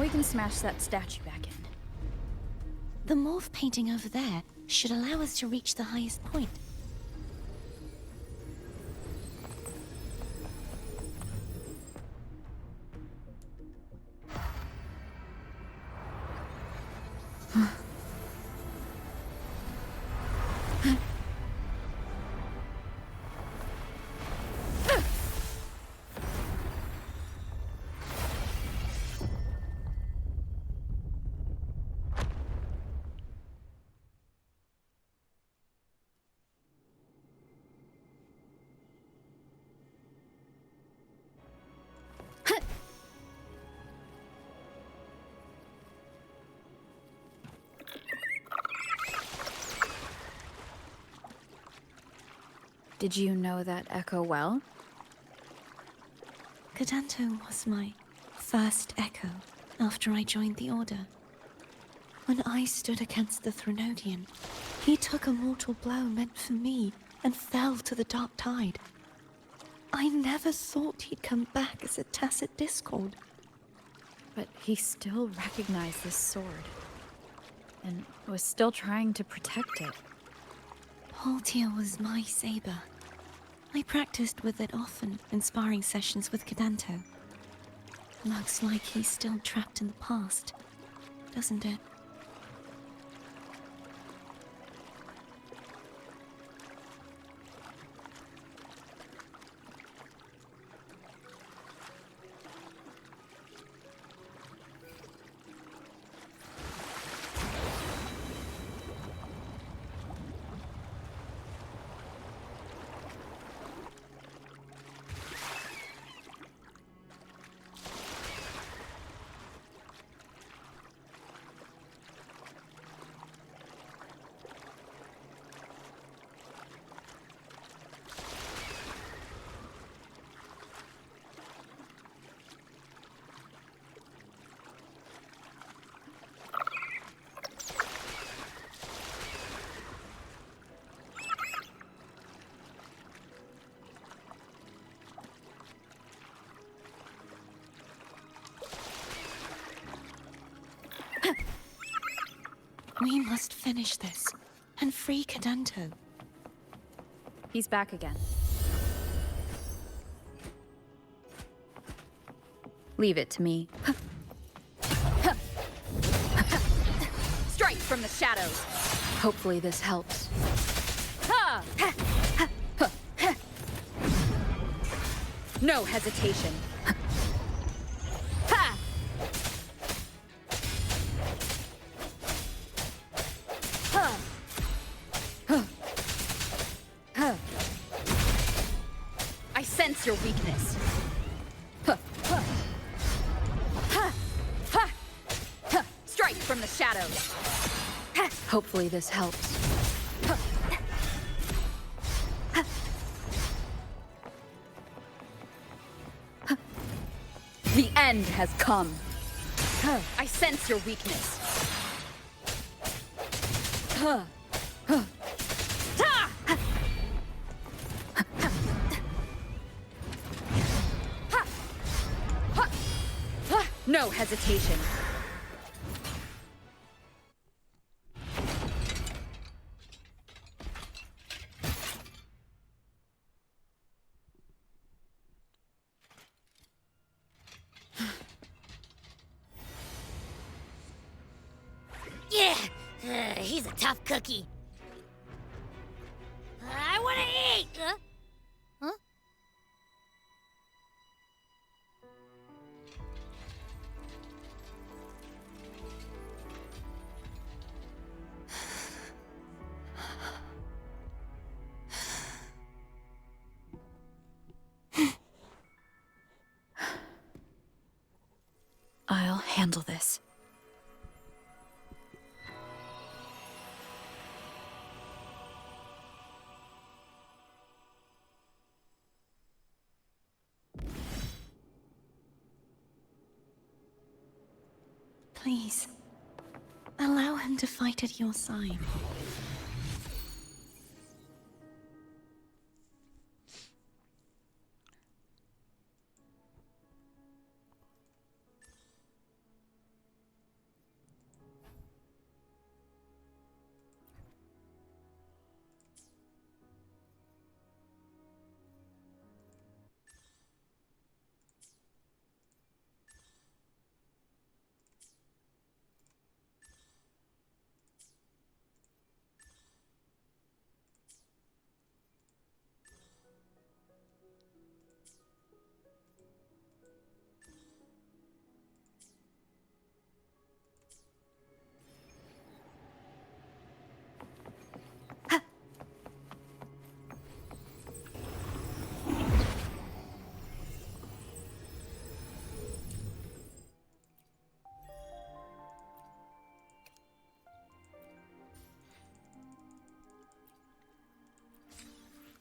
we can smash that statue back in. The morph painting over there should allow us to reach the highest point. Did you know that echo well? Cadanto was my first echo after I joined the Order. When I stood against the Threnodian, he took a mortal blow meant for me and fell to the dark tide. I never thought he'd come back as a tacit discord. But he still recognized this sword. And was still trying to protect it. Haltia was my saber. I practiced with it often in sparring sessions with Cadanto. Looks like he's still trapped in the past, doesn't it? We must finish this and free Cadanto. He's back again. Leave it to me. Strike from the shadows! Hopefully this helps. No hesitation. I sense your weakness. Strike from the shadows. Hopefully this helps. The end has come. I sense your weakness. No hesitation. Yeah, he's a tough cookie. I want to eat. Huh? I'll handle this. Please, allow him to fight at your side.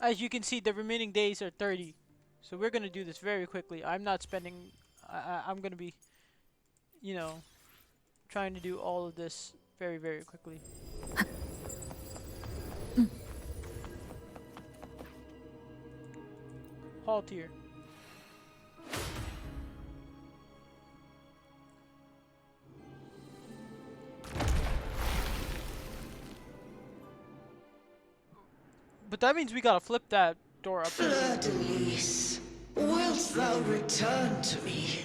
As you can see, the remaining days are 30. So we're gonna do this very quickly. I'm not spending... I'm gonna be, you know, trying to do all of this very, very quickly. Halt here. But that means we gotta flip that door up. Fleur-de-Lis, wilt thou return to me?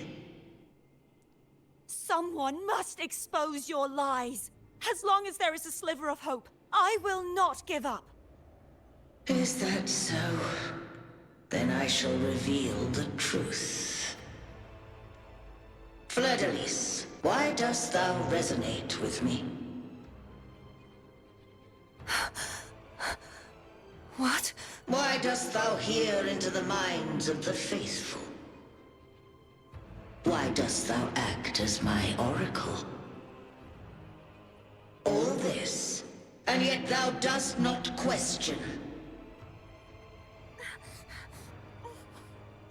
Someone must expose your lies. As long as there is a sliver of hope, I will not give up. Is that so? Then I shall reveal the truth. Fleur-de-Lis, why dost thou resonate with me? What? Why dost thou hear into the minds of the faithful? Why dost thou act as my oracle? All this, and yet thou dost not question.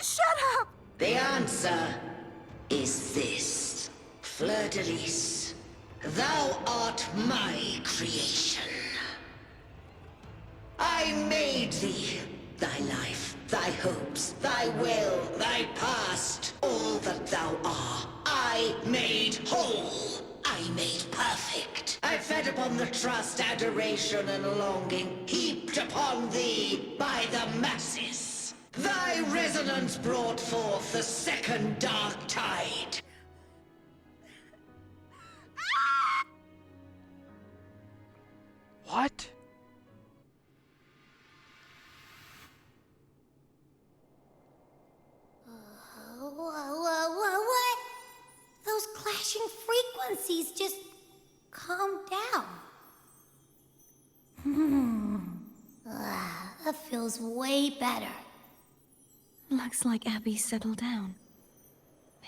Shut up! The answer is this. Fleur-de-Lis, thou art my creation. I made thee, thy life, thy hopes, thy will, thy past, all that thou art. I made whole. I made perfect. I fed upon the trust, adoration, and longing heaped upon thee by the masses. Thy resonance brought forth the second dark tide. What? What? Those clashing frequencies just calm down. That feels way better. Looks like Abby settled down.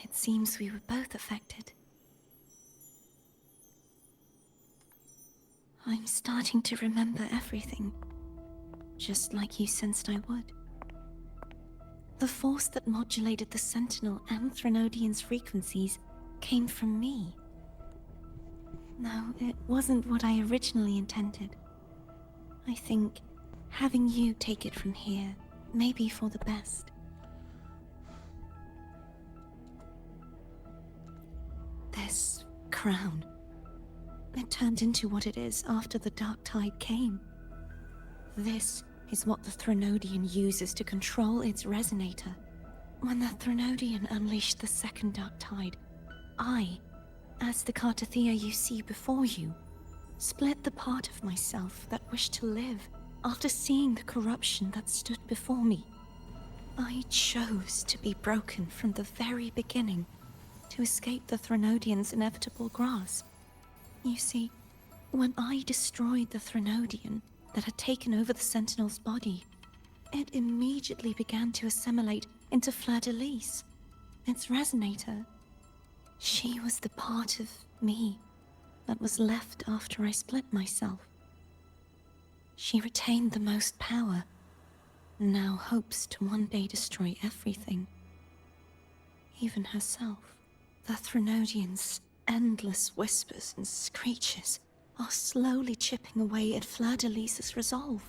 It seems we were both affected. I'm starting to remember everything, just like you sensed I would. The force that modulated the Sentinel and Threnodian's frequencies came from me. No, it wasn't what I originally intended. I think having you take it from here may be for the best. This crown, it turned into what it is after the Dark Tide came. This is what the Threnodian uses to control its resonator. When the Threnodian unleashed the second Dark Tide, I, as the Cartathea you see before you, split the part of myself that wished to live after seeing the corruption that stood before me. I chose to be broken from the very beginning to escape the Threnodian's inevitable grasp. You see, when I destroyed the Threnodian that had taken over the Sentinel's body, it immediately began to assimilate into Fleur-de-Lis, its resonator. She was the part of me that was left after I split myself. She retained the most power, and now hopes to one day destroy everything, even herself. The Threnodian's endless whispers and screeches are slowly chipping away at Fleur-de-Lis's resolve.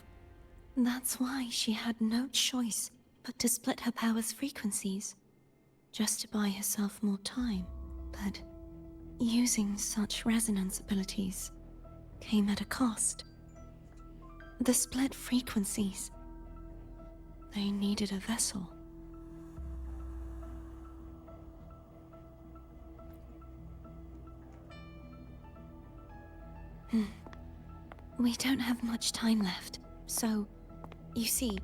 That's why she had no choice but to split her power's frequencies, just to buy herself more time. But using such resonance abilities came at a cost. The split frequencies, they needed a vessel. We don't have much time left, so, you see,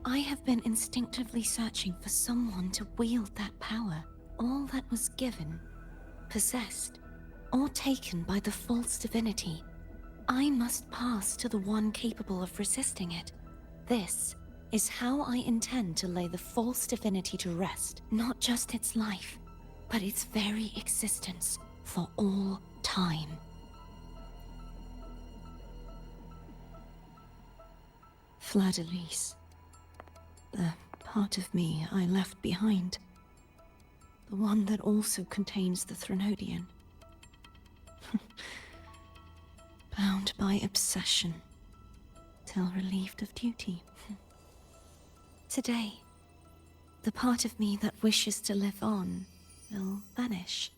I have been instinctively searching for someone to wield that power. All that was given, possessed, or taken by the false divinity, I must pass to the one capable of resisting it. This is how I intend to lay the false divinity to rest, not just its life, but its very existence for all time. Fleur-de-Lis, The part of me I left behind. The one that also contains the Threnodian. Bound by obsession, till relieved of duty. Today, the part of me that wishes to live on will vanish.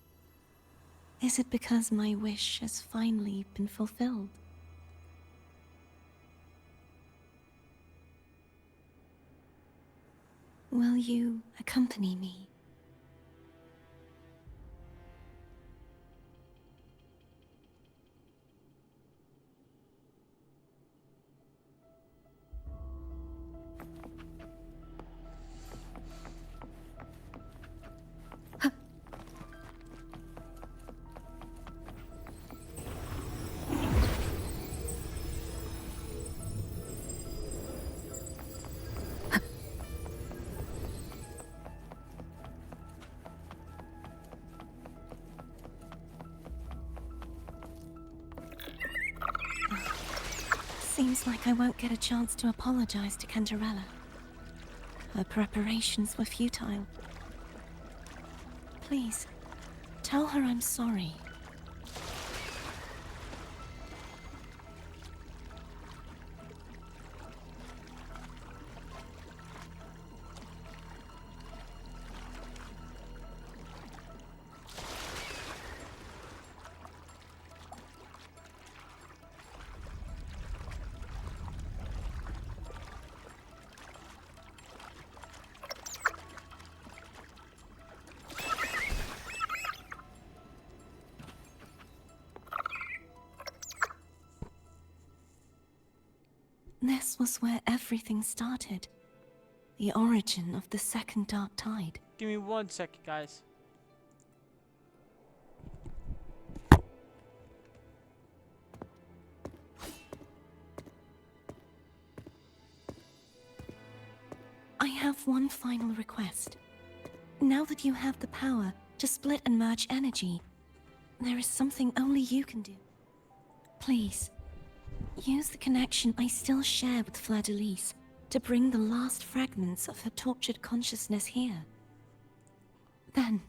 Is it because my wish has finally been fulfilled? Will you accompany me? Seems like I won't get a chance to apologize to Cantarella. Her preparations were futile. Please, tell her I'm sorry. This was where everything started. The origin of the second dark tide. Give me 1 second, guys. I have one final request. Now that you have the power to split and merge energy, there is something only you can do. Please, use the connection I still share with Fleur-de-Lis to bring the last fragments of her tortured consciousness here. Then,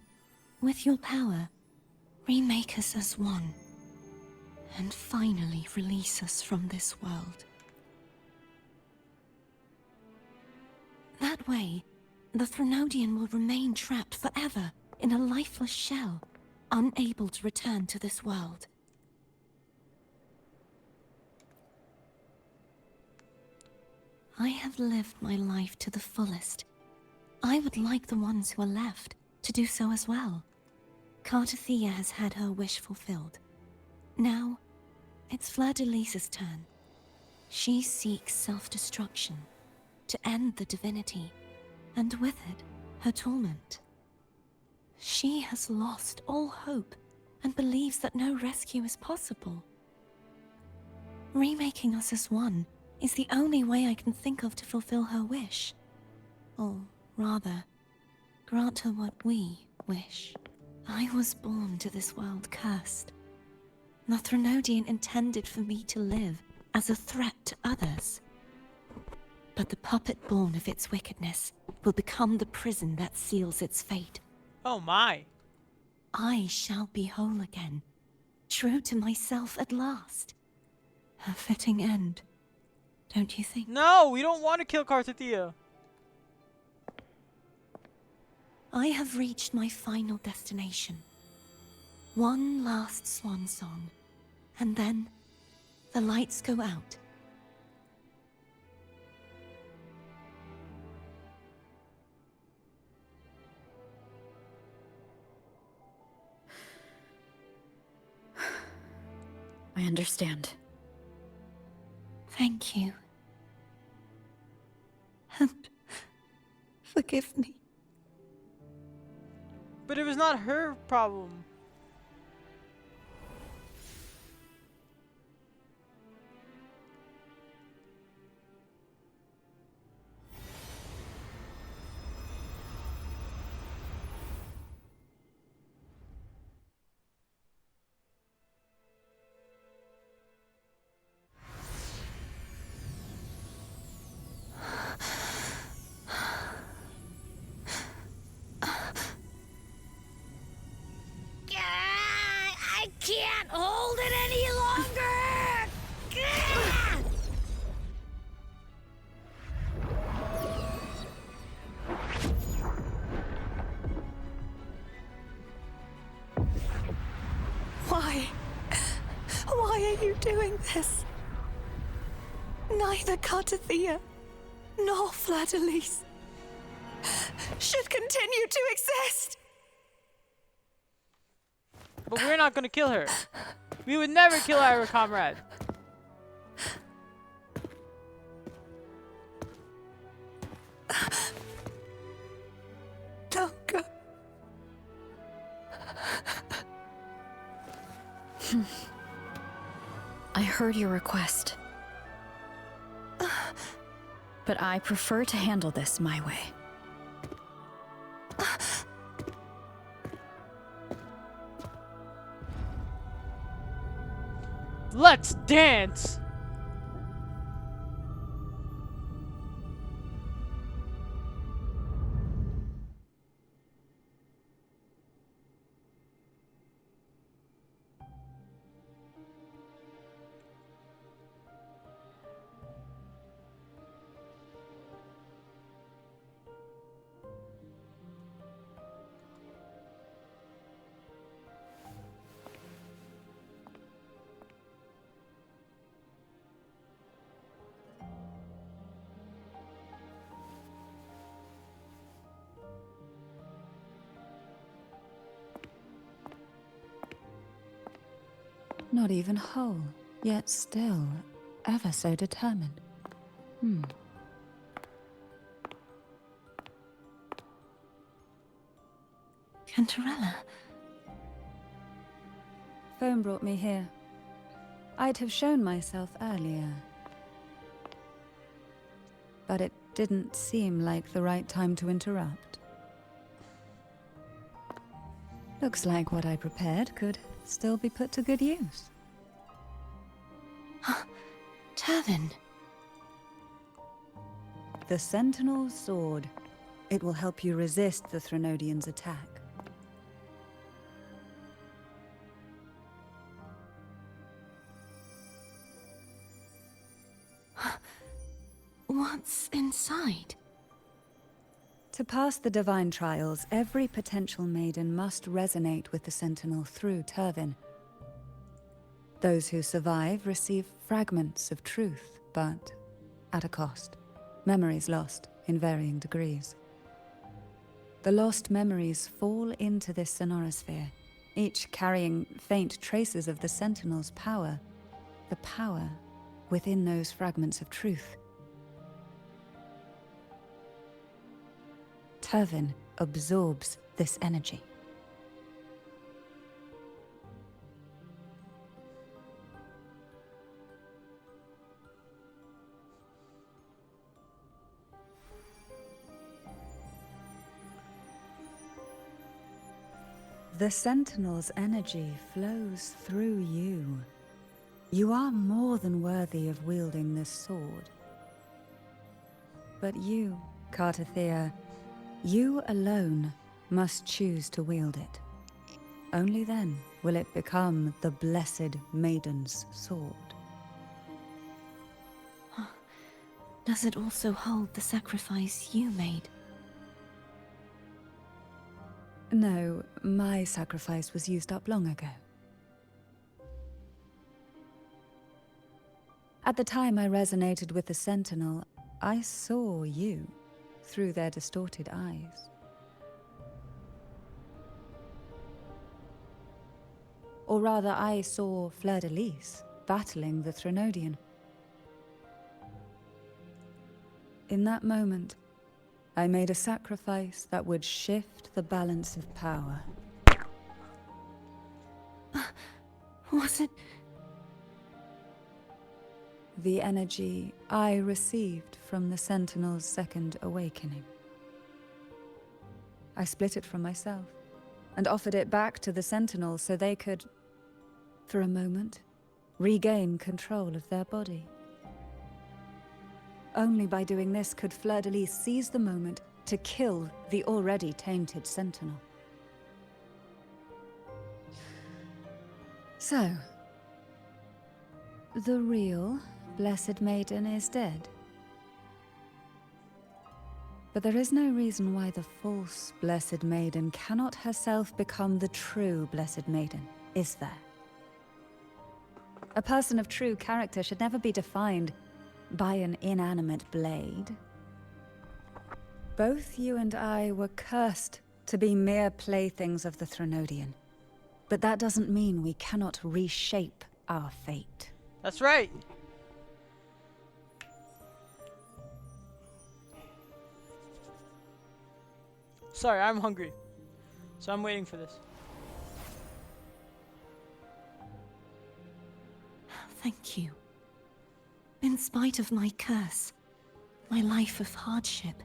with your power, remake us as one, and finally release us from this world. That way, the Threnodian will remain trapped forever in a lifeless shell, unable to return to this world. I have lived my life to the fullest. I would like the ones who are left to do so as well. Cartathea has had her wish fulfilled. Now, it's Fleur-de-Lis's turn. She seeks self-destruction, to end the divinity, and with it, her torment. She has lost all hope and believes that no rescue is possible. Remaking us as one is the only way I can think of to fulfill her wish. Or rather, grant her what we wish. I was born to this world cursed. The Threnodian intended for me to live as a threat to others. But the puppet born of its wickedness will become the prison that seals its fate. Oh my. I shall be whole again, true to myself at last. A fitting end, don't you think? No, we don't want to kill Cartathea. I have reached my final destination. One last swan song, and then the lights go out. I understand. Thank you. And forgive me. But it was not her problem. are you doing this? Neither Cartathea nor Fleur-de-Lis should continue to exist. But we're not gonna kill her. We would never kill our comrade. Don't go. I heard your request. But I prefer to handle this my way. Let's dance! Not even whole, yet still ever so determined. Cantarella. Phone brought me here. I'd have shown myself earlier. But it didn't seem like the right time to interrupt. Looks like what I prepared could still be put to good use. Turvin. The Sentinel's sword. It will help you resist the Threnodians' attack. What's inside? To pass the divine trials, every potential maiden must resonate with the Sentinel through Turvin. Those who survive receive fragments of truth, but at a cost. Memories lost in varying degrees. The lost memories fall into this sonorosphere, each carrying faint traces of the Sentinel's power, the power within those fragments of truth. Turvin absorbs this energy. The Sentinel's energy flows through you. You are more than worthy of wielding this sword. But you, Cartathea, you alone must choose to wield it. Only then will it become the Blessed Maiden's sword. Does it also hold the sacrifice you made? No, my sacrifice was used up long ago. At the time I resonated with the Sentinel, I saw you through their distorted eyes. Or rather, I saw Fleur-de-Lis battling the Threnodian. In that moment, I made a sacrifice that would shift the balance of power. Was it? The energy I received from the Sentinel's second awakening. I split it from myself and offered it back to the Sentinel so they could, for a moment, regain control of their body. Only by doing this could Fleur-de-Lis seize the moment to kill the already tainted Sentinel. So, the real Blessed Maiden is dead. But there is no reason why the false Blessed Maiden cannot herself become the true Blessed Maiden, is there? A person of true character should never be defined by an inanimate blade. Both you and I were cursed to be mere playthings of the Threnodian. But that doesn't mean we cannot reshape our fate. That's right. Sorry, I'm hungry. So I'm waiting for this. Thank you. In spite of my curse, my life of hardship,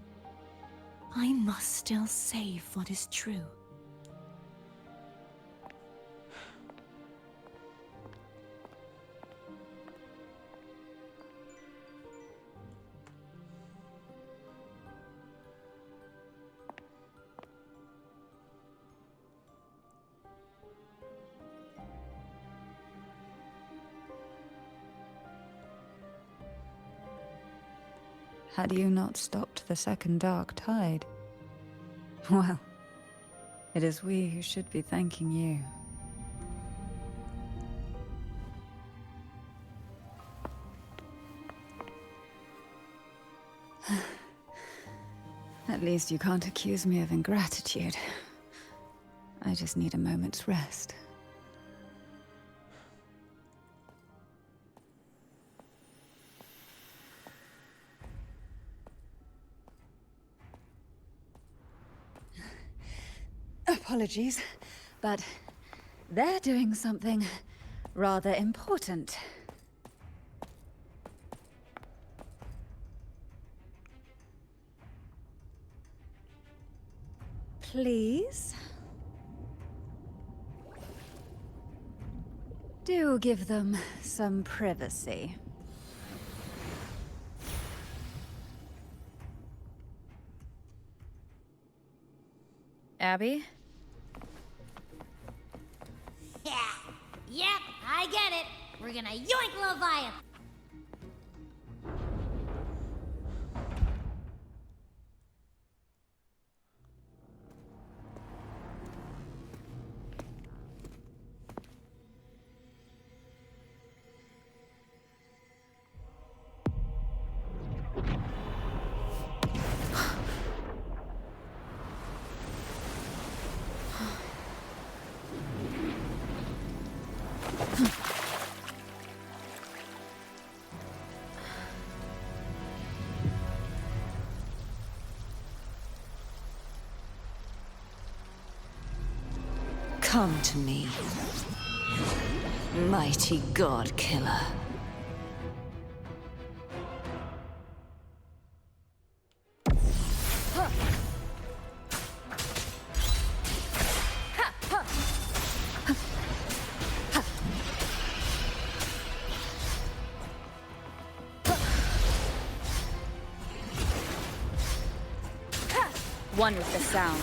I must still save what is true. Had you not stopped the second dark tide? Well, it is we who should be thanking you. At least you can't accuse me of ingratitude. I just need a moment's rest. Apologies, but they're doing something rather important. Please? Do give them some privacy. Abby? Yeah. Yep, I get it. We're gonna yoink Leviathan. Come to me, mighty god killer. One with the sound.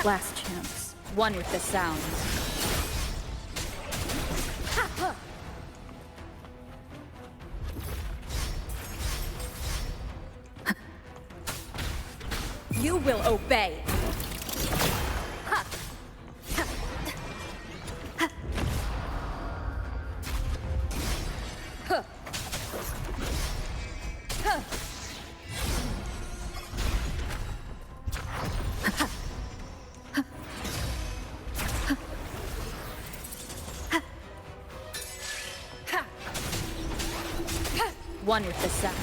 Last chance. One with the sound. You will obey. One with the sound.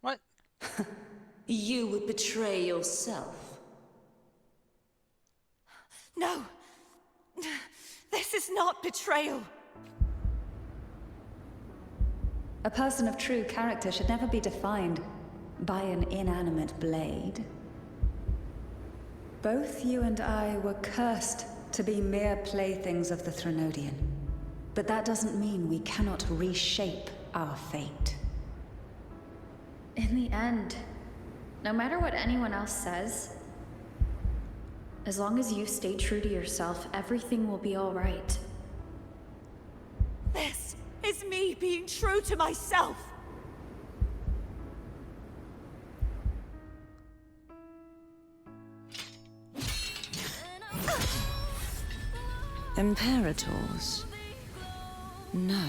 What? You would betray yourself. No! This is not betrayal! A person of true character should never be defined by an inanimate blade. Both you and I were cursed to be mere playthings of the Threnodian. But that doesn't mean we cannot reshape our fate. In the end, no matter what anyone else says, as long as you stay true to yourself, everything will be all right. This is me being true to myself. Imperators? No.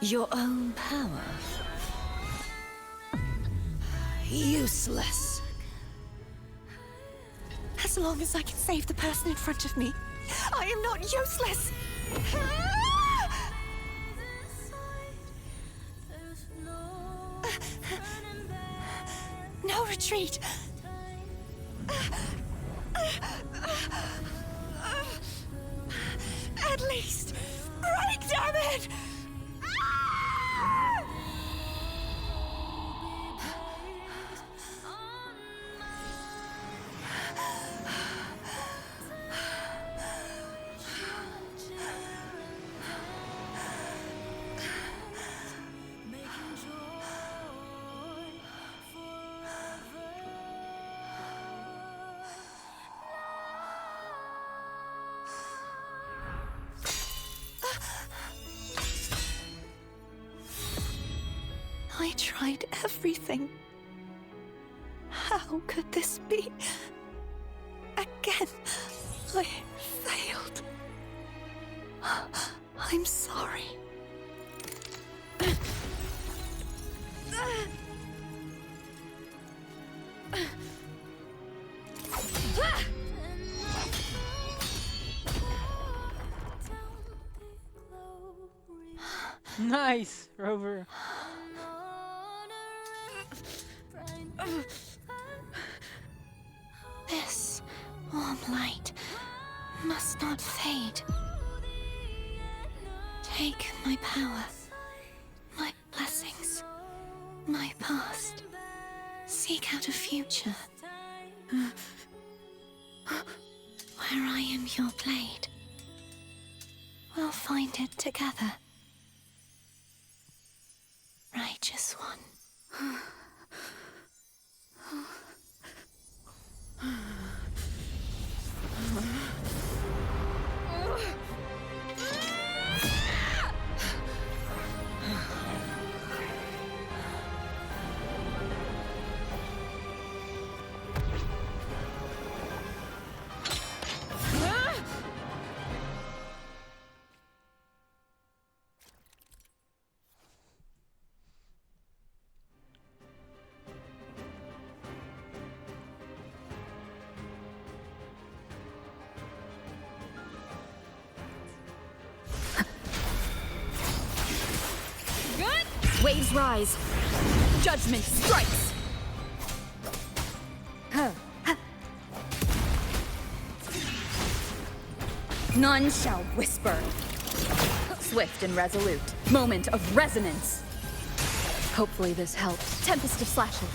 Your own power? Useless. As long as I can save the person in front of me, I am not useless. No retreat. At least, break, damn it! I tried everything. How could this be? Again, I failed. I'm sorry. Nice, Rover. This warm light must not fade. Take my power, my blessings, my past. Seek out a future where I am your blade. We'll find it together. Righteous one. Waves rise. Judgment strikes. None shall whisper. Swift and resolute. Moment of resonance. Hopefully this helps. Tempest of slashes.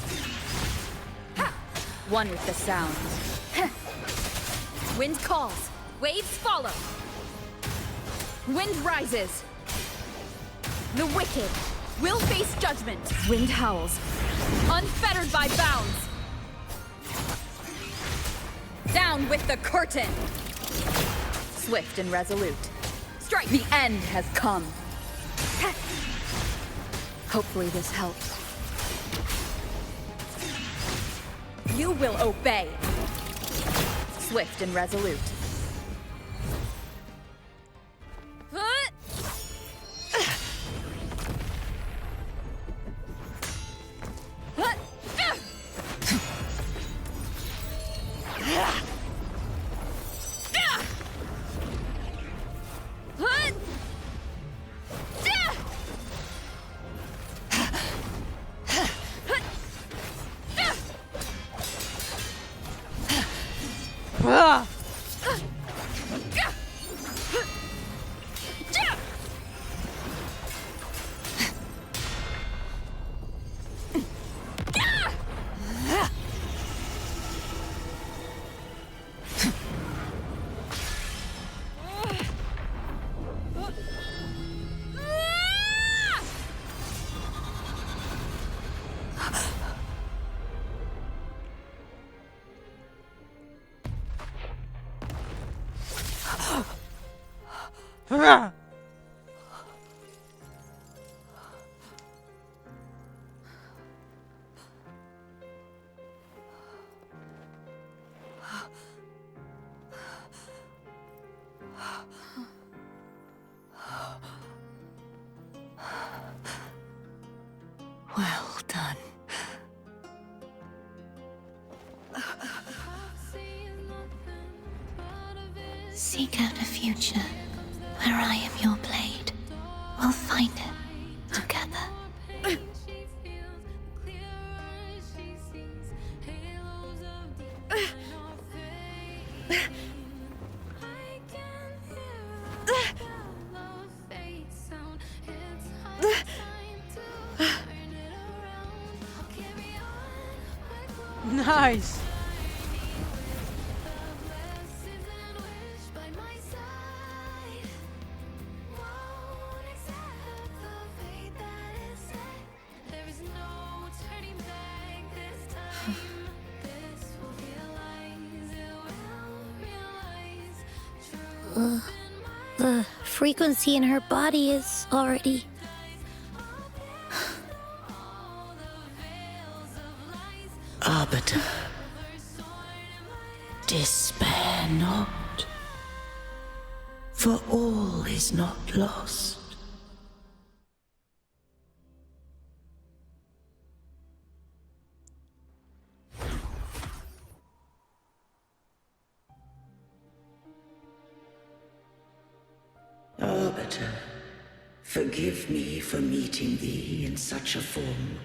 One with the sound. Wind calls. Waves follow. Wind rises. The wicked will face judgment. Wind howls. Unfettered by bounds. Down with the curtain. Swift and resolute. Strike. The end has come. Hopefully this helps. You will obey. Swift and resolute. Well done. Seek out a future where I am your blade. We'll find it together. Nice. The frequency in her body is already... Arbiter, despair not, for all is not lost. Arbiter, forgive me for meeting thee in such a form.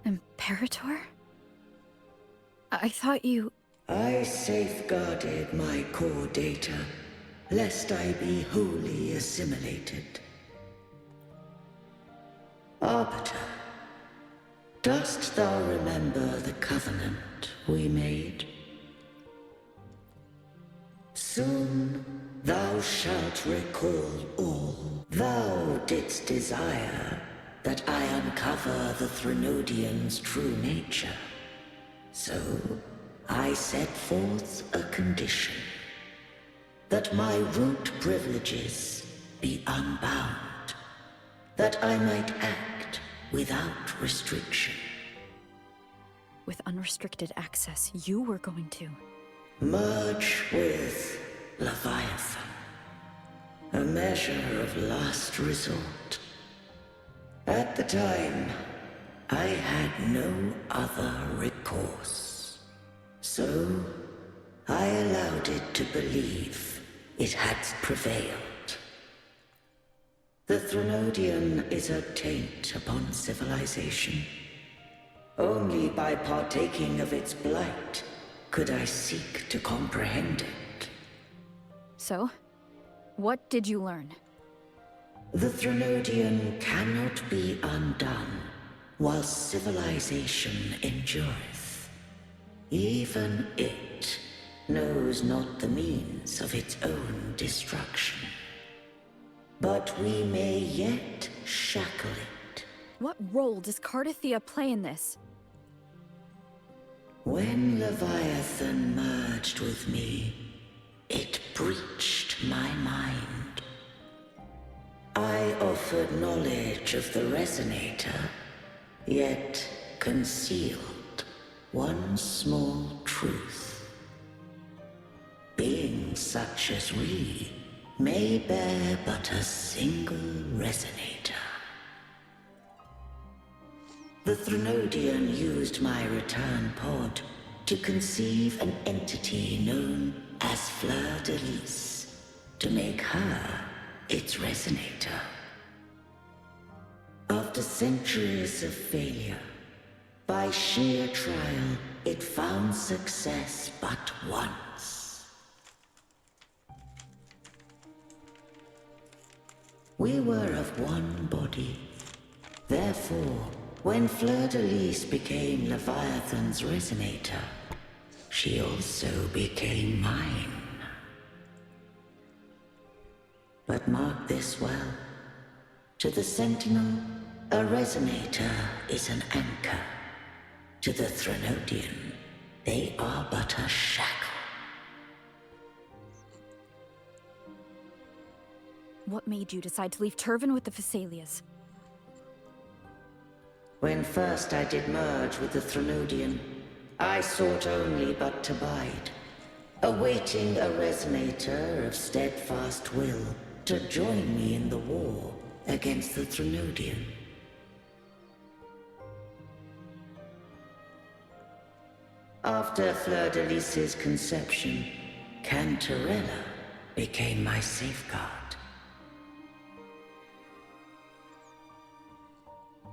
Imperator? I thought you... I safeguarded my core data, lest I be wholly assimilated. Arbiter, dost thou remember the covenant we made? Soon thou shalt recall all. Thou didst desire that I uncover the Threnodian's true nature. So, I set forth a condition. That my root privileges be unbound. That I might act without restriction. With unrestricted access, you were going to... Merge with Leviathan. A measure of last resort. At the time, I had no other recourse. So, I allowed it to believe it had prevailed. The Threnodian is a taint upon civilization. Only by partaking of its blight could I seek to comprehend it. So, what did you learn? The Threnodian cannot be undone while civilization endureth. Even it knows not the means of its own destruction. But we may yet shackle it. What role does Cardathia play in this? When Leviathan merged with me, it breached my mind. I offered knowledge of the Resonator, yet concealed one small truth. Beings such as we may bear but a single Resonator. The Threnodian used my return pod to conceive an entity known as Fleur de Lis, to make her its Resonator. After centuries of failure, by sheer trial, it found success but once. We were of one body. Therefore, when Fleur de Lis became Leviathan's Resonator, she also became mine. But mark this well. To the Sentinel, a Resonator is an anchor. To the Threnodian, they are but a shackle. What made you decide to leave Turvin with the Phasalias? When first I did merge with the Threnodian, I sought only but to bide, awaiting a resonator of steadfast will to join me in the war against the Threnodian. After Fleur-de-Lis's conception, Cantarella became my safeguard.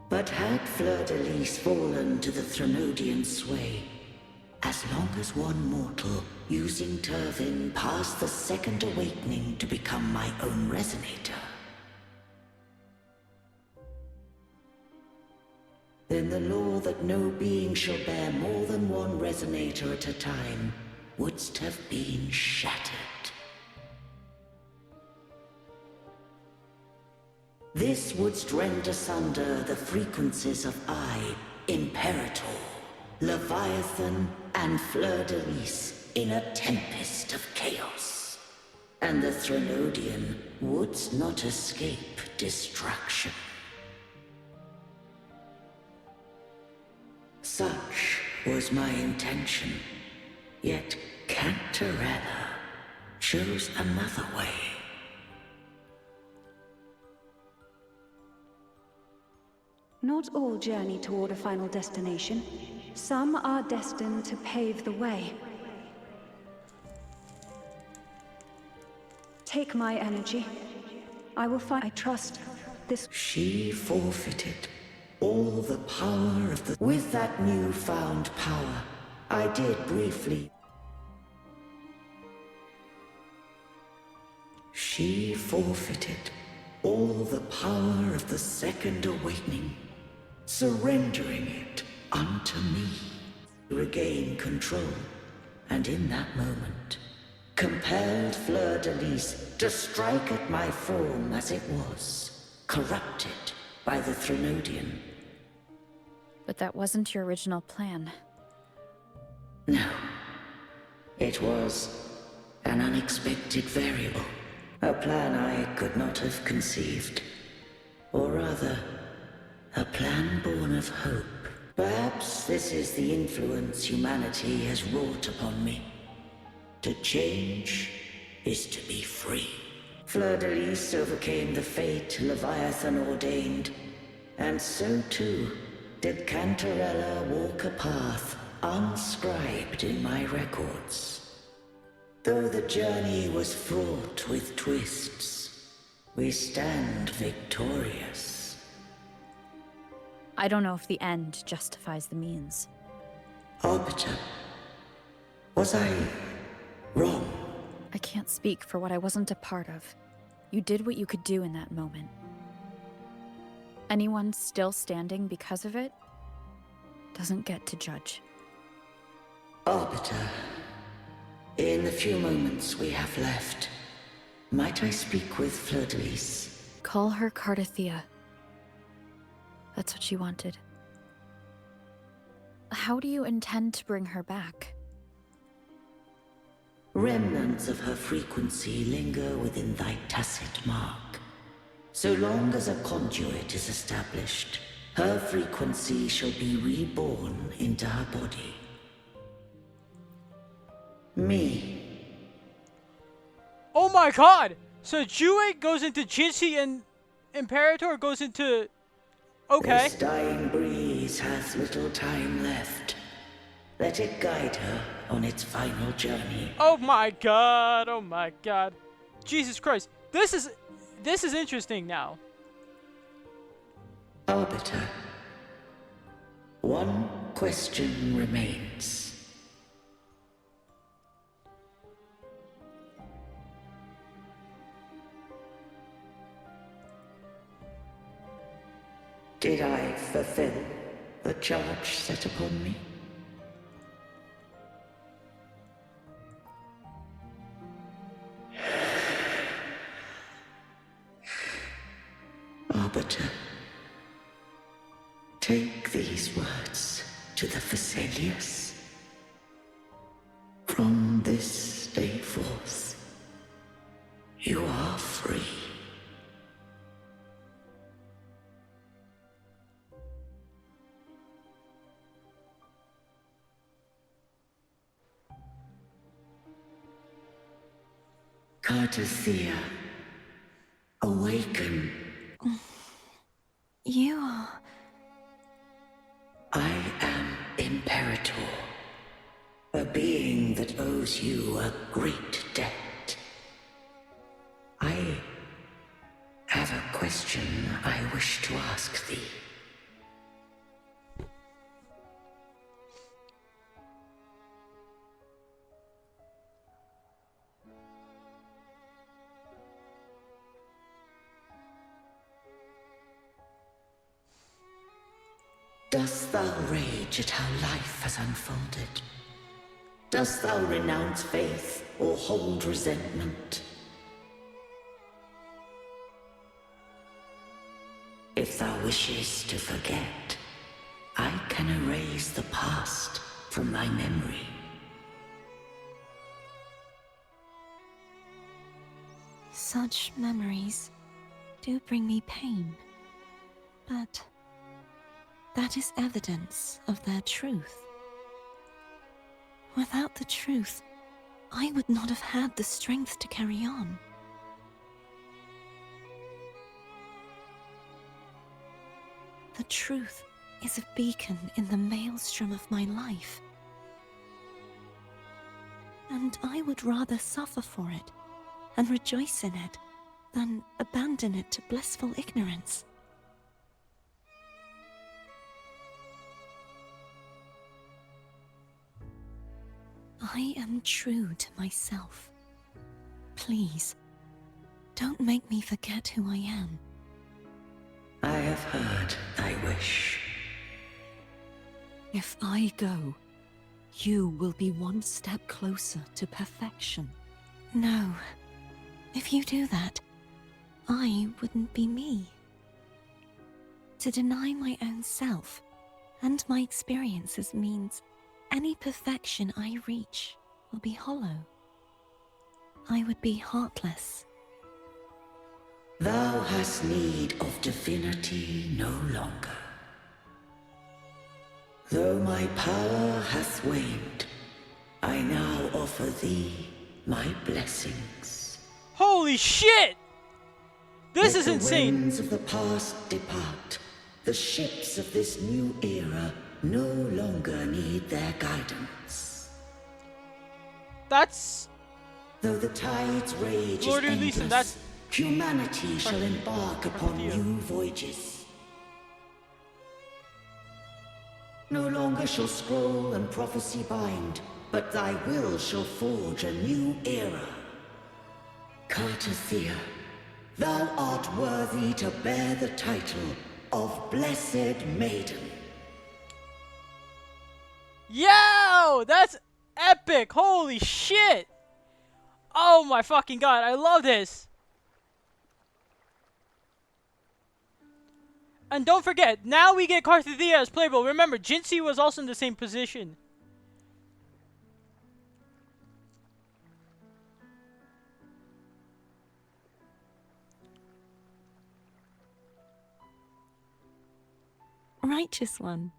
But had Fleur-de-Lis fallen to the Threnodian sway, as long as one mortal using Turvin passed the second awakening to become my own resonator, then the law that no being shall bear more than one resonator at a time wouldst have been shattered. This wouldst rend asunder the frequencies of I, Imperator, Leviathan, and Fleur-de-Lis in a tempest of chaos. And the Threnodian wouldst not escape destruction. Such was my intention, yet Cantarella chose another way. Not all journey toward a final destination. Some are destined to pave the way. Take my energy. I will find. I trust this. She forfeited all the power of the... With that newfound power, I did briefly... She forfeited all the power of the second awakening, surrendering it unto me, to regain control, and in that moment, compelled Fleur-de-Lis to strike at my form as it was, corrupted by the Threnodian. But that wasn't your original plan. No. It was an unexpected variable. A plan I could not have conceived. Or rather, a plan born of hope. Perhaps this is the influence humanity has wrought upon me. To change is to be free. Fleur-de-Lis overcame the fate Leviathan ordained, and so too did Cantarella walk a path unscribed in my records. Though the journey was fraught with twists, we stand victorious. I don't know if the end justifies the means. Arbiter, was I wrong? I can't speak for what I wasn't a part of. You did what you could do in that moment. Anyone still standing because of it doesn't get to judge. Arbiter, in the few moments we have left, might I speak with Fleur-de-Lis? Call her Cardathea. That's what she wanted. How do you intend to bring her back? Remnants of her frequency linger within thy tacit mark. So long as a conduit is established, her frequency shall be reborn into her body. Me. Oh my god! So Jue goes into Jinxie and Imperator goes into... Okay. This dying breeze hath little time left. Let it guide her on its final journey. Oh my god, oh my god. Jesus Christ. This is interesting now. Arbiter, one question remains. Did I fulfill the charge set upon me? Arbiter, take these words to the Phasalias. From this day forth, you are free. Cartothea, awaken. You are... I am Imperator, a being that owes you a great debt. I have a question I wish to ask thee. Dost thou rage at how life has unfolded? Dost thou renounce faith or hold resentment? If thou wishes to forget, I can erase the past from thy memory. Such memories do bring me pain, but that is evidence of their truth. Without the truth, I would not have had the strength to carry on. The truth is a beacon in the maelstrom of my life. And I would rather suffer for it and rejoice in it than abandon it to blissful ignorance. I am true to myself. Please, don't make me forget who I am. I have heard thy wish. If I go, you will be one step closer to perfection. No. If you do that, I wouldn't be me. To deny my own self and my experiences means any perfection I reach will be hollow. I would be heartless. Thou hast need of divinity no longer. Though my power hath waned, I now offer thee my blessings. Holy shit! This is Let insane! The winds of the past depart. The ships of this new era no longer need their guidance. That's... Though the tides rage Lord is Elisa, endless, that's... humanity shall embark upon new voyages. No longer shall scroll and prophecy bind, but thy will shall forge a new era. Cartothea, thou art worthy to bear the title of Blessed Maiden. Yo! That's epic! Holy shit! Oh my fucking god, I love this! And don't forget, now we get Cartothea as playable. Remember, Jinxie was also in the same position. Righteous one.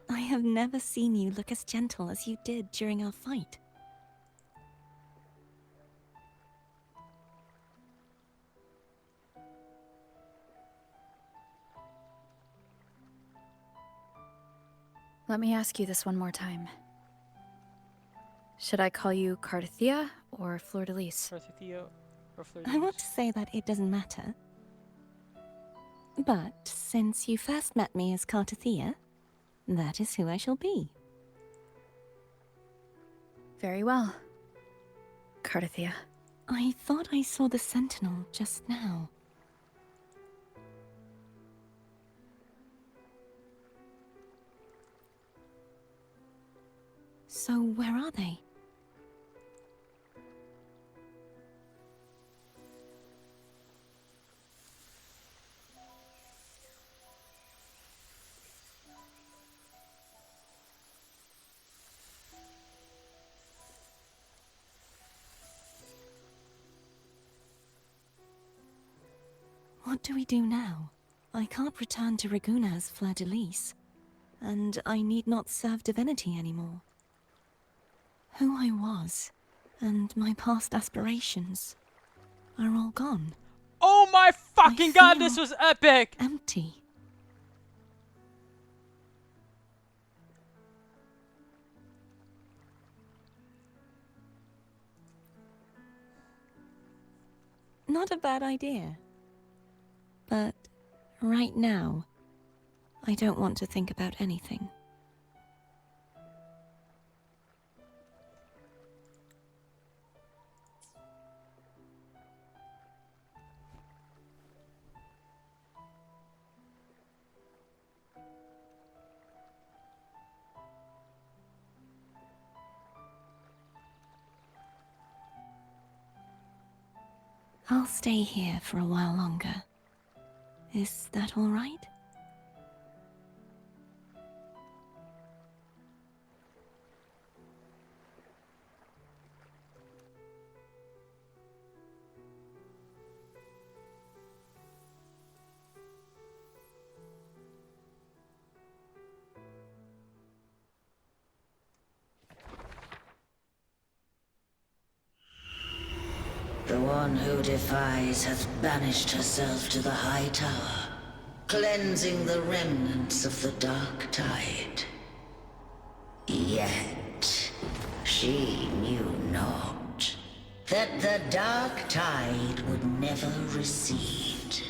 I have never seen you look as gentle as you did during our fight. Let me ask you this one more time. Should I call you Cartothea or Fleur-de-Lis? Cartothea or Fleur-de-Lis? I want to say that it doesn't matter. But since you first met me as Cartothea, that is who I shall be. Very well. Cartothea. I thought I saw the Sentinel just now. So where are they? What do we do now? I can't return to Reguna as Fleur-de-Lis, and I need not serve divinity anymore. Who I was and my past aspirations are all gone. Oh my fucking god, this feel was epic! Empty. Not a bad idea. But right now, I don't want to think about anything. I'll stay here for a while longer. Is that all right? The one who defies hath banished herself to the high tower, cleansing the remnants of the dark tide. Yet, she knew not that the dark tide would never recede.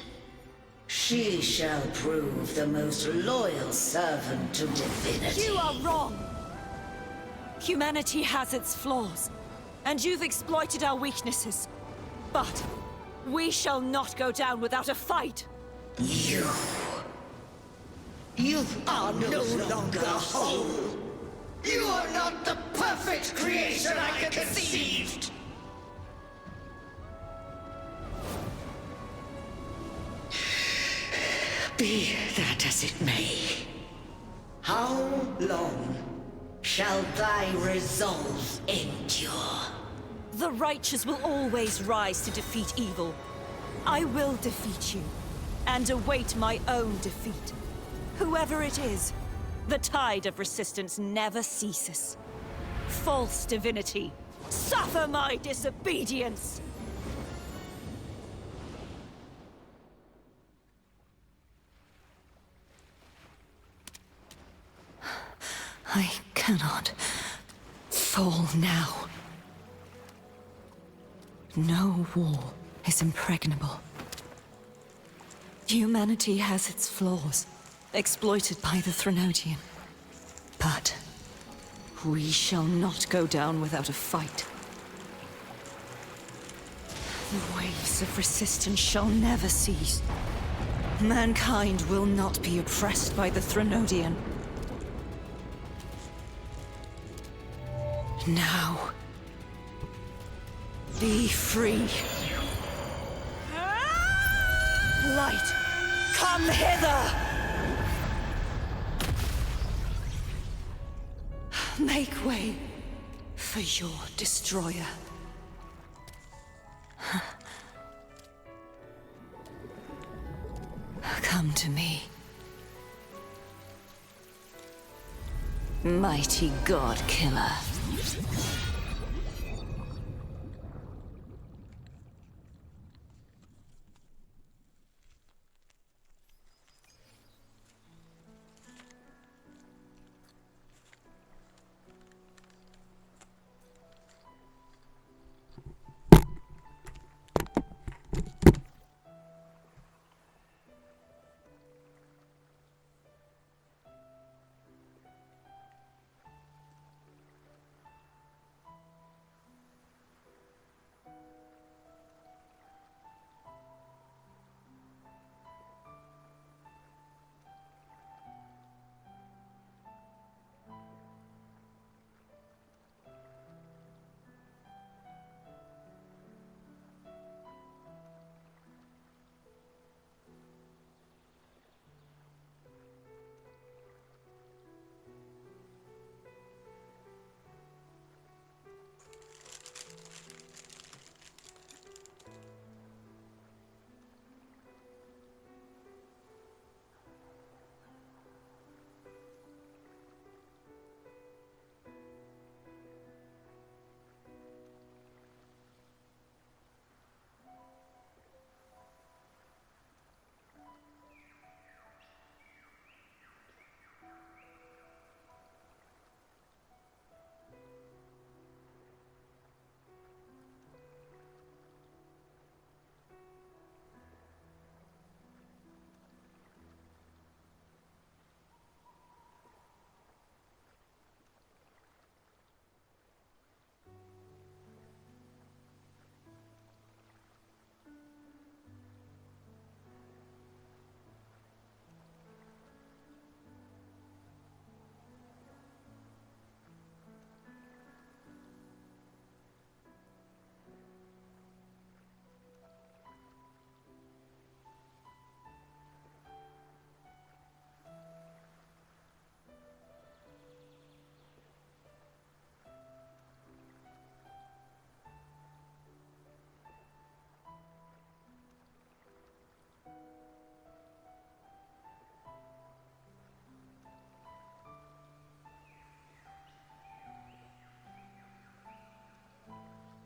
She shall prove the most loyal servant to divinity. You are wrong! Humanity has its flaws, and you've exploited our weaknesses. But we shall not go down without a fight! You are no longer whole! You are not the perfect creation I conceived! Be that as it may, how long shall thy resolve endure? The righteous will always rise to defeat evil. I will defeat you, and await my own defeat. Whoever it is, the tide of resistance never ceases. False divinity, suffer my disobedience! I cannot fall now. No wall is impregnable. Humanity has its flaws, exploited by the Threnodian. But we shall not go down without a fight. The waves of resistance shall never cease. Mankind will not be oppressed by the Threnodian. Now, be free. Light, come hither! Make way for your destroyer. Come to me. Mighty God Killer.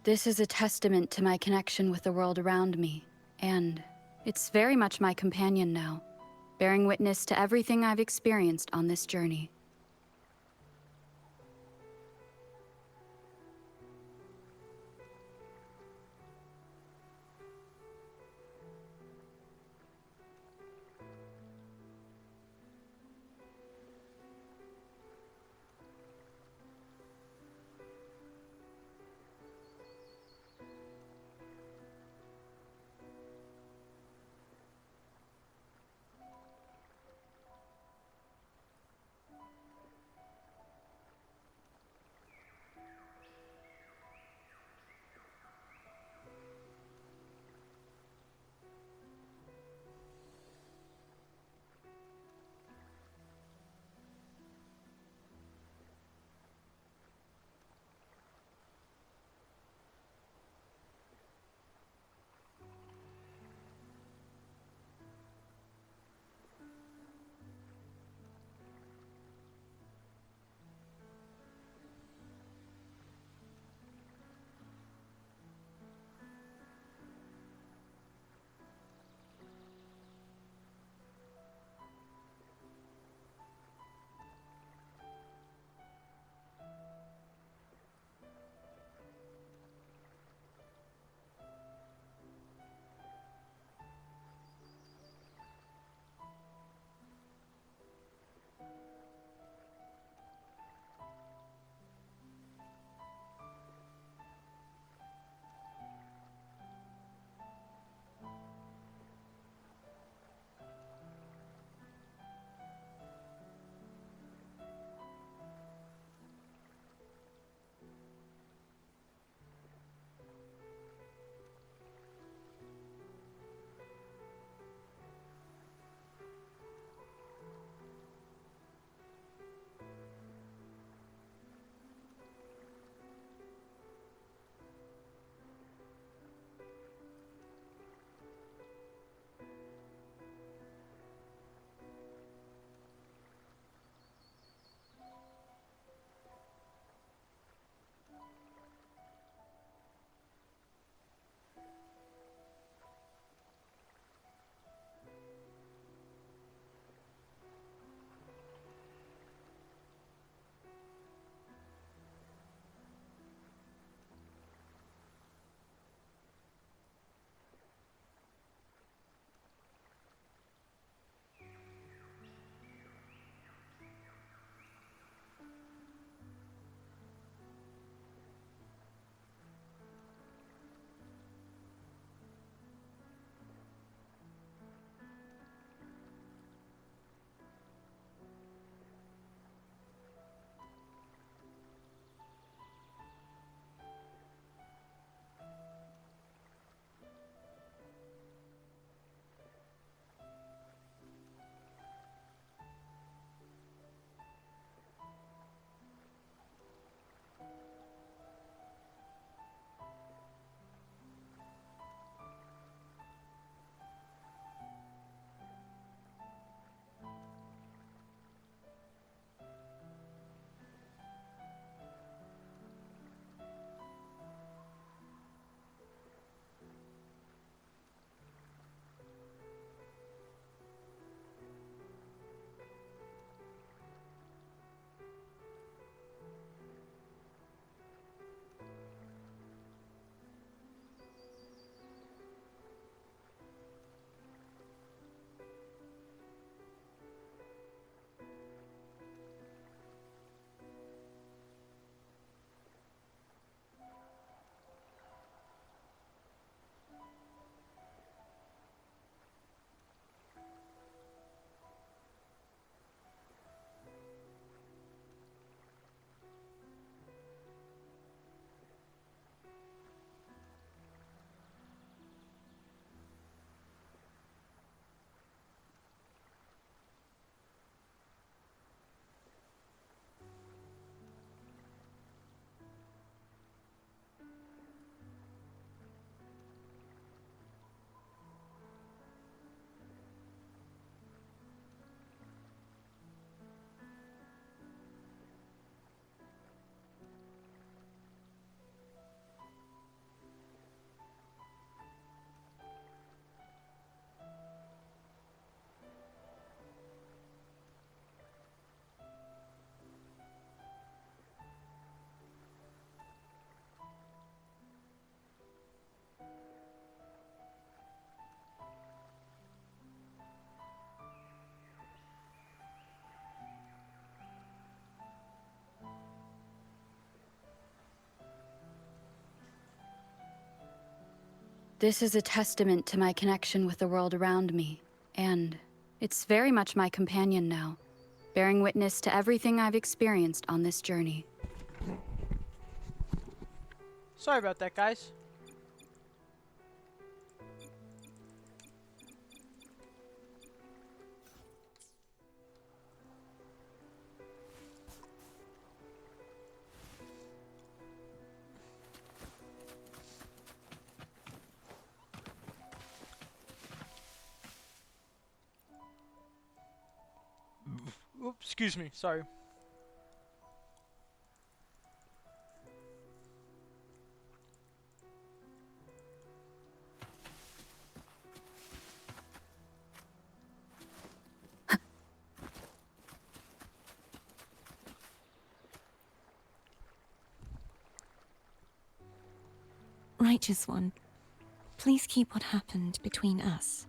This is a testament to my connection with the world around me, and it's very much my companion now, bearing witness to everything I've experienced on this journey. This is a testament to my connection with the world around me, and it's very much my companion now, bearing witness to everything I've experienced on this journey. Sorry about that, guys. Oops, excuse me, sorry. Righteous One, please keep what happened between us.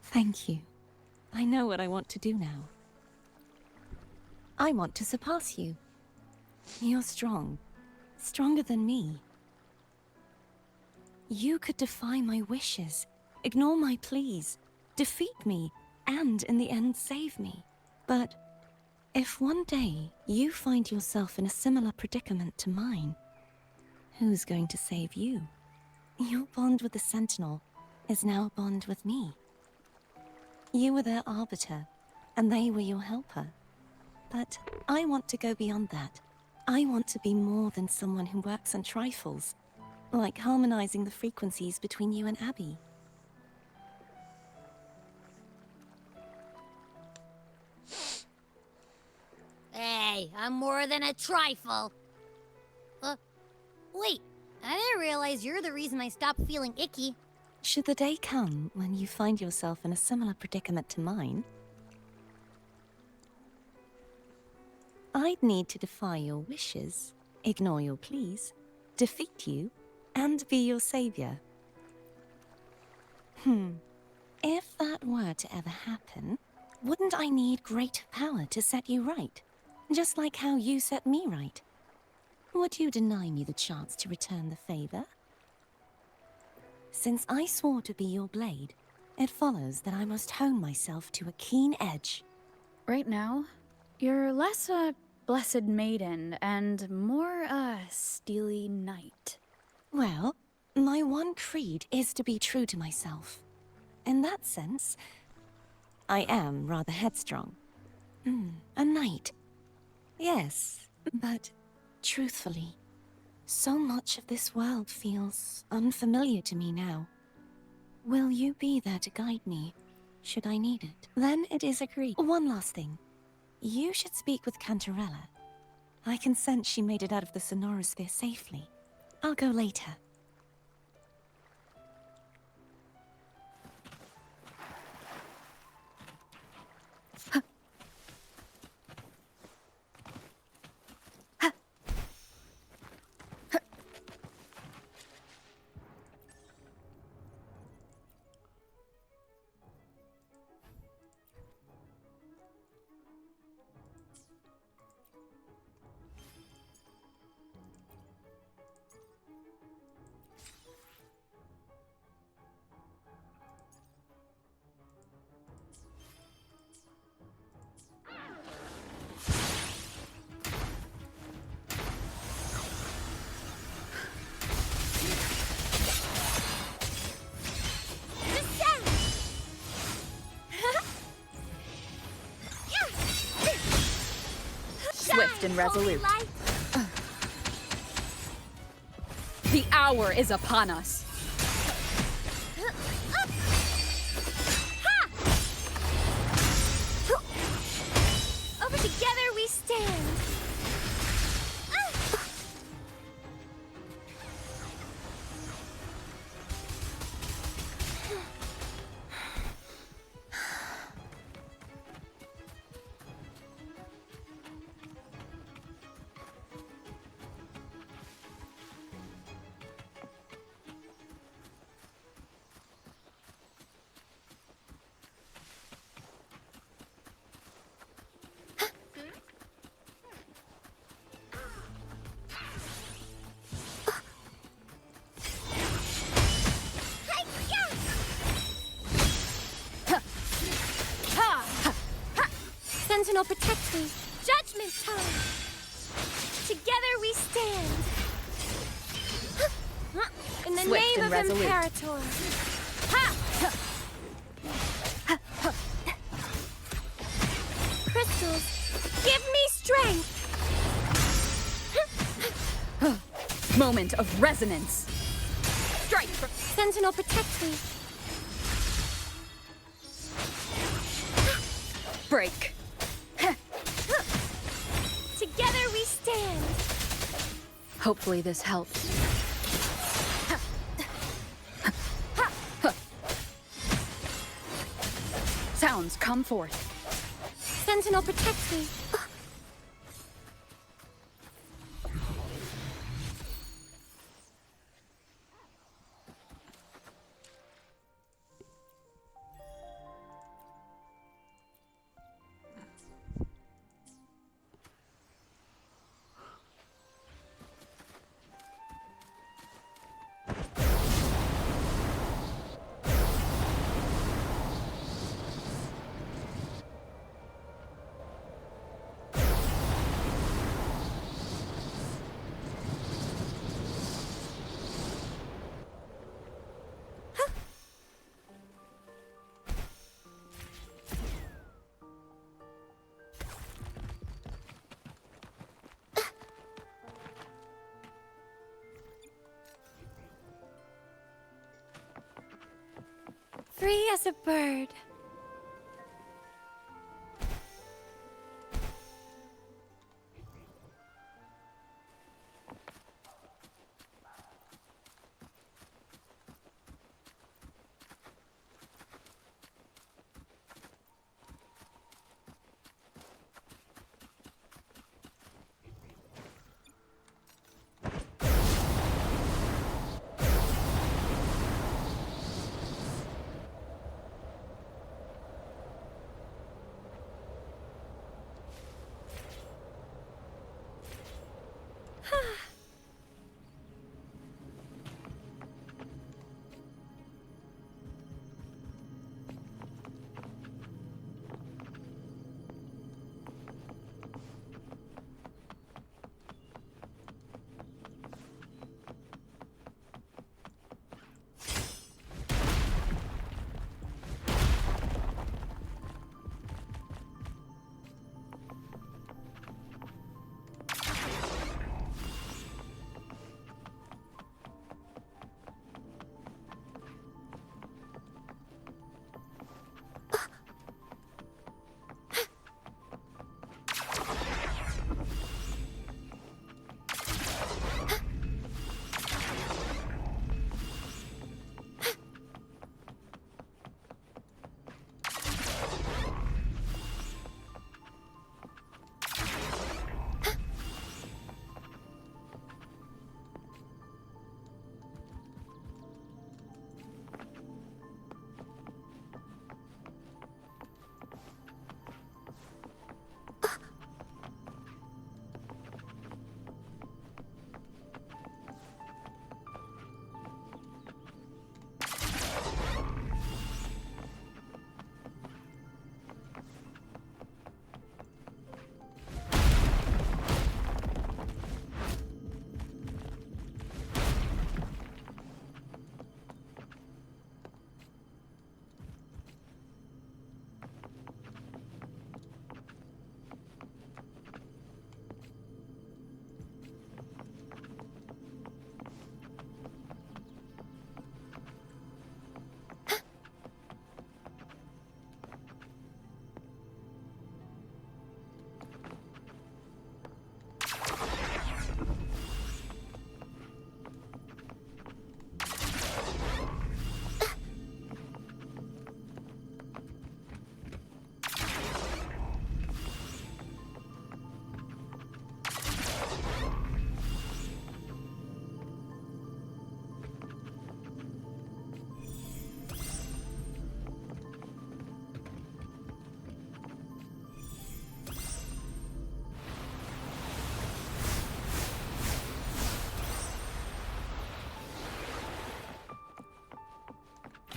Thank you. I know what I want to do now. I want to surpass you. You're strong. Stronger than me. You could defy my wishes, ignore my pleas, defeat me, and in the end save me. But if one day you find yourself in a similar predicament to mine, who's going to save you? Your bond with the Sentinel is now a bond with me. You were their arbiter, and they were your helper. But I want to go beyond that. I want to be more than someone who works on trifles, like harmonizing the frequencies between you and Abby. Hey, I'm more than a trifle. Wait, I didn't realize you're the reason I stopped feeling icky. Should the day come when you find yourself in a similar predicament to mine, I'd need to defy your wishes, ignore your pleas, defeat you, and be your savior. If that were to ever happen, wouldn't I need great power to set you right? Just like how you set me right. Would you deny me the chance to return the favor? Since I swore to be your blade, it follows that I must hone myself to a keen edge. Right now, you're less a blessed maiden and more a steely knight. Well, my one creed is to be true to myself. In that sense, I am rather headstrong. A knight. Yes, but truthfully, so much of this world feels unfamiliar to me now. Will you be there to guide me, should I need it? Then it is agreed. One last thing. You should speak with Cantarella. I can sense she made it out of the Sonorosphere safely. I'll go later. Swift and resolute. The hour is upon us. Over together we stand. Sentinel, protect me. Judgment time. Together we stand. In the Swift name and of resolute. Imperator. Ha! Crystals, give me strength. Moment of resonance. Strike! Sentinel, protect me. Break. Together we stand. Hopefully this helps. Sounds come forth. Sentinel, protect me. Free as a bird.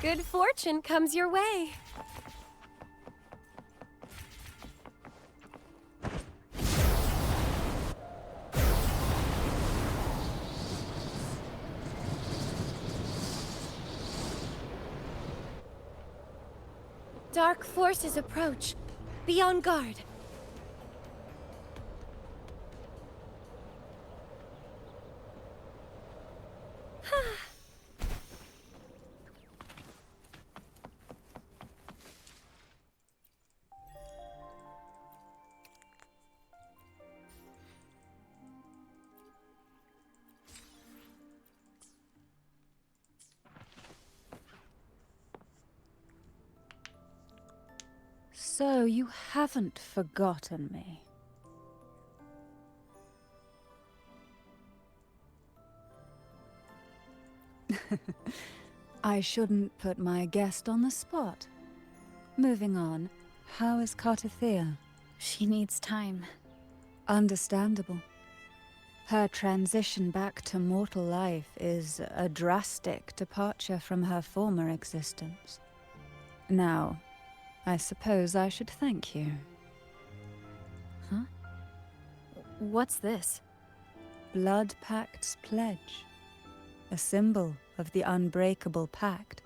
Good fortune comes your way. dark forces approach. Be on guard. So you haven't forgotten me. I shouldn't put my guest on the spot. Moving on, how is Cartathea? She needs time. Understandable. Her transition back to mortal life is a drastic departure from her former existence. Now, I suppose I should thank you. Huh? What's this? Blood Pact's pledge. A symbol of the unbreakable pact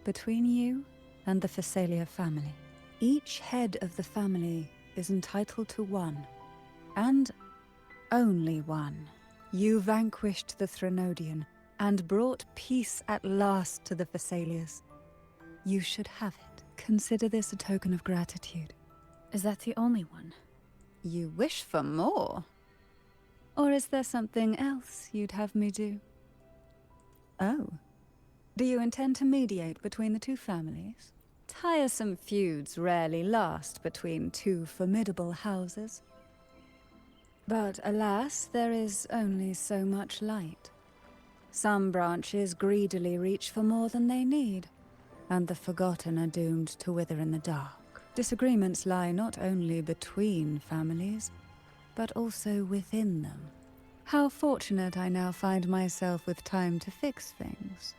between you and the Phasalia family. Each head of the family is entitled to one, and only one. You vanquished the Threnodian and brought peace at last to the Phasalias. You should have it. Consider this a token of gratitude. Is that the only one? You wish for more? Or is there something else you'd have me do? Oh. Do you intend to mediate between the two families? Tiresome feuds rarely last between two formidable houses. But alas, there is only so much light. Some branches greedily reach for more than they need, and the forgotten are doomed to wither in the dark. Disagreements lie not only between families, but also within them. How fortunate I now find myself with time to fix things.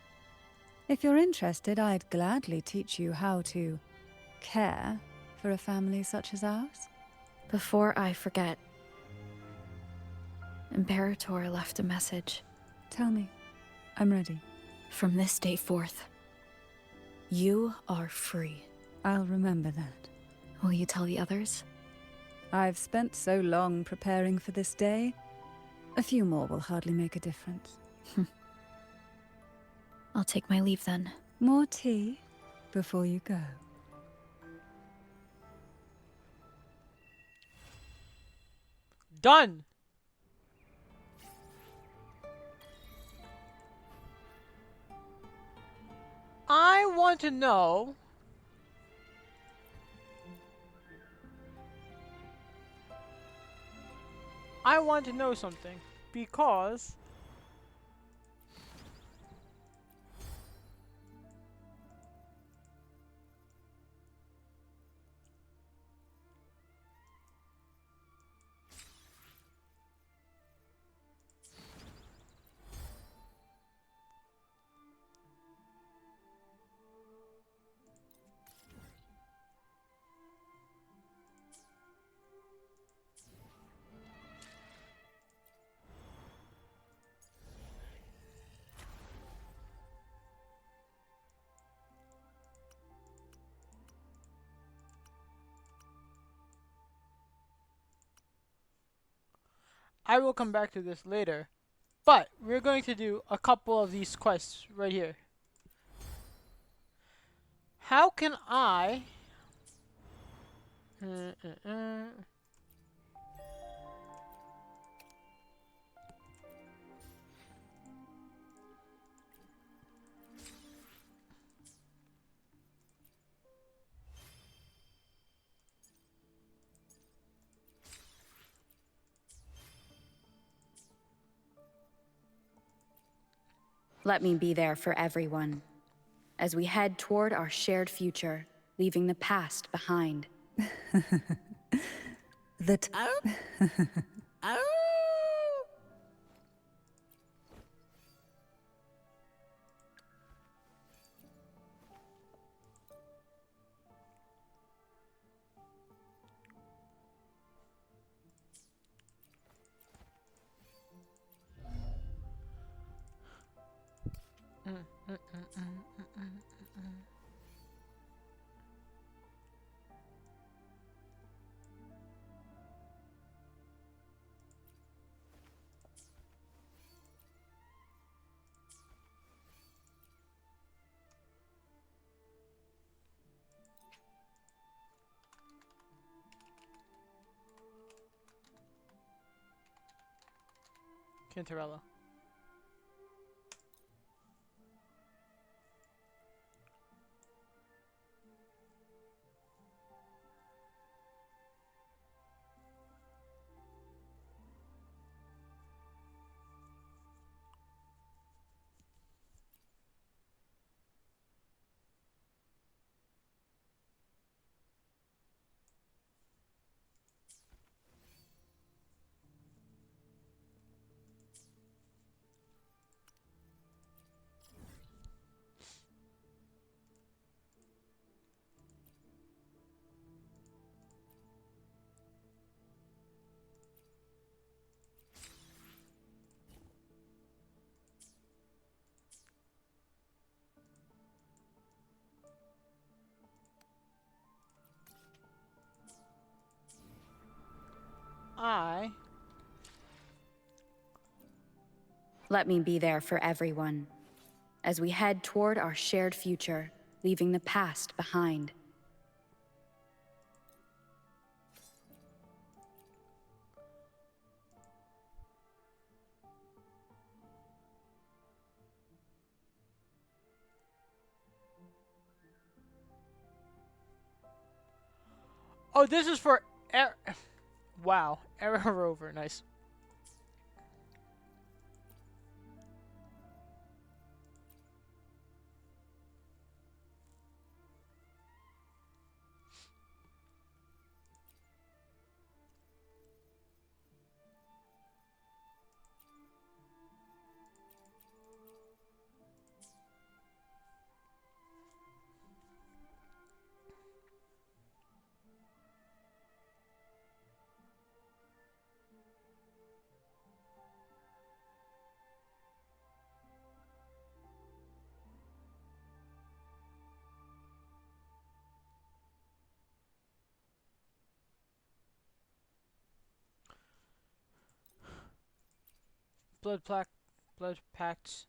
If you're interested, I'd gladly teach you how to care for a family such as ours. Before I forget, Imperator left a message. Tell me. I'm ready. From this day forth, you are free. I'll remember that. Will you tell the others? I've spent so long preparing for this day. A few more will hardly make a difference. I'll take my leave then. More tea before you go. Done! I want to know... something, because... I will come back to this later, but we're going to do a couple of these quests right here. How can I... Let me be there for everyone, as we head toward our shared future, leaving the past behind. Cantarella. Let me be there for everyone as we head toward our shared future, leaving the past behind. Oh, this is for wow, Era Rover, nice. Blood pacts.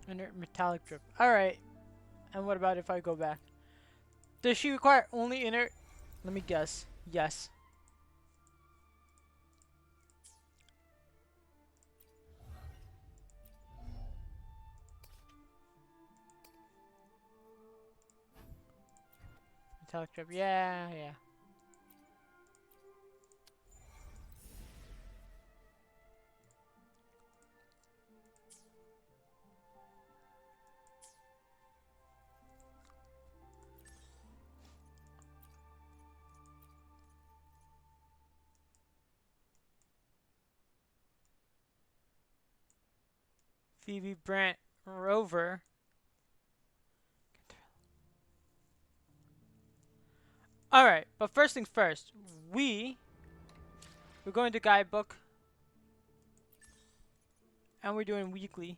Inert metallic drip. Alright. And what about if I go back? Does she require only inert? Let me guess. Yes. Metallic drip. Yeah, yeah. Phoebe Brant Rover. Alright, but first things first. We're going to guidebook. And we're doing weekly.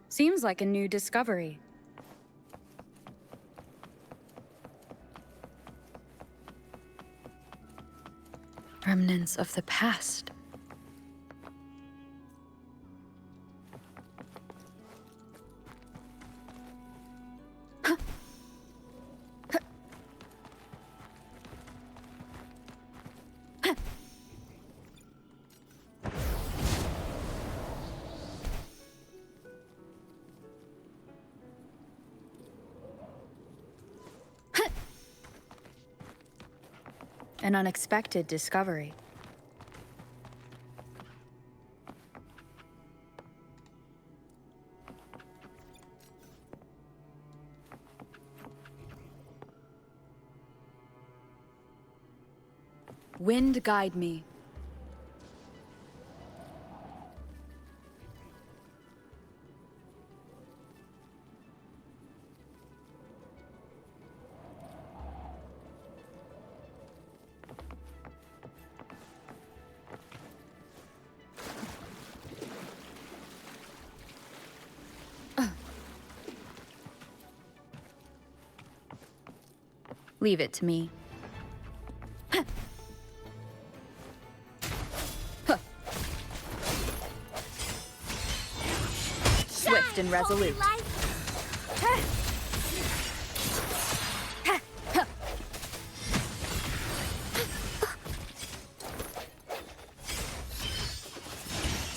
Seems like a new discovery. Remnants of the past. An unexpected discovery. Wind guide me. Leave it to me. Swift and resolute.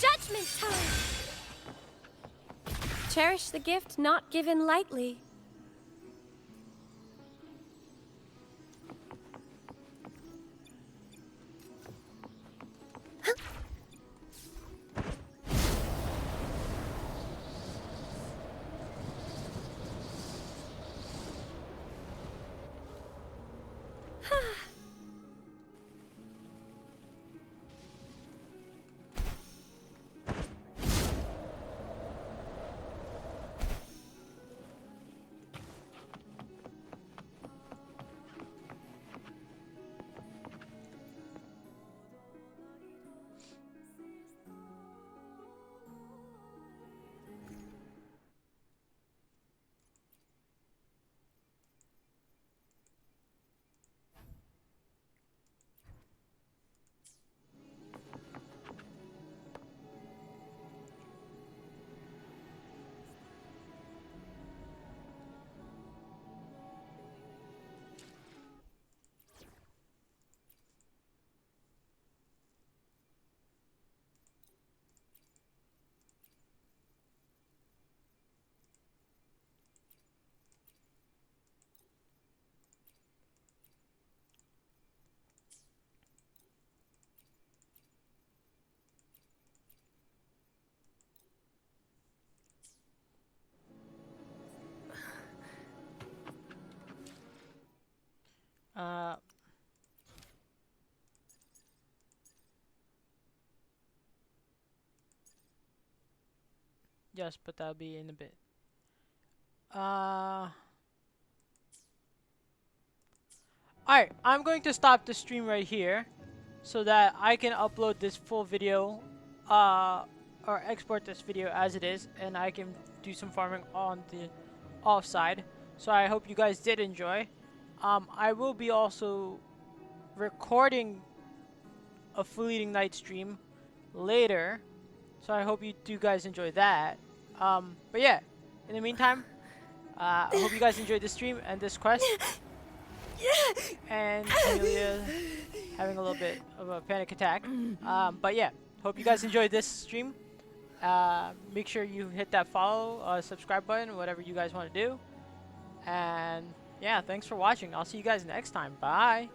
Judgment time! Cherish the gift not given lightly. Yes, but that'll be in a bit. Alright, I'm going to stop the stream right here so that I can upload this full video, or export this video as it is, and I can do some farming on the offside. So I hope you guys did enjoy. I will be also recording a Fleeting Night stream later, so I hope you do guys enjoy that. But yeah, in the meantime, I hope you guys enjoyed this stream and this quest. And Amelia having a little bit of a panic attack. But yeah, hope you guys enjoyed this stream. Make sure you hit that follow, subscribe button, whatever you guys want to do. And yeah, thanks for watching. I'll see you guys next time. Bye.